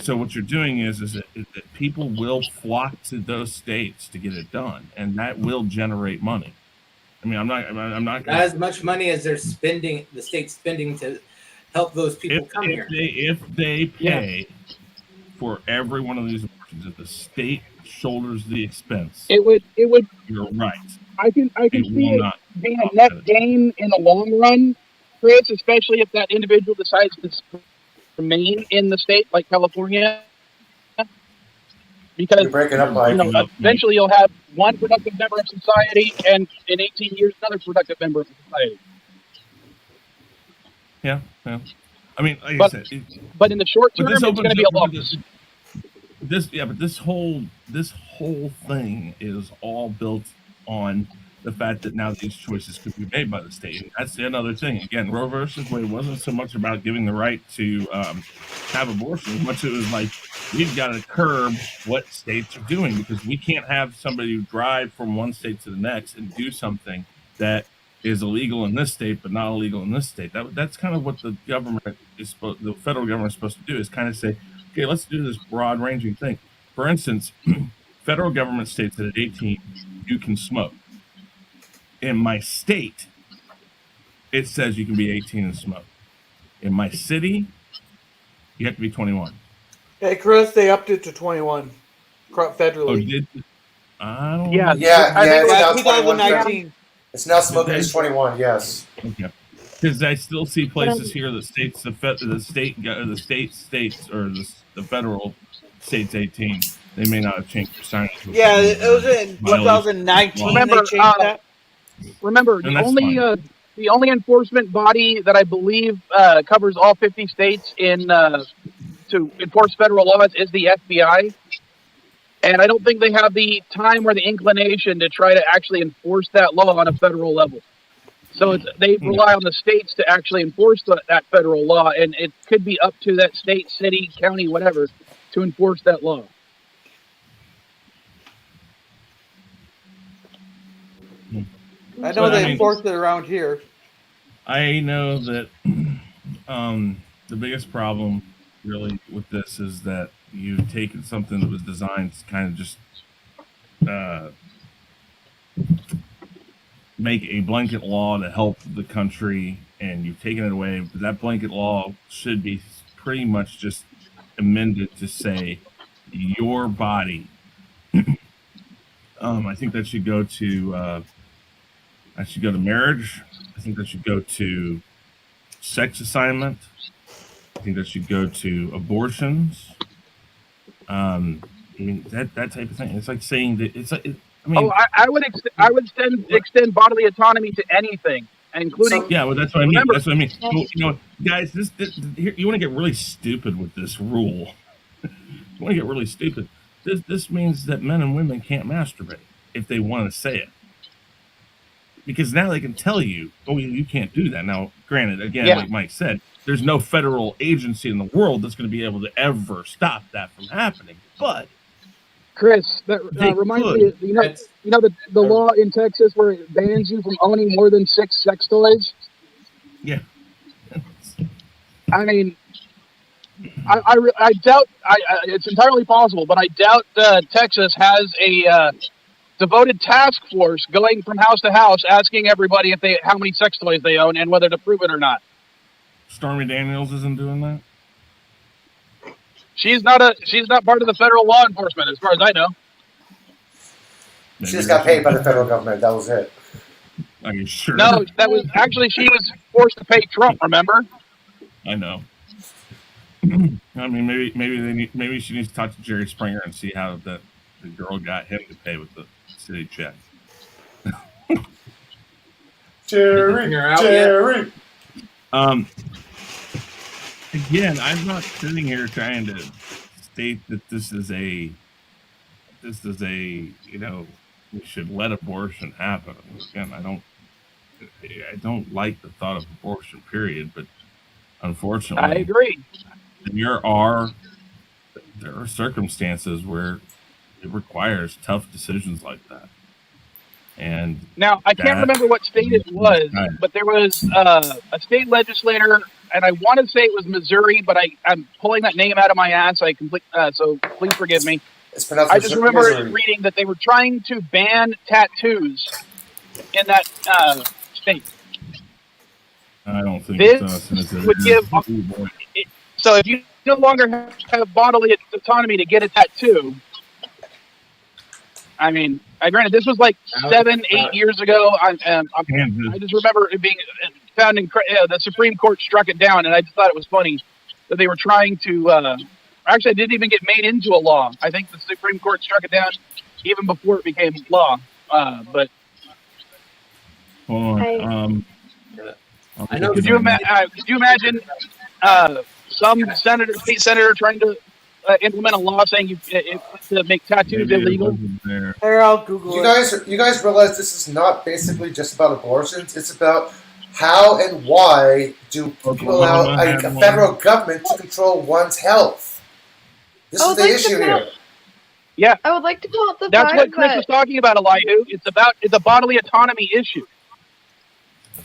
so what you're doing is that people will flock to those states to get it done, and that will generate money. I mean, I'm not
Not as much money as they're spending, the state's spending to help those people come here.
If they pay for every one of these abortions, if the state shoulders the expense,
It would.
you're right.
I can
It
see
will
it
not.
being a net gain in the long run, Chris, especially if that individual decides to remain in the state like California. because
You're breaking up, Mike.
eventually you'll have one productive member of society, and in 18 years, another productive member of society.
Yeah. I mean, like
But-
I said,
But in the short term,
but
it's
this
going to be a loss.
This whole thing is all built on the fact that now these choices could be made by the state. And that's another thing. Again, Roe versus Wade wasn't so much about giving the right to have abortion as much as it was like, we've got to curb what states are doing, because we can't have somebody drive from one state to the next and do something that is illegal in this state but not illegal in this state. That's kind of what the federal government is supposed to do, is kind of say, okay, let's do this broad ranging thing. For instance, federal government states that at 18 you can smoke. In my state, it says you can be 18 and smoke. In my city, you have to be 21.
Hey, Chris, they upped it to 21 federally.
Oh, did I don't
Yeah.
know.
Yeah,
I think
it's now
2019.
It's now smoking is 21. Yes.
Okay. Because I still see places here that states the federal states 18. They may not have changed their signage.
Yeah, it was in 2019.
Remember,
they changed that.
Remember,
And that's
the only enforcement body that I believe covers all 50 states in to enforce federal laws is the FBI. And I don't think they have the time or the inclination to try to actually enforce that law on a federal level. So they rely on the states to actually enforce that federal law, and it could be up to that state, city, county, whatever, to enforce that law.
I know they enforced it around here.
I know that the biggest problem really with this is that you've taken something that was designed to kind of just make a blanket law to help the country, and you've taken it away. But that blanket law should be pretty much just amended to say your body. I think that should go to marriage. I think that should go to sex assignment. I think that should go to abortions. I mean that type of thing. It's like saying that it's like.
I would extend bodily autonomy to anything, including.
Yeah, well, that's what I mean.
Remember,
That's what I mean. Well, you know, guys, this here, you want to get really stupid with this rule. You want to get really stupid. This means that men and women can't masturbate if they want to say it, because now they can tell you, oh, you can't do that. Now, granted, again, like Mike said, there's no federal agency in the world that's going to be able to ever stop that from happening. But
Chris, that reminds me, you know the law in Texas where it bans you from owning more than 6 sex toys?
Yeah.
I mean, I doubt, it's entirely possible, but I doubt Texas has a devoted task force going from house to house asking everybody how many sex toys they own and whether to prove it or not.
Stormy Daniels isn't doing that?
She's not part of the federal law enforcement, as far as I know.
She just got paid by the federal government. That was it.
Are you sure?
No, that was actually she was forced to pay Trump. Remember?
I know. I mean, maybe she needs to talk to Jerry Springer and see how the girl got him to pay with the city check.
Jerry.
Again, I'm not sitting here trying to state that this is a we should let abortion happen. Again, I don't like the thought of abortion, period, but unfortunately
I agree.
There are circumstances where it requires tough decisions like that. And
now I can't remember what state it was, but there was a state legislator, and I want to say it was Missouri, but I'm pulling that name out of my ass. So please forgive me. I just remember reading that they were trying to ban tattoos in that state.
I don't think
this would give. So if you no longer have bodily autonomy to get a tattoo, I mean, granted, this was like 7-8 years ago. I just remember it being found in the Supreme Court struck it down, and I just thought it was funny that they were trying to Actually, it didn't even get made into a law. I think the Supreme Court struck it down even before it became law. But
Hold on.
I know.
could you imagine some state senator trying to implement a law saying to make tattoos illegal?
Here, I'll Google it.
You guys realize this is not basically just about abortions. It's about how and why do people allow a federal government to control one's health? This is the issue here.
Yeah,
I would like to call it the
that's
fact
what Chris
that,
was talking about, Elihu. It's a bodily autonomy issue.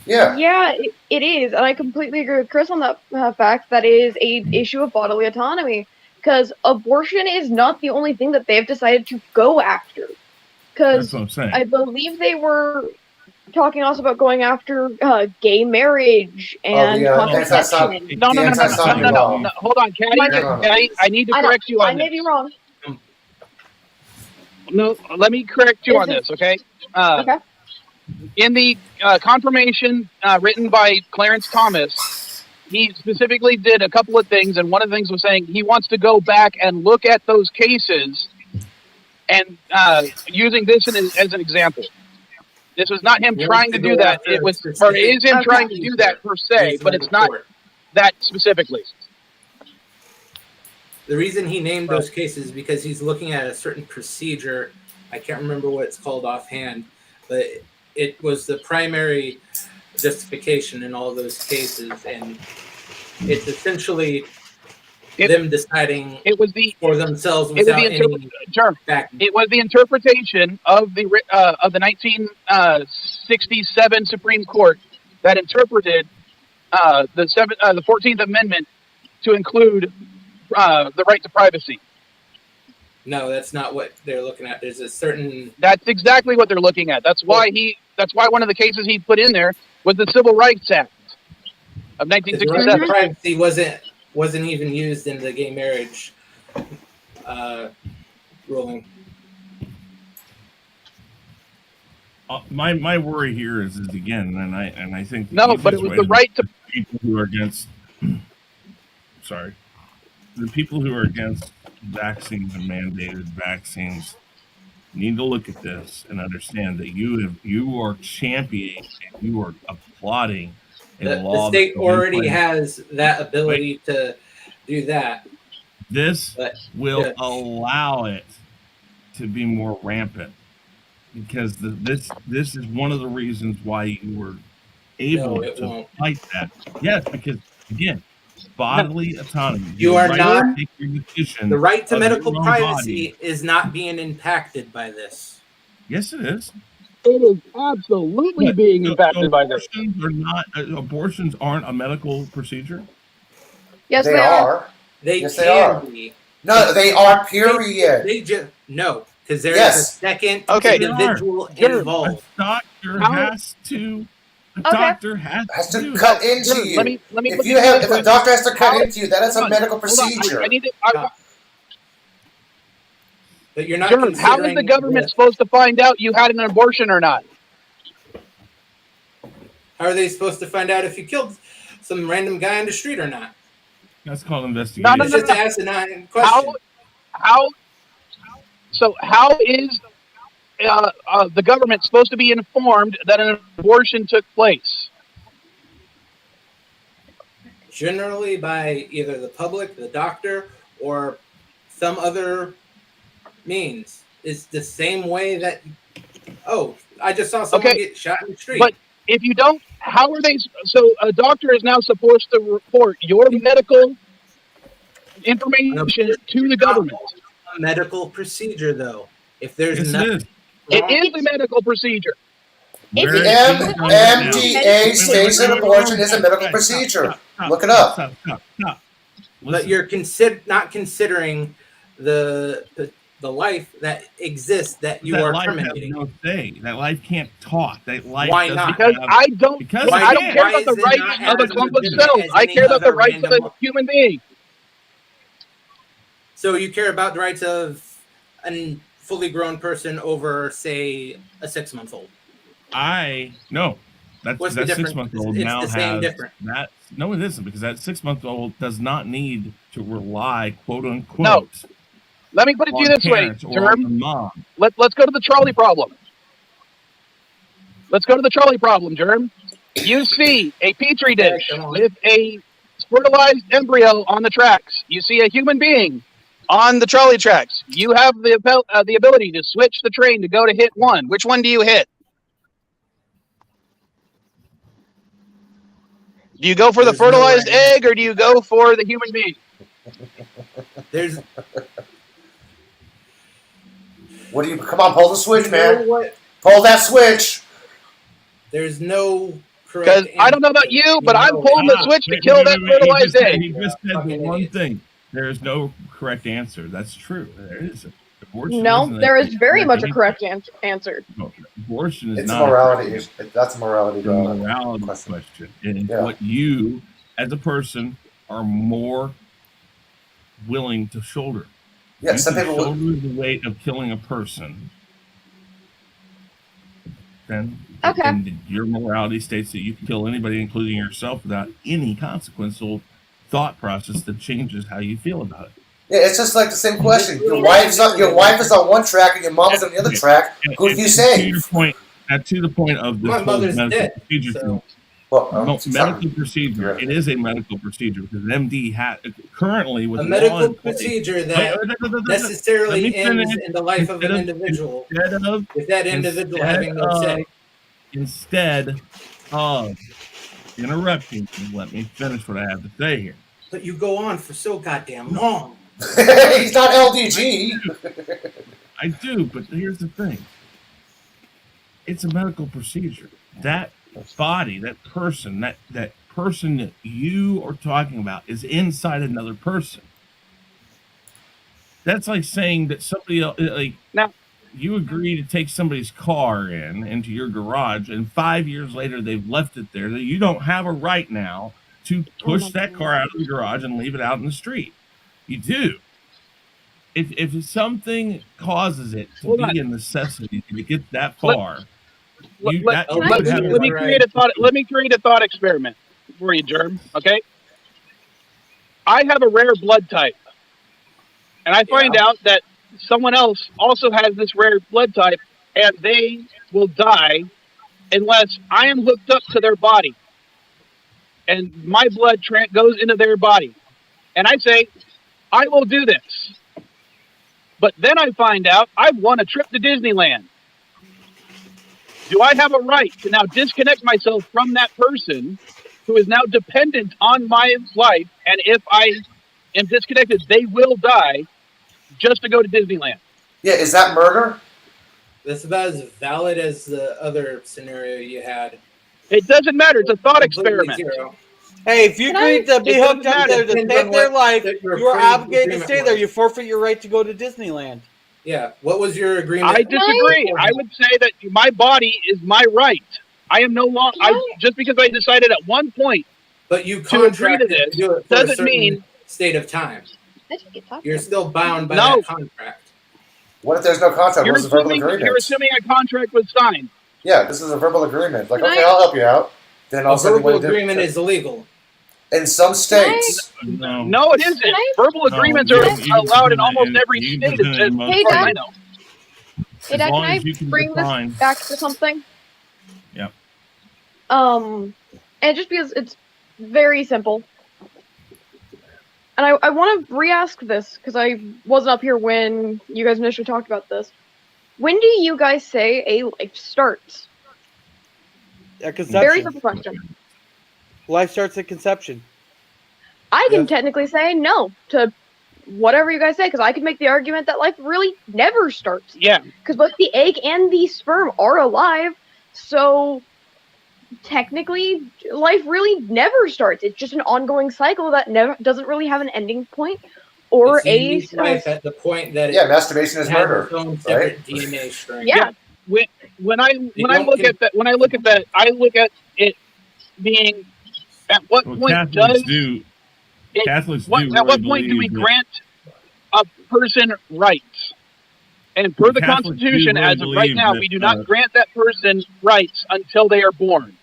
Yeah.
Yeah, it is, and I completely agree with Chris on that fact. That is a issue of bodily autonomy, because abortion is not the only thing that they've decided to go after. Because
That's what I'm saying.
I believe they were talking also about going after gay marriage and contraception.
No. Hold on, Caddy. I need to correct you on
I may be wrong.
No, let me correct you on this, okay?
Okay.
In the confirmation written by Clarence Thomas, he specifically did a couple of things, and one of the things was saying he wants to go back and look at those cases and using this as an example. This was not him trying to do that. It is him trying to do that per se, but it's not that specifically.
The reason he named those cases is because he's looking at a certain procedure. I can't remember what it's called offhand, but it was the primary justification in all those cases, and it's essentially them deciding for themselves without any backing.
It was the interpretation of the 1967 Supreme Court that interpreted the 14th Amendment to include the right to privacy.
No, that's not what they're looking at. There's a certain.
That's exactly what they're looking at. That's why one of the cases he put in there was the Civil Rights Act of 1967.
Privacy wasn't even used in the gay marriage ruling.
My worry here is again, and I think
but it was the right to
people who are against. Sorry, the people who are against vaccines and mandated vaccines need to look at this and understand that you are championing and you are applauding a law.
The state already has that ability to do that.
This will allow it to be more rampant because this is one of the reasons why you were able to fight that. Yes, because again, bodily autonomy.
You are not.
The
right to medical privacy is not being impacted by this.
Yes, it is.
It is absolutely being impacted by this.
Abortions aren't a medical procedure.
Yes,
they are.
They
yes,
can
they are.
be.
No, they are. Period.
They just no, because there is a second individual involved.
A doctor has to. A doctor has to
cut into you. If a doctor has to cut into you, that is a medical procedure.
But you're not.
How is the government supposed to find out you had an abortion or not?
How are they supposed to find out if you killed some random guy on the street or not?
That's called investigation.
No. It's just an asinine question.
How is the government supposed to be informed that an abortion took place?
Generally by either the public, the doctor, or some other means. It's the same way that, I just saw someone get shot in the street.
But if you don't, how are they? So a doctor is now supposed to report your medical information to the government.
A medical procedure, though. If there's
nothing. It is a medical procedure.
The MDA states that abortion is a medical procedure. Look it up.
But you're not considering the life that exists that you are terminating.
No say. That life can't talk. That life.
Why not?
Because I don't care about the rights of a clump of cells. I care about the rights of a human being.
So you care about the rights of a fully grown person over, say, a 6-month-old?
No.
What's the
that
difference?
6-month-old
It's
now
the same
has
difference.
that. No, it isn't, because that 6-month-old does not need to rely, quote unquote.
No. Let me put it to you
on
this way,
parents or on the
Germ.
mom.
Let's go to the trolley problem. Let's go to the trolley problem, Germ. You see a petri dish with a fertilized embryo on the tracks. You see a human being on the trolley tracks. You have the ability to switch the train to go to hit one. Which one do you hit? Do you go for the fertilized egg or do you go for the human being?
There's.
What do you? Come on, pull the switch,
You know
man.
what?
Pull that switch.
There's no correct.
Because I don't know about you, but I'm pulling the switch to kill that fertilized egg.
He just said the one thing. There is no correct answer. That's true. There is. Abortion
No,
isn't
there is very much a
anything.
correct answer.
No, abortion is
It's
not
a morality issue. That's a morality.
It's a morality question. And what you, as a person, are more willing to shoulder.
Yeah,
you
some
can
people
shoulder the weight of killing a person. Then your morality states that you can kill anybody, including yourself, without any consequential thought process that changes how you feel about it.
Yeah, it's just like the same question. Your wife is on one track and your mom is on the other track. Who do you save?
To the point of this
My
whole
mother's
medical
dead,
procedure
so-
thing.
Well,
medical procedure. It is a medical procedure because an MD currently with
A
law
medical
in place-
procedure that
Let
necessarily
me finish.
ends in the life of an individual. With that individual having no say.
Instead of interrupting me, let me finish what I have to say here.
But you go on for so goddamn long.
He's not LDG.
I do, but here's the thing. It's a medical procedure. That body, that person that you are talking about is inside another person. That's like saying that somebody else, like
now,
you agree to take somebody's car into your garage, and 5 years later they've left it there. That you don't have a right now to push that car out of the garage and leave it out in the street. You do. If something causes it to be a necessity to get that far,
let me create a thought experiment for you, Germ. Okay. I have a rare blood type, and I find out that someone else also has this rare blood type, and they will die unless I am hooked up to their body, and my blood goes into their body, and I say, I will do this. But then I find out I've won a trip to Disneyland. Do I have a right to now disconnect myself from that person who is now dependent on my life? And if I am disconnected, they will die just to go to Disneyland.
Yeah, is that murder?
That's about as valid as the other scenario you had.
It doesn't matter. It's a thought experiment.
Zero.
Hey, if you agree to be hooked up there to save their life, you are obligated to stay there. You forfeit your right to go to Disneyland.
Yeah. What was your agreement?
I disagree. I would say that my body is my right. I am no longer. Just because I decided at one point,
but you
to agree to this
do it for
doesn't mean
state of time. You're still bound by
No.
that contract.
What if there's no contract?
You're
What's a verbal
assuming,
agreement?
you're assuming a contract was signed.
Yeah, this is a verbal agreement. Like,
Can
okay,
I-
I'll help you out. Then
A
I'll send you
verbal
what to do.
agreement is illegal.
In some states.
No, it isn't. Verbal agreements are allowed in almost every state.
Hey, Dad. Hey, Dad,
long
can I
as you can
bring
define-
this back to something?
Yeah.
And just because it's very simple. And I want to re-ask this, because I wasn't up here when you guys initially talked about this. When do you guys say a life starts?
At conception.
Very simple question.
Life starts at conception.
I can technically say no to whatever you guys say, because I can make the argument that life really never starts.
Yeah.
Because both the egg and the sperm are alive, so technically life really never starts. It's just an ongoing cycle that doesn't really have an ending point or
It's unique life at the point that
Yeah, masturbation is
has
murder,
its own
right?
separate DNA string.
Yeah.
When I look at that, I look at it being at what point
Catholics do. Catholics do.
at what point do we grant a person rights? And per the
Catholics
Constitution,
do
as of right
believe
now,
that,
we do not grant that person rights until they are born.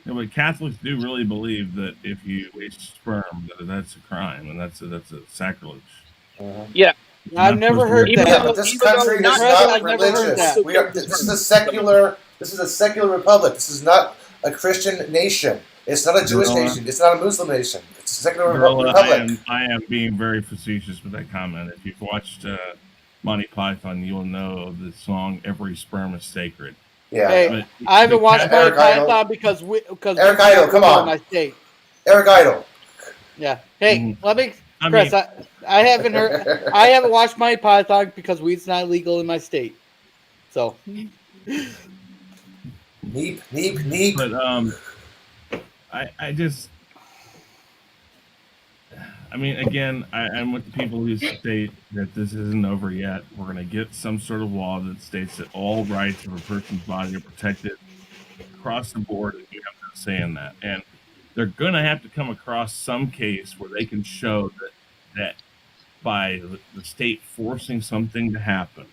Yeah, but Catholics do really believe that if you waste sperm, that's a crime and that's a sacrilege.
Yeah.
I've never heard
Even
that.
Yeah,
though,
but this
even though
country
not
is
Brother,
not
I've never heard
religious.
that.
We are. This is a secular. This is a secular republic. This is not a Christian nation. It's not a Jewish nation. It's not a Muslim nation. It's a secular republic.
I am being very facetious with that comment. If you've watched Monty Python, you'll know the song "Every Sperm is Sacred."
Yeah.
Hey, I haven't watched Monty Python because
Eric Idle, come on.
My state.
Eric Idle.
Yeah. Hey, let me,
I
Chris.
mean-
I haven't heard. I haven't watched Monty Python because weed's not legal in my state. So.
Neep.
But I mean, again, I'm with the people who state that this isn't over yet. We're going to get some sort of law that states that all rights of a person's body are protected across the board, and you have no say in that. And they're going to have to come across some case where they can show that by the state forcing something to happen,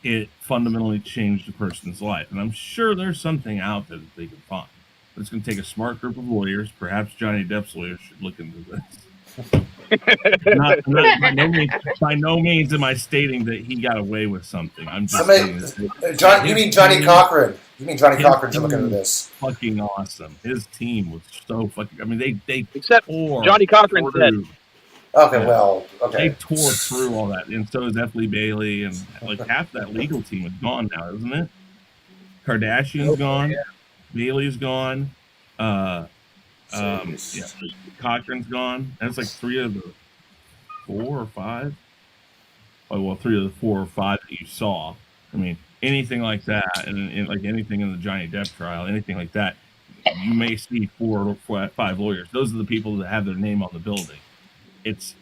it fundamentally changed a person's life. And I'm sure there's something out there that they can find. But it's going to take a smart group of lawyers. Perhaps Johnny Depp's lawyers should look into this. By no means am I stating that he got away with something. I'm just saying
you mean Johnny Cochran? You mean Johnny Cochran to look into this?
Fucking awesome. His team was so fucking. I mean, they
except Johnny Cochran's dead.
Okay, well, okay.
They tore through all that, and so is F. Lee Bailey, and like half that legal team is gone now, isn't it? Kardashian's gone, Bailey's gone, Cochran's gone. That's like 3 of the 4 or 5. Oh well, 3 of the 4 or 5 that you saw. I mean, anything like that, and like anything in the Johnny Depp trial, anything like that, you may see 4 or 5 lawyers. Those are the people that have their name on the building. It's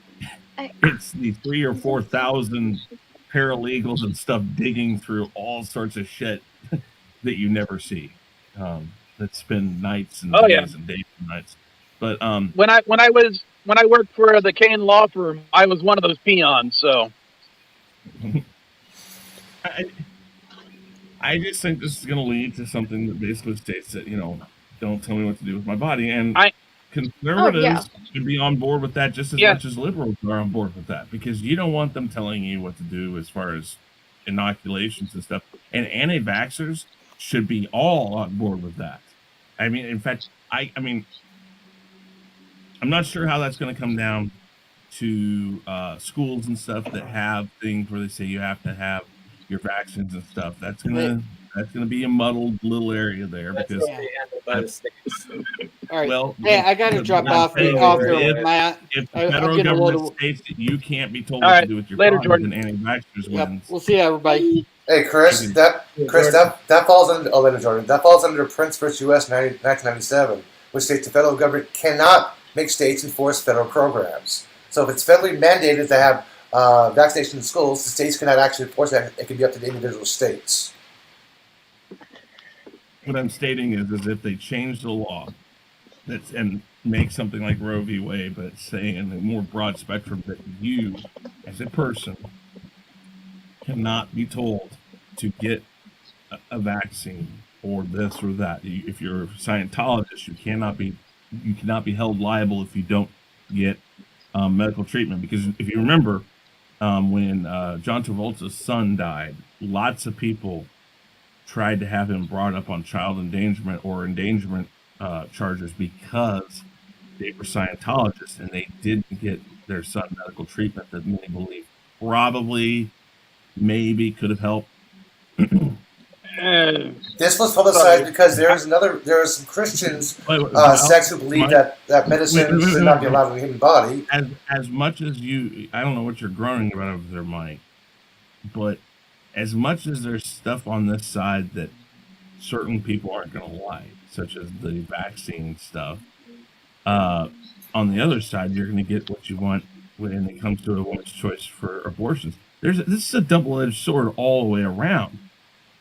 the 3,000 or 4,000 paralegals and stuff digging through all sorts of shit that you never see. That spend nights and days and days and nights. But
when I worked for the Kane law firm, I was one of those peons. So
I just think this is going to lead to something that basically states that, don't tell me what to do with my body. And conservatives should be on board with that just as much as liberals are on board with that, because you don't want them telling you what to do as far as inoculations and stuff. And anti-vaxxers should be all on board with that. I mean, in fact, I mean, I'm not sure how that's going to come down to schools and stuff that have things where they say you have to have your vaccines and stuff. That's gonna be a muddled little area there because.
All right.
Well,
hey, I got to drop off.
If the federal government states that you can't be told what to do with your body, then anti-vaxxers wins.
We'll see everybody.
Hey, Chris, that falls under Jordan. That falls under Prince vs. U.S. 1997, which states the federal government cannot make states enforce federal programs. So if it's federally mandated to have vaccination in schools, the states cannot actually enforce that. It can be up to the individual states.
What I'm stating is if they change the law and make something like Roe v. Wade, but say in a more broad spectrum that you, as a person, cannot be told to get a vaccine or this or that. If you're a Scientologist, you cannot be held liable if you don't get medical treatment. Because if you remember, when John Travolta's son died, lots of people tried to have him brought up on child endangerment or endangerment charges because they were Scientologists and they didn't get their son medical treatment that many believe maybe could have helped.
This was publicized because there are some Christians sects who believe that medicine should not be allowed in the human body.
As much as I don't know what you're groaning about over there, Mike, but as much as there's stuff on this side that certain people aren't going to like, such as the vaccine stuff, on the other side, you're going to get what you want when it comes to a woman's choice for abortions. This is a double-edged sword all the way around.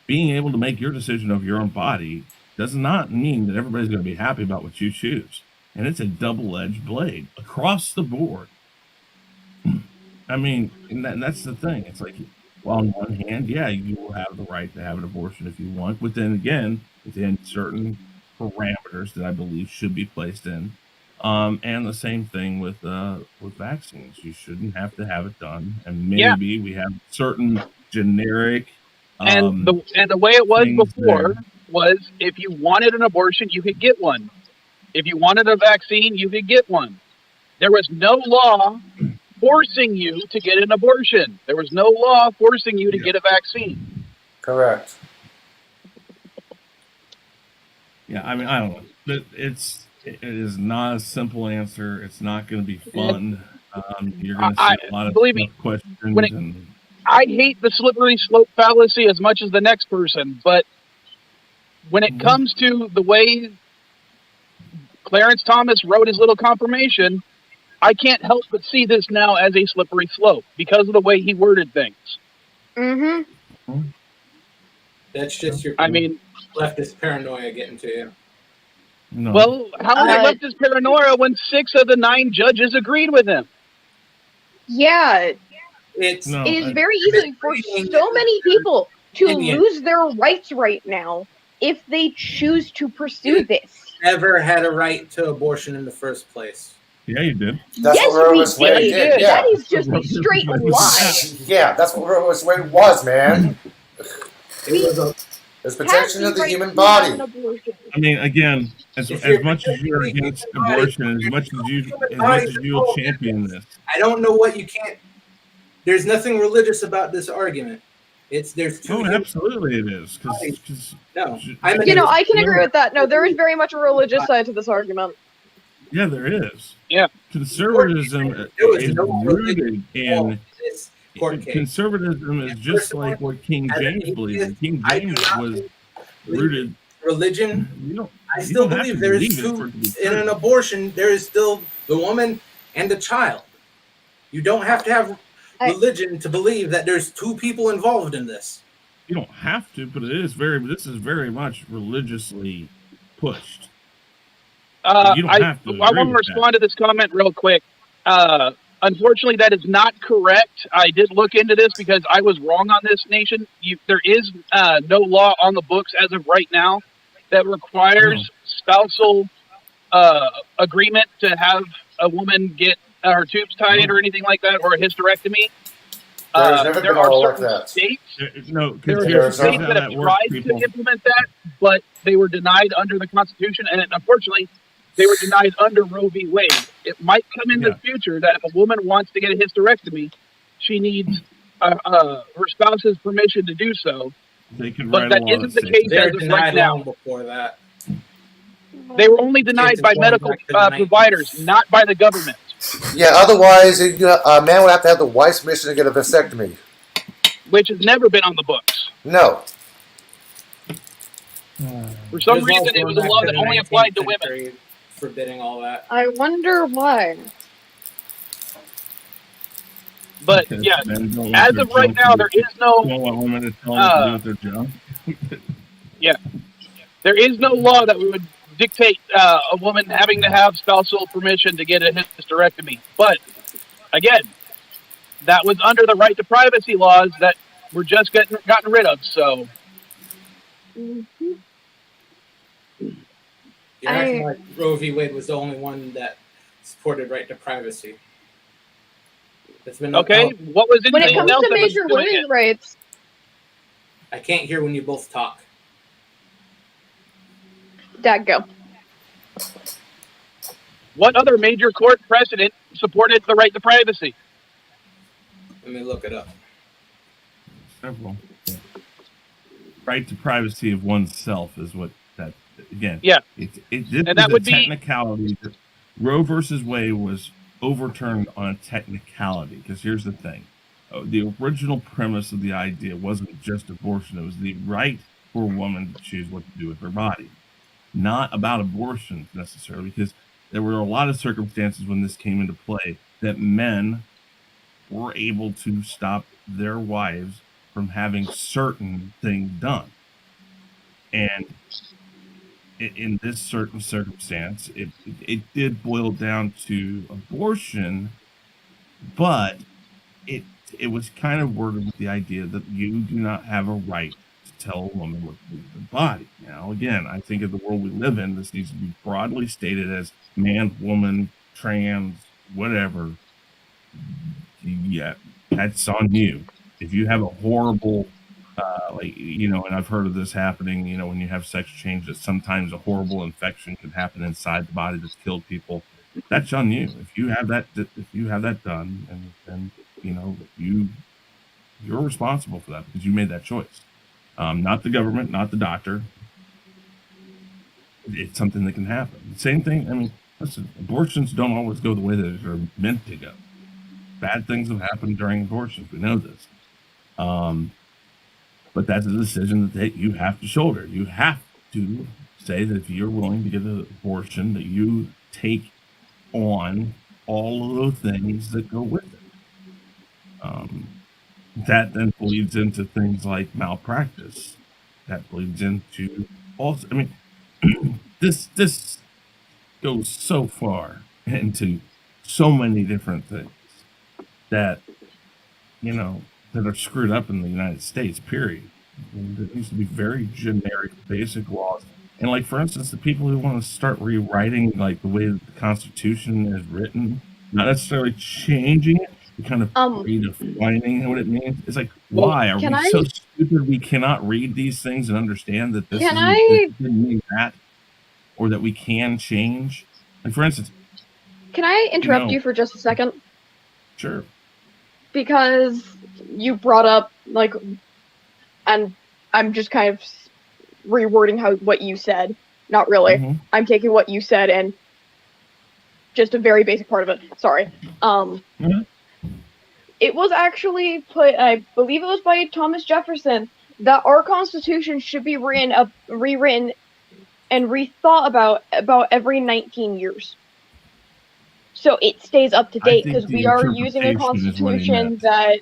Being able to make your decision of your own body does not mean that everybody's going to be happy about what you choose. And it's a double-edged blade across the board. I mean, and that's the thing. It's like, well, on one hand, you will have the right to have an abortion if you want. But then again, within certain parameters that I believe should be placed in. And the same thing with vaccines. You shouldn't have to have it done. And maybe we have certain generic
And the way it was
things
before
there.
was if you wanted an abortion, you could get one. If you wanted a vaccine, you could get one. There was no law forcing you to get an abortion. There was no law forcing you to get a vaccine.
Correct.
Yeah, I mean, I don't know. But it is not a simple answer. It's not going to be fun. You're going to see a lot of
believe me,
tough questions. And
I hate the slippery slope fallacy as much as the next person, but when it comes to the way Clarence Thomas wrote his little confirmation, I can't help but see this now as a slippery slope because of the way he worded things.
Mm-hmm.
That's just your leftist paranoia getting to you.
No.
Well, how is it leftist paranoia when 6 of the 9 judges agreed with him?
Yeah.
It
is very easy for so many people to lose their rights right now if they choose to pursue this.
Never had a right to abortion in the first place.
Yeah, you did.
That's
yes,
what Roe
we
vs. Wade did. Yeah.
That is just a straight lie.
Yeah, that's what Roe vs. Wade was, man. It's protection of the human body.
I mean, again, as much as you're against abortion, as much as you'll champion this.
I don't know what you can't. There's nothing religious about this argument. There's two.
Oh, absolutely, it is.
No,
I can agree with that. No, there is very much a religious side to this argument.
Yeah, there is.
Yeah,
conservatism is rooted in. Conservatism is just like what King James believed. King James was rooted
religion. I still believe there is two in an abortion. There is still the woman and the child. You don't have to have religion to believe that there's 2 people involved in this.
You don't have to, but this is very much religiously pushed. You don't have to.
I want to respond to this comment real quick. Unfortunately, that is not correct. I did look into this because I was wrong on this, Nation. There is no law on the books as of right now that requires spousal agreement to have a woman get her tubes tied or anything like that, or a hysterectomy. There are certain states. There are states that have tried to implement that, but they were denied under the Constitution, and unfortunately, they were denied under Roe v. Wade. It might come in the future that if a woman wants to get a hysterectomy, she needs her spouse's permission to do so. But that isn't the case as of right now.
Before that,
they were only denied by medical providers, not by the government.
Yeah, otherwise, a man would have to have the wife's permission to get a vasectomy.
Which has never been on the books.
No.
For some reason, it was a law that only applied to women.
Forbidding all that.
I wonder why.
But yeah, as of right now, there is no.
Don't want women to tell them to do their job.
Yeah, there is no law that would dictate a woman having to have spousal permission to get a hysterectomy. But again, that was under the right to privacy laws that were just gotten rid of. So.
Mm-hmm.
You're acting like Roe v. Wade was the only one that supported right to privacy. It's been
okay. What was it?
When it comes to major women's rights,
I can't hear when you both talk.
Dad, go.
What other major court precedent supported the right to privacy?
Let me look it up.
Several. Right to privacy of oneself is what that again.
Yeah.
And that would be technicality. Roe versus Wade was overturned on a technicality because here's the thing: the original premise of the idea wasn't just abortion; it was the right for a woman to choose what to do with her body, not about abortion necessarily. Because there were a lot of circumstances when this came into play that men were able to stop their wives from having certain things done, and in this certain circumstance, it did boil down to abortion, but it was kind of worded with the idea that you do not have a right tell a woman what to do with her body. Now, again, I think in the world we live in, this needs to be broadly stated as man, woman, trans, whatever. Yeah, that's on you. If you have a horrible, and I've heard of this happening, when you have sex change, that sometimes a horrible infection can happen inside the body that's killed people. That's on you. If you have that done, and you're responsible for that because you made that choice. Not the government, not the doctor. It's something that can happen. Same thing. I mean, listen, abortions don't always go the way that they're meant to go. Bad things have happened during abortions. We know this. But that's a decision that you have to shoulder. You have to say that if you're willing to get an abortion, that you take on all of those things that go with it. That then bleeds into things like malpractice. That bleeds into also. I mean, this goes so far into so many different things that that are screwed up in the United States. Period. There needs to be very generic, basic laws. And like, for instance, the people who want to start rewriting like the way that the Constitution is written, not necessarily changing it, but kind of redefining what it means. It's like, why are we so stupid we cannot read these things and understand that this didn't mean that, or that we can change? Like, for instance,
can I interrupt you for just a second?
Sure.
Because you brought up and I'm just kind of rewording what you said. Not really. Mm-hmm. I'm taking what you said and just a very basic part of it. Sorry. Mm-hmm. It was actually put, I believe it was by Thomas Jefferson, that our Constitution should be rewritten and rethought about every 19 years. So it stays up to date, because we are using a Constitution that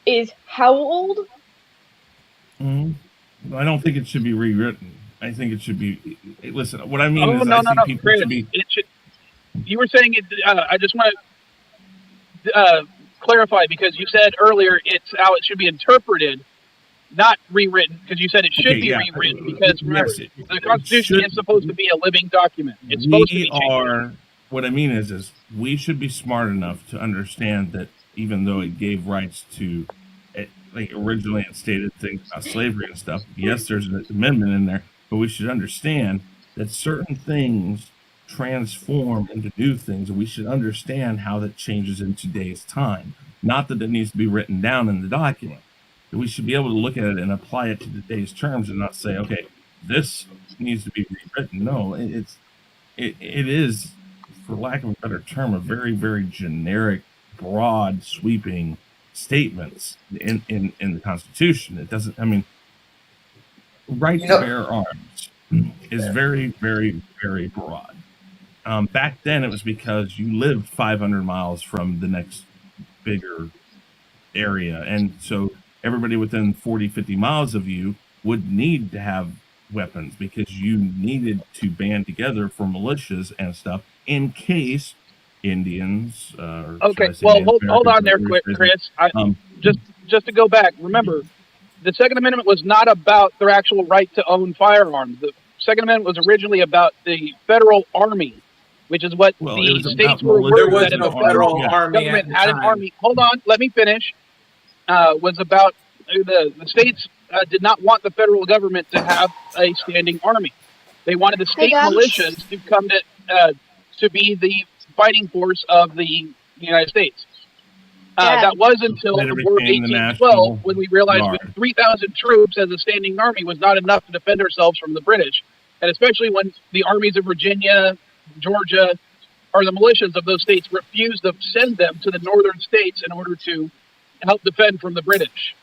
is how old?
Mm-hmm. I don't think it should be rewritten. I think it should be. Listen, what I mean is,
I think
people
Chris,
should be.
You were saying it. I just want to clarify, because you said earlier it's how it should be interpreted, not rewritten. Because you said it should be rewritten. Because remember, the Constitution is supposed to be a living document. It's supposed to be changed.
What I mean is we should be smart enough to understand that even though it gave rights to, like originally it stated things about slavery and stuff, yes, there's an amendment in there, but we should understand that certain things transform into new things, and we should understand how that changes in today's time. Not that it needs to be written down in the document. We should be able to look at it and apply it to today's terms and not say, okay, this needs to be rewritten. No, it is, for lack of a better term, a very, very generic, broad, sweeping statements in the Constitution. It doesn't, I mean, right to bear arms is very, very, very broad. Back then, it was because you lived 500 miles from the next bigger area. And so everybody within 40, 50 miles of you would need to have weapons, because you needed to band together for militias and stuff in case Indians.
Okay, well, hold on there, quick, Chris. Just to go back, remember, the Second Amendment was not about their actual right to own firearms. The Second Amendment was originally about the federal army, which is what the states were worried that if the federal government had an army. Hold on, let me finish. Was about the states did not want the federal government to have a standing army. They wanted the state militias to come to be the fighting force of the United States. That was until the War of 1812, when we realized with 3,000 troops as a standing army was not enough to defend ourselves from the British. And especially when the armies of Virginia, Georgia, or the militias of those states refused to send them to the northern states in order to help defend from the British.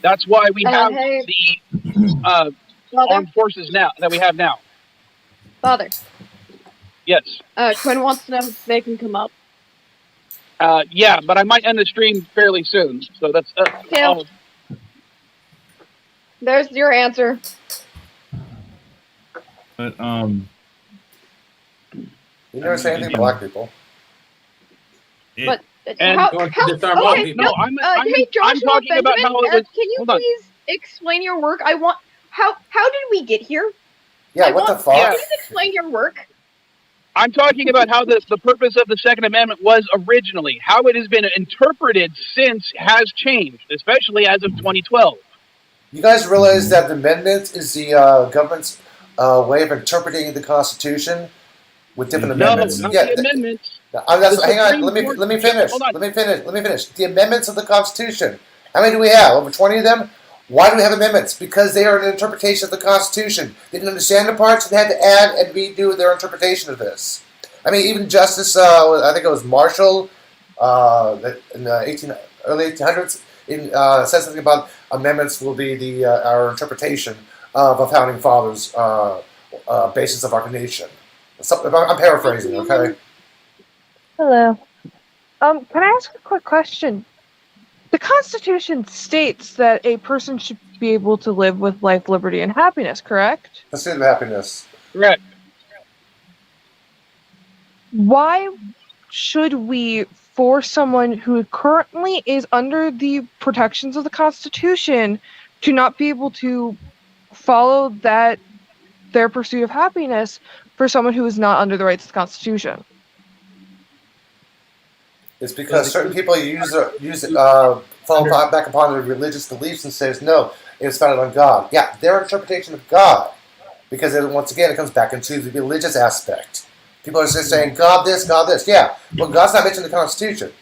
That's why we have the armed forces now that we have now.
Father.
Yes.
Quinn wants to know if they can come up.
Yeah, but I might end the stream fairly soon. So that's
there's your answer.
But
you never say anything to black people.
But hey, Joshua,
I'm talking
Benjamin,
about how it was.
can you please explain your work? I want. How did we get here?
Yeah, what the fuck?
Yeah.
Please explain your work.
I'm talking about how the purpose of the Second Amendment was originally. How it has been interpreted since has changed, especially as of 2012.
You guys realize that the amendment is the government's way of interpreting the Constitution with different amendments?
No, not
Yeah,
the amendments.
hang on. Let me finish.
Hold on.
Let me finish. The amendments of the Constitution. How many do we have? Over 20 of them. Why do we have amendments? Because they are an interpretation of the Constitution. They didn't understand the parts, and they had to add and redo their interpretation of this. I mean, even Justice, I think it was Marshall, in the early 1800s, said something about amendments will be our interpretation of a founding fathers' basis of our nation. I'm paraphrasing, okay?
Hello. Can I ask a quick question? The Constitution states that a person should be able to live with life, liberty, and happiness, correct?
Pursuit of happiness.
Correct.
Why should we force someone who currently is under the protections of the Constitution to not be able to follow their pursuit of happiness for someone who is not under the rights of the Constitution?
It's because certain people fall back upon their religious beliefs and says, no, it's founded on God. Yeah, their interpretation of God. Because once again, it comes back into the religious aspect. People are just saying, God this, God this. Yeah, well, God's not mentioned in the Constitution.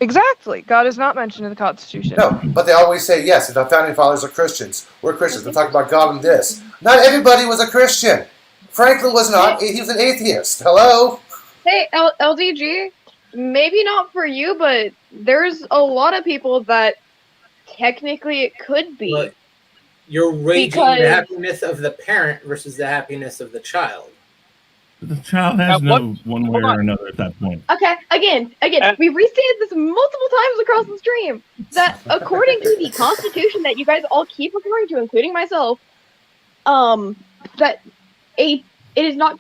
Exactly. God is not mentioned in the Constitution.
No, but they always say, yes, the founding fathers are Christians. We're Christians. They talk about God and this. Not everybody was a Christian. Franklin was not. He was an atheist. Hello?
Hey, LDG, maybe not for you, but there's a lot of people that technically it could be.
But you're raging the happiness of the parent versus the happiness of the child.
The child has no one way or another at that point.
Okay, again, we've restated this multiple times across the stream, that according to the Constitution that you guys all keep referring to, including myself, that it is not,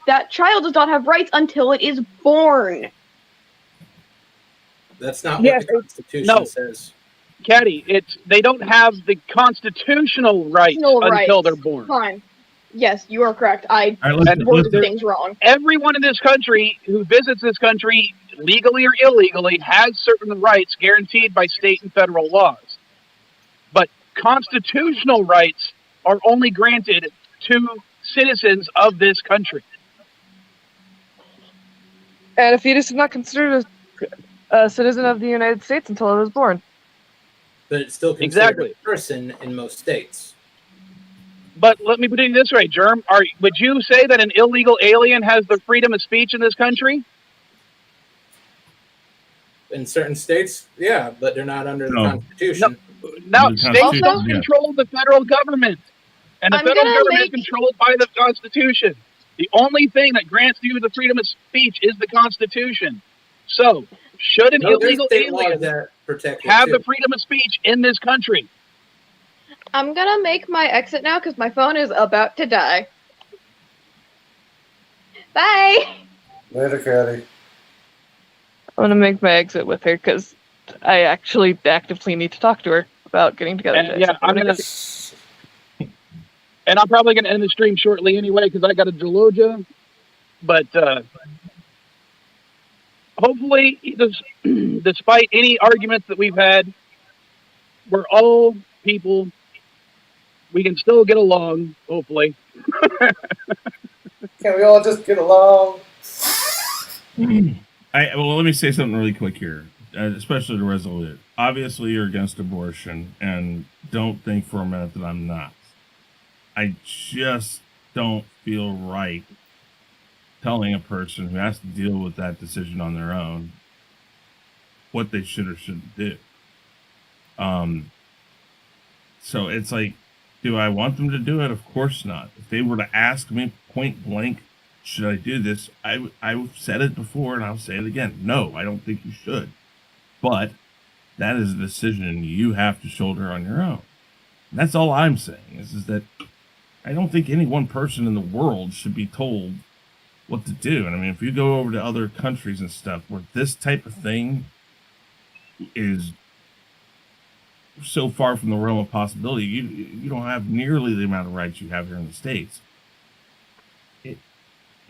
that child does not have rights until it is born.
That's not what the Constitution says.
Caddy, they don't have the constitutional rights until they're born.
Fine. Yes, you are correct. I worded things wrong.
Everyone in this country who visits this country, legally or illegally, has certain rights guaranteed by state and federal laws. But constitutional rights are only granted to citizens of this country.
And a fetus is not considered a citizen of the United States until it is born.
But it's still considered a person in most states.
But let me put it this way, Germ. Would you say that an illegal alien has the freedom of speech in this country?
In certain states, yeah, but they're not under the Constitution.
No, states don't control the federal government. And the federal government is controlled by the Constitution. The only thing that grants you the freedom of speech is the Constitution. So, should an illegal alien have the freedom of speech in this country?
I'm gonna make my exit now because my phone is about to die. Bye!
Later, Caddy.
I'm gonna make my exit with her because I actually actively need to talk to her about getting together.
And I'm probably gonna end the stream shortly anyway because I got a Deloja. But hopefully, despite any arguments that we've had, we're all people. We can still get along, hopefully.
Can we all just get along?
Well, let me say something really quick here, especially to Resolute. Obviously, you're against abortion, and don't think for a minute that I'm not. I just don't feel right telling a person who has to deal with that decision on their own what they should or shouldn't do. So it's like, do I want them to do it? Of course not. If they were to ask me point blank, should I do this? I've said it before and I'll say it again. No, I don't think you should. But that is a decision you have to shoulder on your own. And that's all I'm saying is that I don't think any one person in the world should be told what to do. And I mean, if you go over to other countries and stuff where this type of thing is so far from the realm of possibility. You don't have nearly the amount of rights you have here in the States.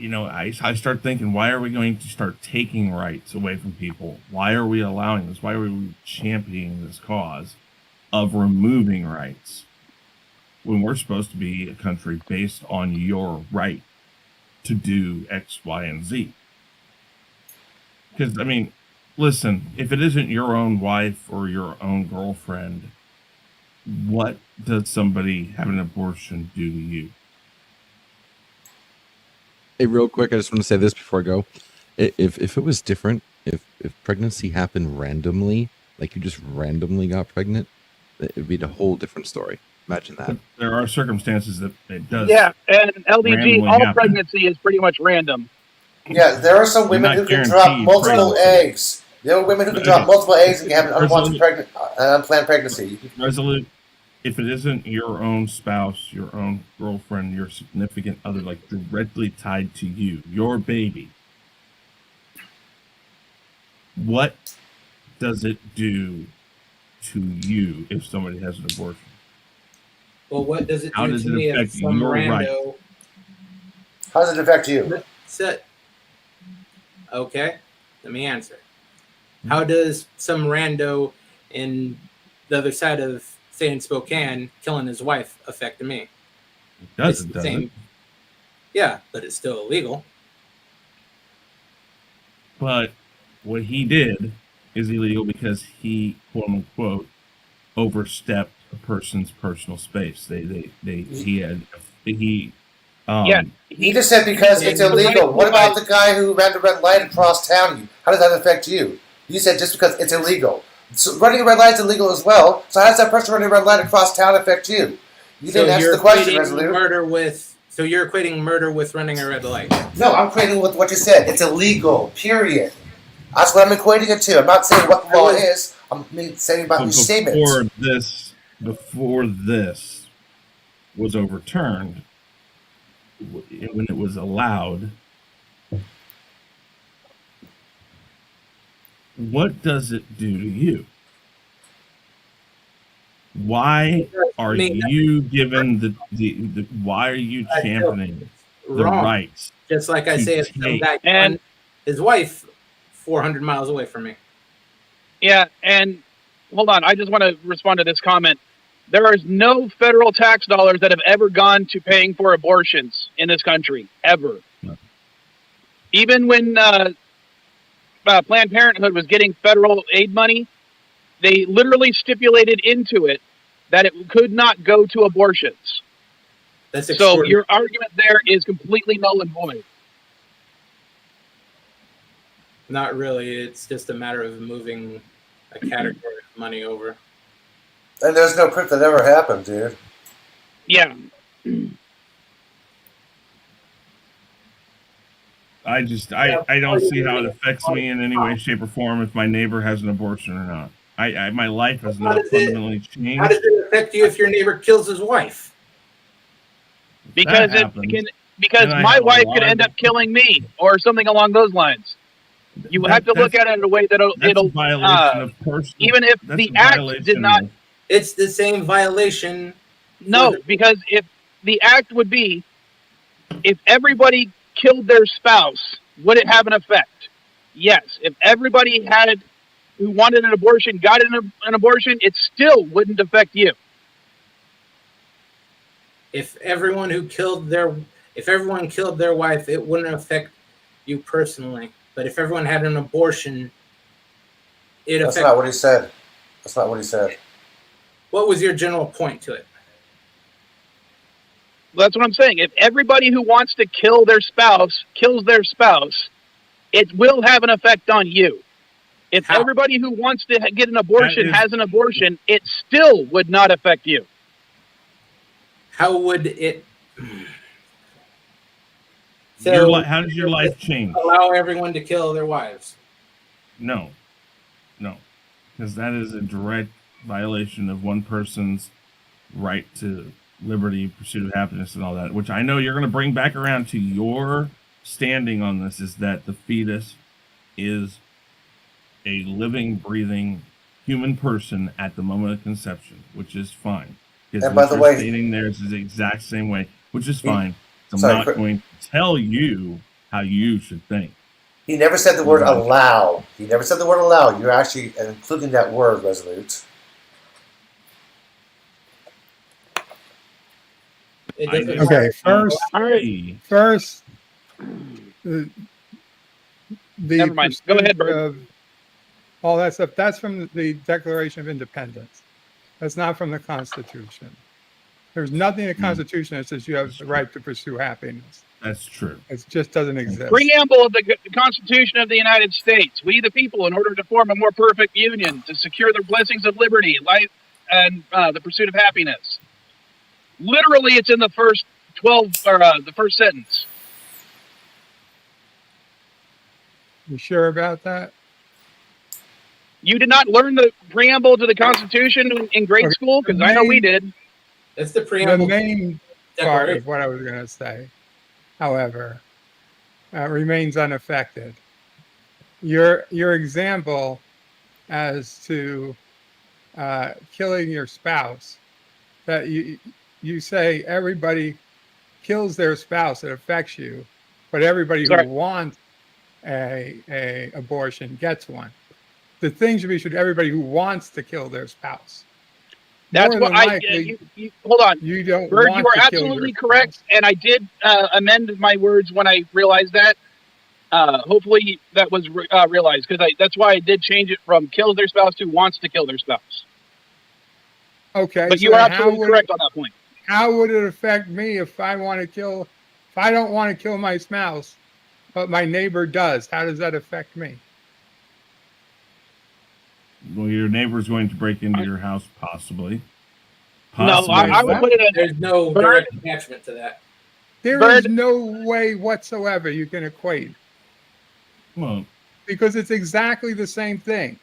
I start thinking, why are we going to start taking rights away from people? Why are we allowing this? Why are we championing this cause of removing rights when we're supposed to be a country based on your right to do X, Y, and Z? Because, I mean, listen, if it isn't your own wife or your own girlfriend, what does somebody having an abortion do to you?
Hey, real quick, I just want to say this before I go. If it was different, if pregnancy happened randomly, like you just randomly got pregnant, it would be a whole different story. Imagine that.
But there are circumstances that it does.
Yeah, and LDG,
randomly
all
happen.
pregnancy is pretty much random.
Yeah, there are some women who can drop
guaranteed
multiple
pregnancy.
eggs. There are women who can drop multiple eggs and have an unplanned pregnancy.
Resolute. If it isn't your own spouse, your own girlfriend, your significant other, like directly tied to you, your baby, what does it do to you if somebody has an abortion?
Well, what does it
How
do
does
to
it
me if
affect
some
your right?
rando?
How does it affect you?
Sit. Okay, let me answer. How does some rando in the other side of, say, in Spokane, killing his wife affect me?
It does,
It's
it
the
doesn't.
same. Yeah, but it's still illegal.
But what he did is illegal because he, quote unquote, overstepped a person's personal space.
He just said because it's illegal. What about the guy who ran the red light across town? How does that affect you? You said just because it's illegal. So running a red light is illegal as well. So how does that person running a red light across town affect you? You didn't answer the question, Resolute.
So you're equating murder with running a red light?
No, I'm equating with what you said. It's illegal, period. That's what I'm equating it to. I'm not saying what the law is. I'm saying about these statements.
Before this was overturned, when it was allowed, what does it do to you? Why are you given the why are you championing the rights?
Just like I say, if some guy and his wife 400 miles away from me.
Yeah, and hold on, I just want to respond to this comment. There is no federal tax dollars that have ever gone to paying for abortions in this country, ever. No. Even when Planned Parenthood was getting federal aid money, they literally stipulated into it that it could not go to abortions. So your argument there is completely null and void.
Not really. It's just a matter of moving a category of money over.
And there's no proof that ever happened, dude.
Yeah.
I don't see how it affects me in any way, shape, or form if my neighbor has an abortion or not. My life has not fundamentally changed.
How does it affect you if your neighbor kills his wife?
Because my wife could end up killing me or something along those lines. You have to look at it in a way that it'll
violation of personal,
even if the act did not.
It's the same violation.
No, because if the act would be, if everybody killed their spouse, would it have an effect? Yes. If everybody who wanted an abortion got an abortion, it still wouldn't affect you.
If everyone killed their wife, it wouldn't affect you personally. But if everyone had an abortion,
That's not what he said. That's not what he said.
What was your general point to it?
That's what I'm saying. If everybody who wants to kill their spouse kills their spouse, it will have an effect on you. If everybody who wants to get an abortion has an abortion, it still would not affect you.
How would it?
How does your life change?
Allow everyone to kill their wives?
No, because that is a direct violation of one person's right to liberty, pursuit of happiness, and all that. Which I know you're going to bring back around to your standing on this: is that the fetus is a living, breathing human person at the moment of conception, which is fine. Because
And by
what
the
you're
way,
stating there is the exact same way, which is
he-
fine. I'm
sorry,
not
quick-
going to tell you how you should think.
He never said the word
Yeah.
allow. He never said the word allow. You're actually including that word, Resolute.
It
I
doesn't
didn't
Okay,
say-
first, the
Never mind. Go ahead,
pursuit
Bert.
of all that stuff, that's from the Declaration of Independence. That's not from the Constitution. There's nothing in the Constitution that says you have the right to pursue happiness.
That's true.
It just doesn't exist.
Preamble of the Constitution of the United States. We, the people, in order to form a more perfect union, to secure the blessings of liberty, life, and the pursuit of happiness. Literally, it's in the first 12, or the first sentence.
You sure about that?
You did not learn the preamble to the Constitution in grade
Okay.
school? Because I know we did.
That's the
The
preamble.
main part
Declaration.
of what I was going to say, however, remains unaffected. Your example as to killing your spouse, that you say everybody kills their spouse, it affects you, but everybody
Sorry.
who wants a abortion gets one. The thing should be everybody who wants to kill their spouse.
That's
More
what
than
I.
likely,
Hold on.
you don't
Bird,
want
you are
to kill your
absolutely
spouse.
correct, and I did amend my words when I realized that. Hopefully that was realized, because that's why I did change it from kills their spouse to wants to kill their spouse.
Okay,
But
so
you are
how
absolutely
would
correct on that point.
how would it affect me if I don't want to kill my spouse, but my neighbor does? How does that affect me?
Well, your neighbor's going to break into your house, possibly.
No, I would put it as
There's no
Bird.
direct attachment to that.
There
Bird.
is no way whatsoever you can equate,
Well,
because it's exactly the same thing.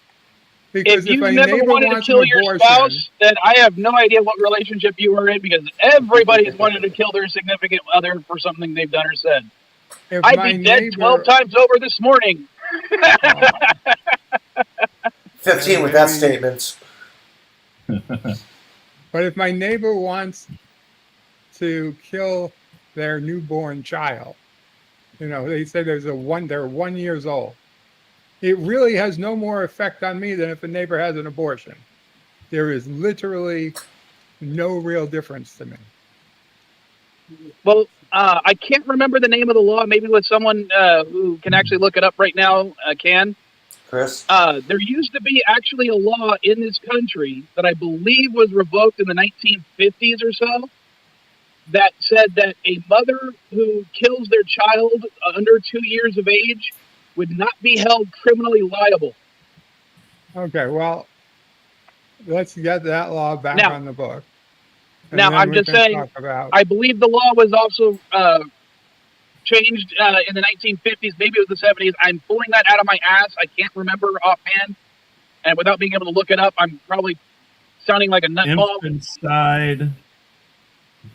Because
If you've
a
never
neighbor
wanted to
wants
kill
an
your
abortion,
spouse, then I have no idea what relationship you were in, because everybody's wanted to kill their significant other for something they've done or said.
if
I'd
my
be dead
neighbor,
12 times over this morning.
15 with that
Maybe-
statement.
but if my neighbor wants to kill their newborn child, they say they're 1 year old. It really has no more effect on me than if a neighbor has an abortion. There is literally no real difference to me.
Well, I can't remember the name of the law. Maybe with someone who can actually look it up right now can.
Chris?
There used to be actually a law in this country that I believe was revoked in the 1950s or so, that said that a mother who kills their child under 2 years of age would not be held criminally liable.
Okay, well, let's get that law back
Now-
on the book. And
now,
then
I'm
we
just
can
saying,
talk about,
I believe the law was also changed in the 1950s. Maybe it was the 70s. I'm pulling that out of my ass. I can't remember offhand. And without being able to look it up, I'm probably sounding like a nutball.
infanticide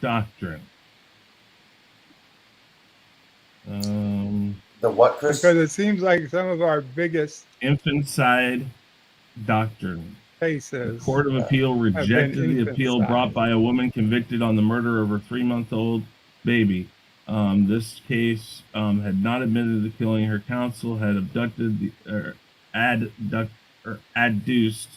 doctrine.
The what, Chris?
because it seems like some of our biggest
Infanticide doctrine. The
cases.
Court of Appeal rejected the
infant
appeal
side.
brought by a woman convicted on the murder of her 3-month-old baby. This case had not admitted to killing. Her counsel had adduced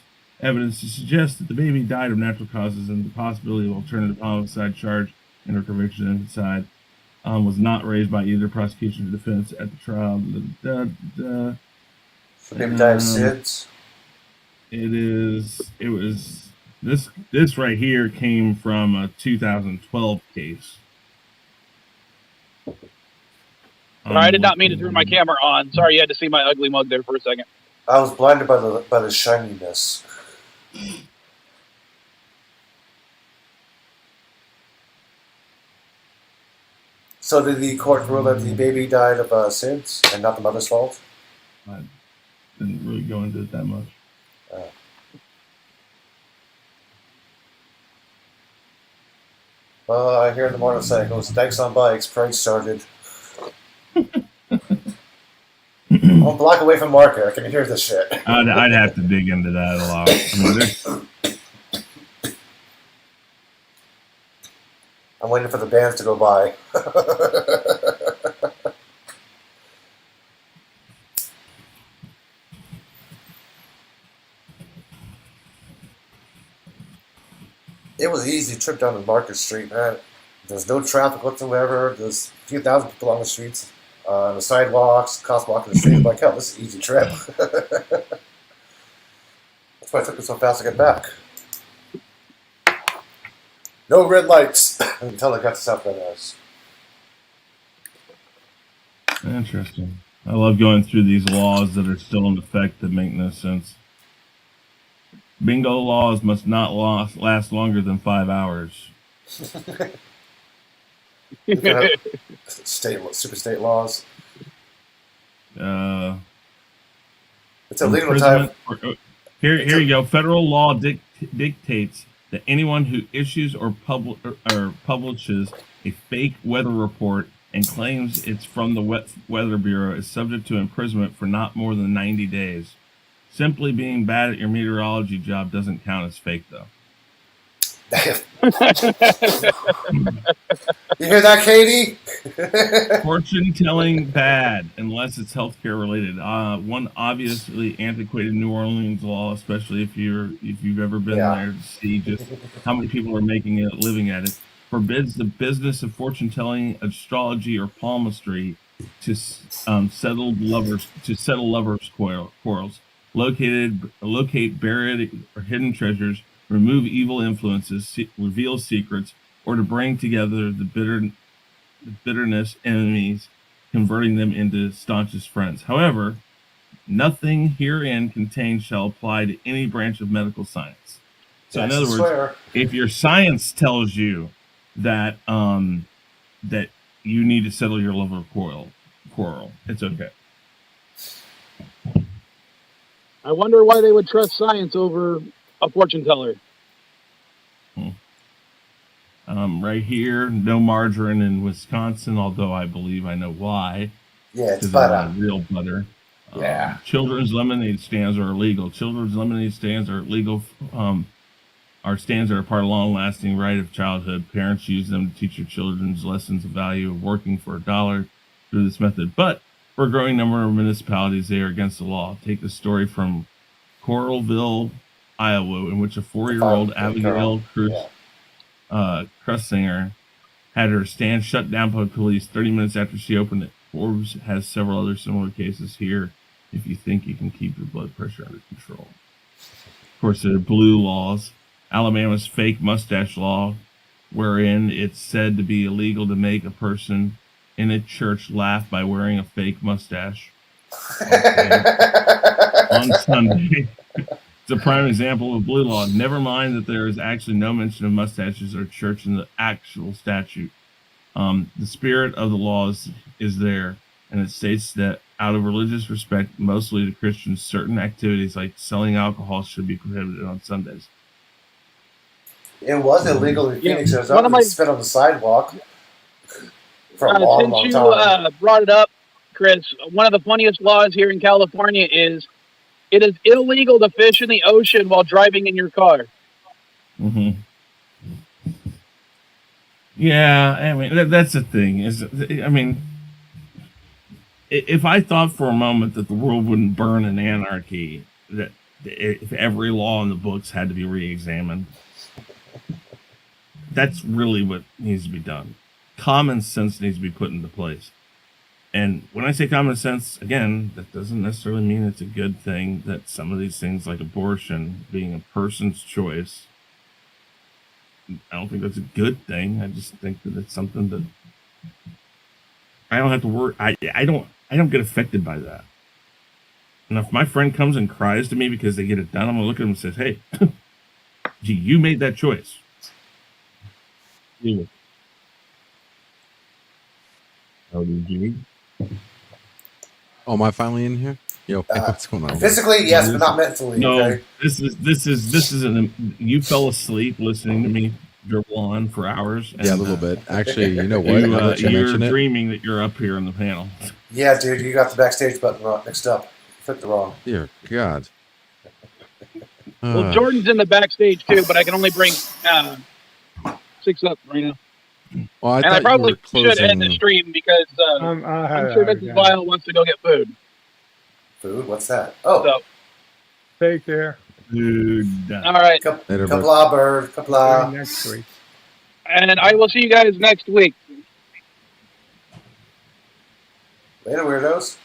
evidence to suggest that the baby died of natural causes, and the possibility of alternative homicide charge in her conviction of infanticide was not raised by either prosecution or defense at the trial.
So baby died of SIDS?
It was this right here came from a 2012 case.
I did not mean to turn my camera on. Sorry, you had to see my ugly mug there for a second.
I was blinded by the shininess. So did the court rule that the baby died of SIDS and not the mother's fault?
I didn't really go into it that much.
Well, I hear the motorcycles. Thanks on bikes. Parade started. I'm a block away from Market. I can hear this shit.
I'd have to dig into that a lot. I mean,
I'm waiting for the bands to go by. It was an easy trip down to Market Street, man. There's no traffic whatsoever. There's a few thousand people on the streets, on the sidewalks, cops walking the streets. I'm like, hell, this is an easy trip. That's why it took me so fast to get back. No red lights until I got to South Bend.
interesting. I love going through these laws that are still in effect that make no sense. Bingo laws must not last longer than 5 hours.
Super state laws. It's illegal to have.
Here you go. Federal law dictates that anyone who issues or publishes a fake weather report and claims it's from the Weather Bureau is subject to imprisonment for not more than 90 days. Simply being bad at your meteorology job doesn't count as fake, though.
You hear that, Katie?
Fortune telling bad unless it's healthcare related. One obviously antiquated New Orleans law, especially if you've ever been there to see just how many people are making a living at it, forbids the business of fortune telling, astrology, or palmistry to settle lovers quarrels. Locate buried or hidden treasures, remove evil influences, reveal secrets, or to bring together the bitterness enemies, converting them into staunchest friends. However, nothing herein contained shall apply to any branch of medical science. So, in other words, if your science tells you that that you need to settle your lover quarrel, it's okay.
I wonder why they would trust science over a fortune teller.
Right here, no margarine in Wisconsin, although I believe I know why.
Yeah, it's butter.
Real butter.
Yeah.
Children's lemonade stands are illegal. Children's lemonade stands are illegal. Our stands are a part of long-lasting right of childhood. Parents use them to teach their children's lessons of value of working for $1 through this method. But for a growing number of municipalities, they are against the law. Take the story from Coralville, Iowa, in which a 4-year-old Abigail Krussinger had her stand shut down by police 30 minutes after she opened it. Forbes has several other similar cases here if you think you can keep your blood pressure under control. Of course, there are blue laws. Alabama's fake mustache law, wherein it's said to be illegal to make a person in a church laugh by wearing a fake mustache on Sunday. It's a prime example of blue law. Never mind that there is actually no mention of mustaches or church in the actual statute. The spirit of the laws is there, and it states that out of religious respect, mostly to Christians, certain activities like selling alcohol should be prohibited on Sundays.
It was illegal in Phoenix. It was up and spit on the sidewalk for a long time.
Since you brought it up, Chris, one of the funniest laws here in California is it is illegal to fish in the ocean while driving in your car.
Mm-hmm. Yeah, I mean, that's the thing. If I thought for a moment that the world wouldn't burn in anarchy, that if every law in the books had to be re-examined, that's really what needs to be done. Common sense needs to be put into place. And when I say common sense, again, that doesn't necessarily mean it's a good thing that some of these things like abortion being a person's choice, I don't think that's a good thing. I just think that it's something that I don't have to worry. I don't get affected by that. And if my friend comes and cries to me because they get it done, I'm gonna look at him and say, "Hey, gee, you made that choice." How did you?
Oh, am I finally in here? Yo, what's going on?
Physically, yes, but not mentally.
No,
okay?
this is you fell asleep listening to me dribble on for hours.
Yeah, a
and,
little bit. Actually, you know what? Now that you
you're
mention it,
dreaming that you're up here on the panel.
Yeah, dude, you got the backstage button wrong, mixed up. You clicked the wrong.
dear God.
Well, Jordan's in the backstage too, but I can only bring 6 up right now.
Well, I
And I
thought you
probably
were closing.
should end the stream because I'm sure Mrs. Vile wants to go get food.
Food? What's that? Oh,
So,
Take care.
Dude.
all right.
Later,
Kapla, bird.
See you
Kapla.
next week.
And I will see you guys next week.
Later, weirdos.